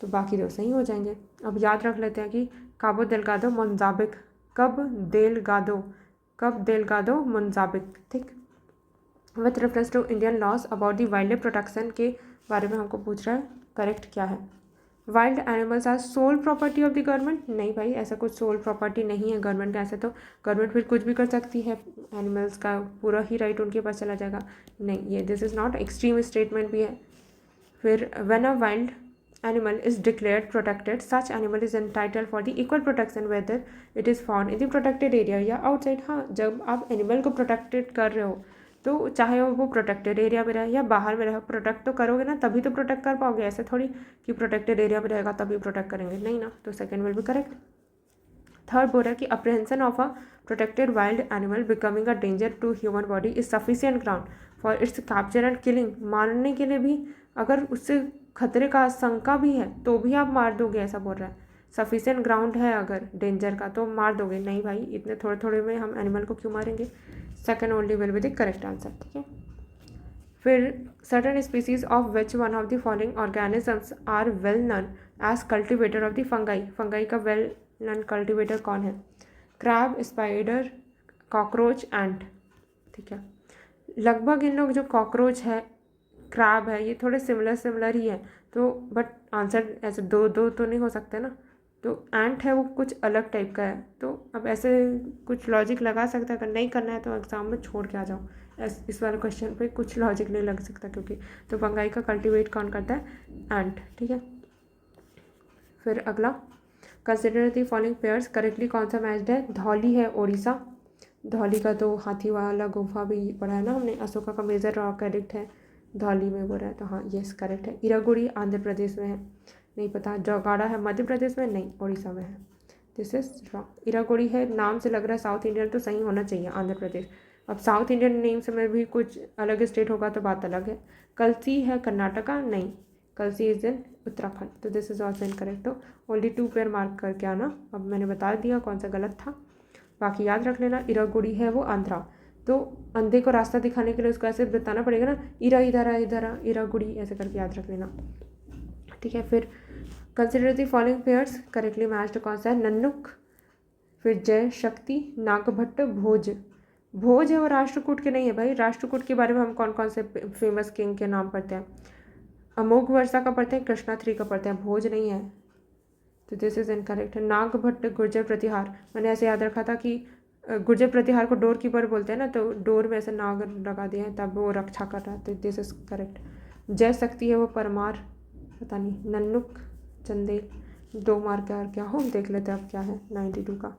Speaker 1: तो बाकी 2 सही हो जाएंगे। अब याद रख लेते हैं कि Cabo Delgado Mozambique, Cabo Delgado Mozambique. ठीक, with reference to Indian laws about the wild life protection के बारे में हमको पूछ रहा है, करेक्ट क्या है। Wild animals are sole property of the government. नहीं भाई, ऐसा कुछ सोल प्रॉपर्टी नहीं है गवर्नमेंट का, ऐसे तो गवर्नमेंट फिर कुछ भी कर सकती है, एनिमल्स का पूरा ही राइट उनके पास चला जाएगा। नहीं, ये this is not, extreme statement भी है। फिर when a wild animal is declared protected, such animal is entitled for the equal protection whether it is found in the protected area या आउटसाइड। हाँ, जब आप एनिमल को प्रोटेक्टेड कर रहे हो, तो चाहे वो प्रोटेक्टेड एरिया में रहे या बाहर में रहे, प्रोटेक्ट तो करोगे ना, तभी तो प्रोटेक्ट कर पाओगे। ऐसे थोड़ी कि प्रोटेक्टेड एरिया में रहेगा तभी प्रोटेक्ट करेंगे, नहीं ना, तो second will be correct. Third बोल रहा है कि apprehension of a protected wild animal becoming a danger to human body is sufficient ground for its capture and killing. मारने के लिए भी, अगर उससे खतरे का आशंका भी है तो भी आप मार दोगे, ऐसा बोल रहा है। सफिशिएंट ग्राउंड है अगर डेंजर का, तो मार दोगे। नहीं भाई, इतने थोड़े थोड़े में हम एनिमल को क्यों मारेंगे। Second only will be the correct answer. ठीक है, फिर certain species of which one of the following organisms are well known as cultivator of the fungi. Fungi का वेल नोन कल्टिवेटर कौन है। Crab, spider, cockroach, ant. ठीक है, लगभग इन लोग जो कॉकरोच है, क्रैब है, ये थोड़े सिमिलर ही है, तो बट आंसर ऐसे 2 तो नहीं हो सकते ना, तो एंट है वो कुछ अलग टाइप का है। तो अब ऐसे कुछ लॉजिक लगा सकता है, अगर नहीं करना है तो एग्ज़ाम में छोड़ के आ जाओ। इस वाले क्वेश्चन पे कुछ लॉजिक नहीं लग सकता क्योंकि। तो फंगाई का कल्टीवेट कौन करता है? एंट, ठीक है। फिर अगला, consider the following pairs, correctly कौन सा मैच्ड है? धौली है ओडिशा, धौली का तो हाथी वाला गुफा भी पढ़ा है ना हमने। अशोका का मेजर रॉक करेक्ट है, धौली में बोल रहा है, तो हाँ यस करेक्ट है। इरागुड़ी आंध्र प्रदेश में है, नहीं पता। जोगाड़ा है मध्य प्रदेश में, नहीं ओडिशा में है। This is wrong. इरागुड़ी है, नाम से लग रहा है साउथ इंडियन, तो सही होना चाहिए आंध्र प्रदेश। अब साउथ इंडियन नेम्स में भी कुछ अलग स्टेट होगा तो बात अलग है। कलसी है कर्नाटका, नहीं कलसी इज इन उत्तराखंड, तो दिस इज ऑल्सो इनकरेक्ट। तो ओनली 2 पेयर मार्क करके आना। अब मैंने बता दिया कौन सा गलत था, बाकी याद रख लेना। इरागुड़ी है वो आंध्रा, तो अंधे को रास्ता दिखाने के लिए उसको ऐसे बताना पड़ेगा ना, इरा इधर आ इधर आ, इरागुड़ी ऐसे करके याद रख लेना, ठीक है। फिर consider the following pairs, correctly matched कौन सा है? नन्नुक, फिर जय शक्ति, नागभट्ट, भोज। भोज है वो राष्ट्रकूट के नहीं है भाई। राष्ट्रकूट के बारे में हम कौन कौन से फेमस किंग के नाम पढ़ते हैं? अमोघ वर्षा का पढ़ते हैं, कृष्णा 3 का पढ़ते हैं, भोज नहीं है, तो this is incorrect. Nagabhata Gurjara Pratihara, मैंने ऐसे याद रखा था कि गुर्जर प्रतिहार को डोर कीपर बोलते हैं ना, तो डोर में ऐसे नाग लगा दिए हैं तब वो रक्षा कर रहा है, तो दिस इज करेक्ट। जय शक्ति है वो परमार, पता नहीं। नन्नुक चंदेल, 2 मार्क का क्या हो देख लेते हैं अब क्या है 92 का।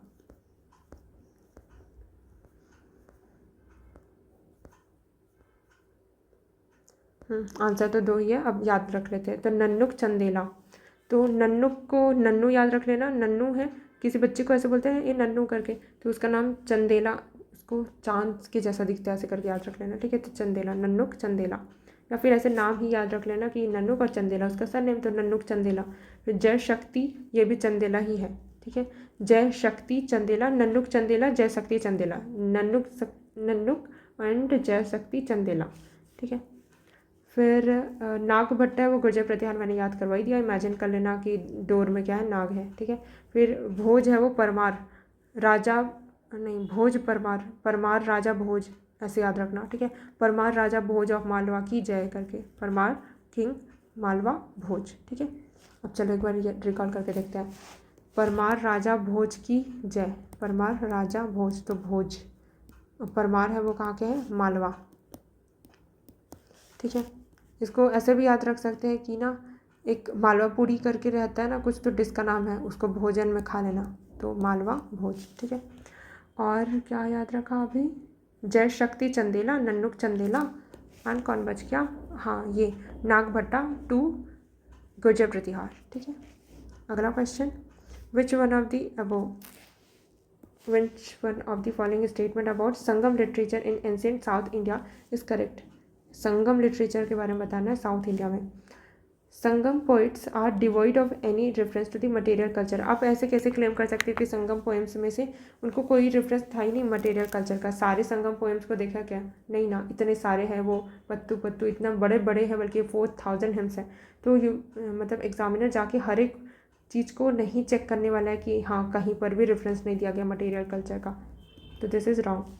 Speaker 1: आंसर तो 2 ही है, अब याद रख लेते हैं। तो नन्नुक चंदेला, तो नन्नुक को नन्नू याद रख लेना, नन्नू है, किसी बच्चे को ऐसे बोलते हैं ये नन्नू करके, तो उसका नाम चंदेला, उसको चांद के जैसा दिखता है ऐसे करके याद रख लेना, ठीक है। तो चंदेला, नन्नुक चंदेला, या फिर ऐसे नाम ही याद रख लेना कि नन्नुक और चंदेला उसका सर नेम, तो नन्नुक चंदेला। फिर जय शक्ति, ये भी चंदेला ही है, ठीक है। जय शक्ति चंदेला, नन्नुक चंदेला, जय शक्ति चंदेला, नन्नुक एंड जय शक्ति चंदेला, ठीक है। फिर नागभट्ट है वो गुर्जर प्रतिहार, मैंने याद करवाई दिया, इमेजिन कर लेना कि डोर में क्या है, नाग है, ठीक है। फिर भोज है वो परमार राजा, नहीं भोज परमार, परमार राजा भोज, ऐसे याद रखना, ठीक है। परमार राजा भोज ऑफ मालवा की जय करके, परमार किंग मालवा भोज, ठीक है। अब चलो एक बार रिकॉल करके देखते हैं। परमार राजा भोज की जय, परमार राजा भोज, तो भोज, परमार है वो कहाँ के हैं? मालवा, ठीक है। इसको ऐसे भी याद रख सकते हैं कि ना एक मालवा पूरी करके रहता है ना कुछ, तो डिश का नाम है, उसको भोजन में खा लेना, तो मालवा भोज, ठीक है। और क्या याद रखा अभी? जय शक्ति चंदेला, नन्नुक चंदेला, एंड कौन बच गया? हाँ ये नागभट्टा 2 गुर्जर प्रतिहार, ठीक है। अगला question, which one of the following statement about Sangam literature in ancient South India is correct? Sangam literature के बारे में बताना है साउथ इंडिया में। Sangam poets are devoid of any reference to the material culture. आप ऐसे कैसे क्लेम कर सकते हैं कि संगम पोएम्स में से उनको कोई रेफरेंस था ही नहीं मटेरियल कल्चर का? सारे संगम पोएम्स को देखा क्या? नहीं ना, इतने सारे हैं, वो पत्तू पत्तू इतना बड़े बड़े हैं, बल्कि 4000 हिम्स हैं। तो मतलब एग्जामिनर जाके हर एक चीज़ को नहीं चेक करने वाला है कि हाँ कहीं पर भी रेफरेंस नहीं दिया गया मटेरियल कल्चर का, तो this is wrong.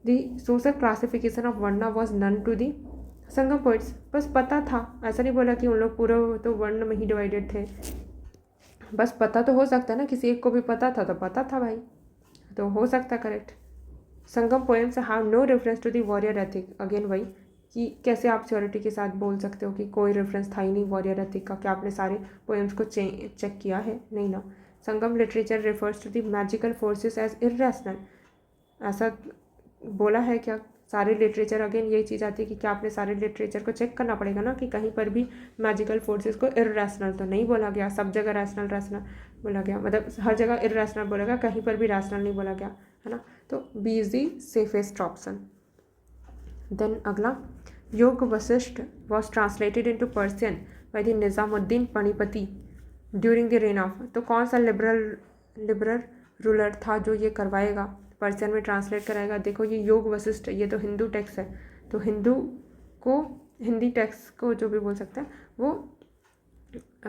Speaker 1: The social classification of varna was known to the Sangam poets, बस पता था, ऐसा नहीं बोला कि उन लोग पूरा तो वर्ण में ही डिवाइडेड थे, बस पता तो हो सकता है ना, किसी एक को भी पता था तो पता था भाई, तो हो सकता है correct. Sangam poems have no reference to the warrior ethic, again वही कि कैसे आप श्योरिटी के साथ बोल सकते हो कि कोई रेफरेंस था ही नहीं वॉरियर एथिक का? क्या आपने सारे पोएम्स को चेक किया है? नहीं ना। Sangam literature refers to the magical forces as irrational, ऐसा बोला है क्या? सारे लिटरेचर, अगेन यही चीज़ आती है कि क्या आपने सारे लिटरेचर को चेक करना पड़ेगा ना कि कहीं पर भी मैजिकल फोर्सेस को इरेशनल तो नहीं बोला गया, सब जगह रैशनल रैशनल बोला गया, मतलब हर जगह इरेशनल बोला गया, कहीं पर भी रैशनल नहीं बोला गया, है ना। तो B is the safest option. Then अगला, Yoga Vashistha was translated into Persian by the Nizamuddin Panipati during the reign of, तो कौन सा लिबरल रूलर था जो ये करवाएगा, पर्शियन में ट्रांसलेट कराएगा? देखो ये योग वशिष्ठ, ये तो हिंदू टेक्स्ट है, तो हिंदी टेक्स्ट को जो भी बोल सकते हैं वो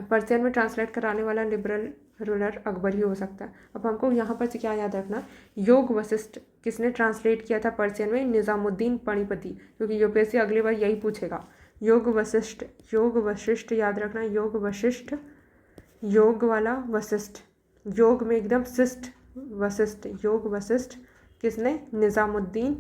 Speaker 1: पर्शियन में ट्रांसलेट कराने वाला लिबरल रूलर अकबर ही हो सकता है। अब हमको यहाँ पर से क्या याद रखना, योग वशिष्ठ किसने ट्रांसलेट किया था पर्शियन में? निज़ामुद्दीन पणिपति, क्योंकि यूपीएससी अगली बार यही पूछेगा। योग वशिष्ठ याद रखना, योग वशिष्ठ, योग वाला वशिष्ठ, योग में एकदम शिष्ट वशिष्ठ, योग वशिष्ठ किसने? निज़ामुद्दीन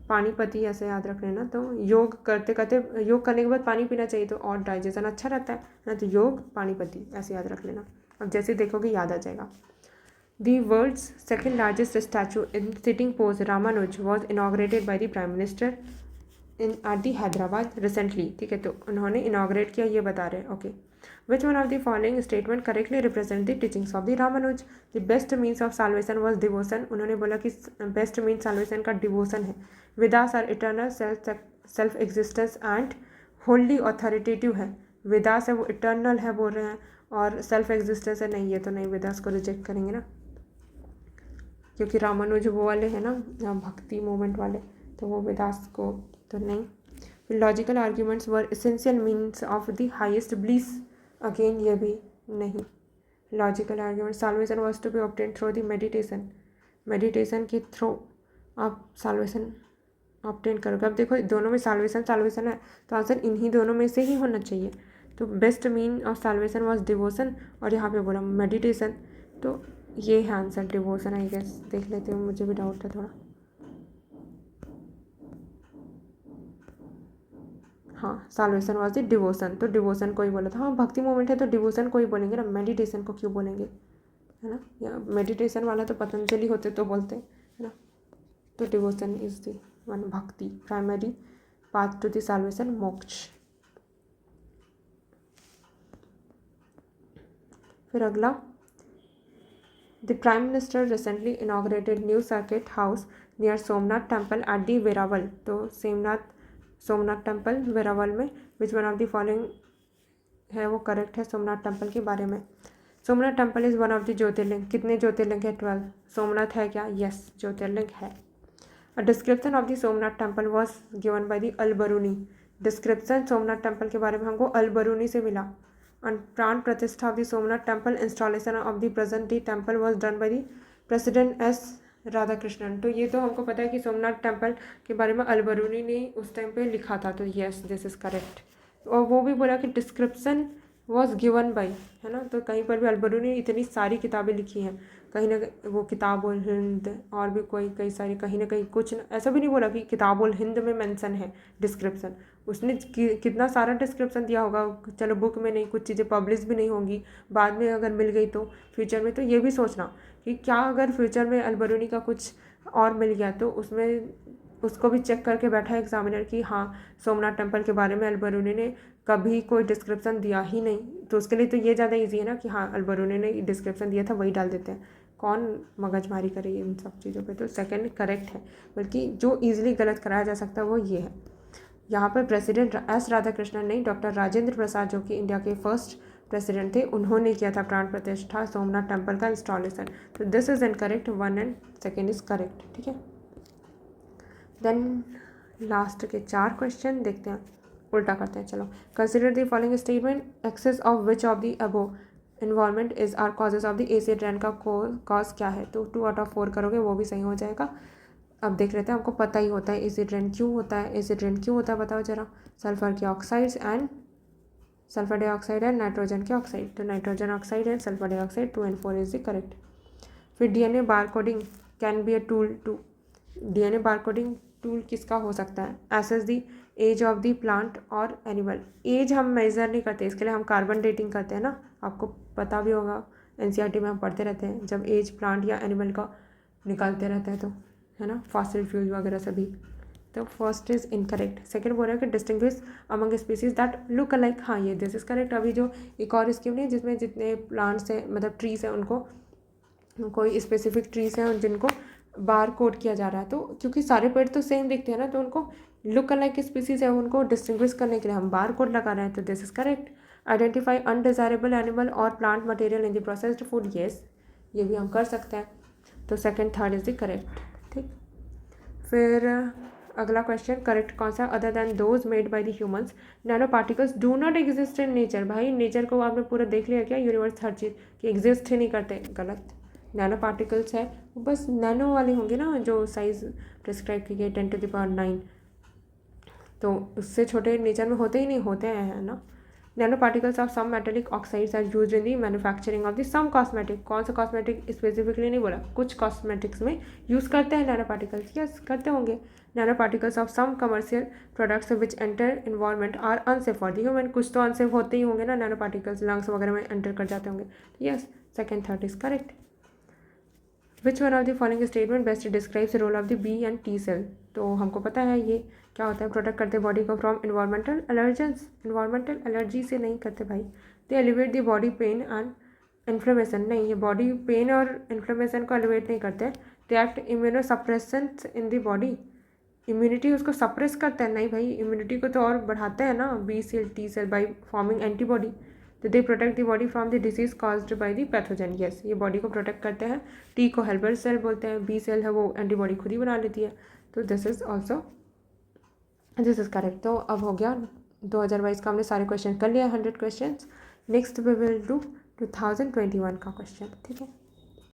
Speaker 1: पानीपति ऐसे याद रख लेना। तो योग करते करते, योग करने के बाद पानी पीना चाहिए तो और डाइजेशन अच्छा रहता है ना, तो योग पानीपति ऐसे याद रख लेना। अब जैसे देखोगे याद आ जाएगा। The world's second largest statue in sitting pose Ramanuj was inaugurated by the Prime Minister at the Hyderabad recently। ठीक है, तो उन्होंने इनाग्रेट किया, ये बता रहे हैं। Okay, which one of the following statement correctly represent the teachings of the Ramanuj? The best means of salvation was devotion। उन्होंने बोला कि बेस्ट मीन salvation का डिवोशन है। Vedas are eternal self existence and wholly authoritative है। वेदास है वो इटर्नल है बोल रहे हैं, और सेल्फ एग्जिस्टेंस है नहीं, ये तो नहीं, वेदास को रिजेक्ट करेंगे ना, क्योंकि रामानुज वो वाले हैं ना भक्ति मूवमेंट वाले, तो वो वेदास को तो नहीं। फिर logical arguments were essential means of the highest bliss, again ये भी नहीं। Logical argument, salvation was to be obtain through the meditation के थ्रू आप साल्वेशन ऑब्टेन करोगे। अब देखो दोनों में साल्वेशन है, तो आंसर इन्हीं दोनों में से ही होना चाहिए। तो best mean of solvation was devotion, और यहाँ पे बोला मेडिटेशन, तो ये है आंसर डिवोशन आई गेस। देख लेते हो, मुझे भी डाउट है थोड़ा। हाँ, साल्वेशन वॉज द डिवोशन, तो डिवोशन को ही बोला था। हाँ, भक्ति मूवमेंट है तो डिवोशन को ही बोलेंगे ना, मेडिटेशन को क्यों बोलेंगे, है ना। या मेडिटेशन वाला तो पतंजलि होते तो बोलते, है ना। तो devotion is the one, bhakti primary path to the salvation, moksha. फिर अगला, the prime minister recently inaugurated new circuit house near Somnath temple at the Veraval. तो सोमनाथ टेम्पल वेरावल में, which one of the following है वो करेक्ट है सोमनाथ टेम्पल के बारे में। Somnath temple is one of the jyotirlinga, कितने ज्योतिर्लिंग है? 12। सोमनाथ है क्या? यस, ज्योतिर्लिंग है। A description of the Somnath temple was given by the Al-Biruni. Description Somnath temple के बारे में हमको अलबरूनी से मिला। And प्राण प्रतिष्ठा of the Somnath temple, installation of the present day temple was done by the President S. Radhakrishnan. तो ये तो हमको पता है कि सोमनाथ टेम्पल के बारे में अलबरूनी ने उस टाइम पे लिखा था, तो यस दिस इज़ करेक्ट। और वो भी बोला कि डिस्क्रिप्शन वॉज गिवन बाई, है ना, तो कहीं पर भी अलबरूनी ने इतनी सारी किताबें लिखी हैं, कहीं ना कहीं वो किताबुल हिंद और भी कई सारी, कहीं ना कहीं कुछ ऐसा भी नहीं बोला कि किताबुल हिंद में मेंशन है डिस्क्रिप्शन। उसने कितना सारा डिस्क्रिप्शन दिया होगा, चलो बुक में नहीं, कुछ चीज़ें पब्लिश भी नहीं होंगी, बाद में अगर मिल गई तो फ्यूचर में, तो ये भी सोचना कि क्या अगर फ्यूचर में अलबरूनी का कुछ और मिल गया तो उसमें उसको भी चेक करके बैठा है एग्जामिनर कि हाँ सोमनाथ टेम्पल के बारे में अलबरूनी ने कभी कोई डिस्क्रिप्शन दिया ही नहीं, तो उसके लिए तो ये ज़्यादा इजी है ना कि हाँ अलबरूनी ने डिस्क्रिप्शन दिया था वही डाल देते हैं, कौन मगजमारी करे इन सब चीज़ों पे। तो सेकंड करेक्ट है, बल्कि जो इजीली गलत कराया जा सकता है वो ये है। यहाँ पर प्रेसिडेंट एस राधाकृष्णन ने डॉक्टर राजेंद्र प्रसाद, जो कि इंडिया के फर्स्ट प्रेसिडेंट थे, उन्होंने किया था प्राण प्रतिष्ठा सोमनाथ टेम्पल का इंस्टॉलेशन। तो this is incorrect, 1 and 2 is correct. ठीक है, देन लास्ट के 4 क्वेश्चन देखते हैं, उल्टा करते हैं। चलो, consider the following statement, excess of which of the above involvement is are causes of the acid rain का कॉज क्या है। तो 2 आउट ऑफ 4 करोगे वो भी सही हो जाएगा। अब देख लेते हैं, आपको पता ही होता है एसिड रेन क्यों होता है। एसिड रेन क्यों होता है बताओ जरा। सल्फर के oxides and sulphur dioxide and nitrogen के ऑक्साइड, तो nitrogen oxide and sulphur dioxide, 2 and 4 is the correct. फिर DNA barcoding can be a tool to, DNA barcoding tool किसका हो सकता है। Assess the age of the plant और एनिमल। एज हम मेजर नहीं करते, इसके लिए हम कार्बन डेटिंग करते हैं ना, आपको पता भी होगा, एनसीईआरटी में हम पढ़ते रहते हैं जब एज प्लांट या एनिमल का निकालते रहते हैं तो, है ना, फॉसिल फ्यूल वगैरह सभी। तो फर्स्ट इज इनकरेक्ट। सेकंड बोल रहा है कि distinguish among species that look alike, हाँ ये दिस इज करेक्ट। अभी जो एक और स्कीम नहीं जिसमें जितने प्लांट्स हैं मतलब ट्रीज हैं उनको, कोई स्पेसिफिक ट्रीज हैं जिनको बार कोड किया जा रहा है, तो क्योंकि सारे पेड़ तो सेम दिखते हैं ना, तो उनको लुक अलाइक स्पीसीज है उनको डिस्टिंग्विश करने के लिए हम बार कोड लगा रहे हैं, तो this is correct. Identify undesirable animal और plant material in the processed food, yes ये भी हम कर सकते हैं। तो second third is the correct. ठीक, फिर अगला क्वेश्चन, करेक्ट कौन सा, other than those made by the humans nano particles do not exist in nature. भाई नेचर को आपने पूरा देख लिया क्या, यूनिवर्स हर चीज़ कि एग्जिस्ट ही नहीं करते, गलत। नैनो पार्टिकल्स है वो बस नैनो वाले होंगे ना, जो साइज प्रिस्क्राइब की गई 10⁹, तो उससे छोटे नेचर में होते ही नहीं, होते हैं, है ना। Nano particles of some metallic oxides are use in the manufacturing of the some cosmetic. कौन सा कॉस्मेटिक स्पेसिफिकली नहीं बोला, कुछ कॉस्मेटिक्स में यूज़ करते हैं नैनो पार्टिकल्स, यस करते होंगे। Nano particles of some commercial products which enter environment are unsafe for the human. कुछ तो अनसेफ होते ही होंगे ना नैनो पार्टिकल्स, लंग्स वगैरह में एंटर कर जाते होंगे, yes second third is correct. Which one of the following statement best describes the role of the B and T cell. तो हमको पता है ये क्या होता है, प्रोटेक्ट करते बॉडी को from environmental allergens, environmental allergy से नहीं करते भाई। They elevate the body pain and inflammation, नहीं ये बॉडी पेन और इन्फ्लेमेशन को एलिवेट नहीं करते। They act immunosuppressant in the body, immunity उसको सप्रेस करते हैं, नहीं भाई इम्यूनिटी को तो और बढ़ाते हैं ना B cell T cell by forming antibody. तो they protect the body from the disease caused by the pathogen, yes ये बॉडी को प्रोटेक्ट करते हैं। टी को हेल्पर सेल बोलते हैं, बी सेल है वो एंटीबॉडी खुद ही बना लेती है, तो दिस इज करेक्ट। तो अब हो गया 2022 का हमने सारे क्वेश्चन कर लिया, 100 question. Next we will do 2021 का क्वेश्चन, ठीक है।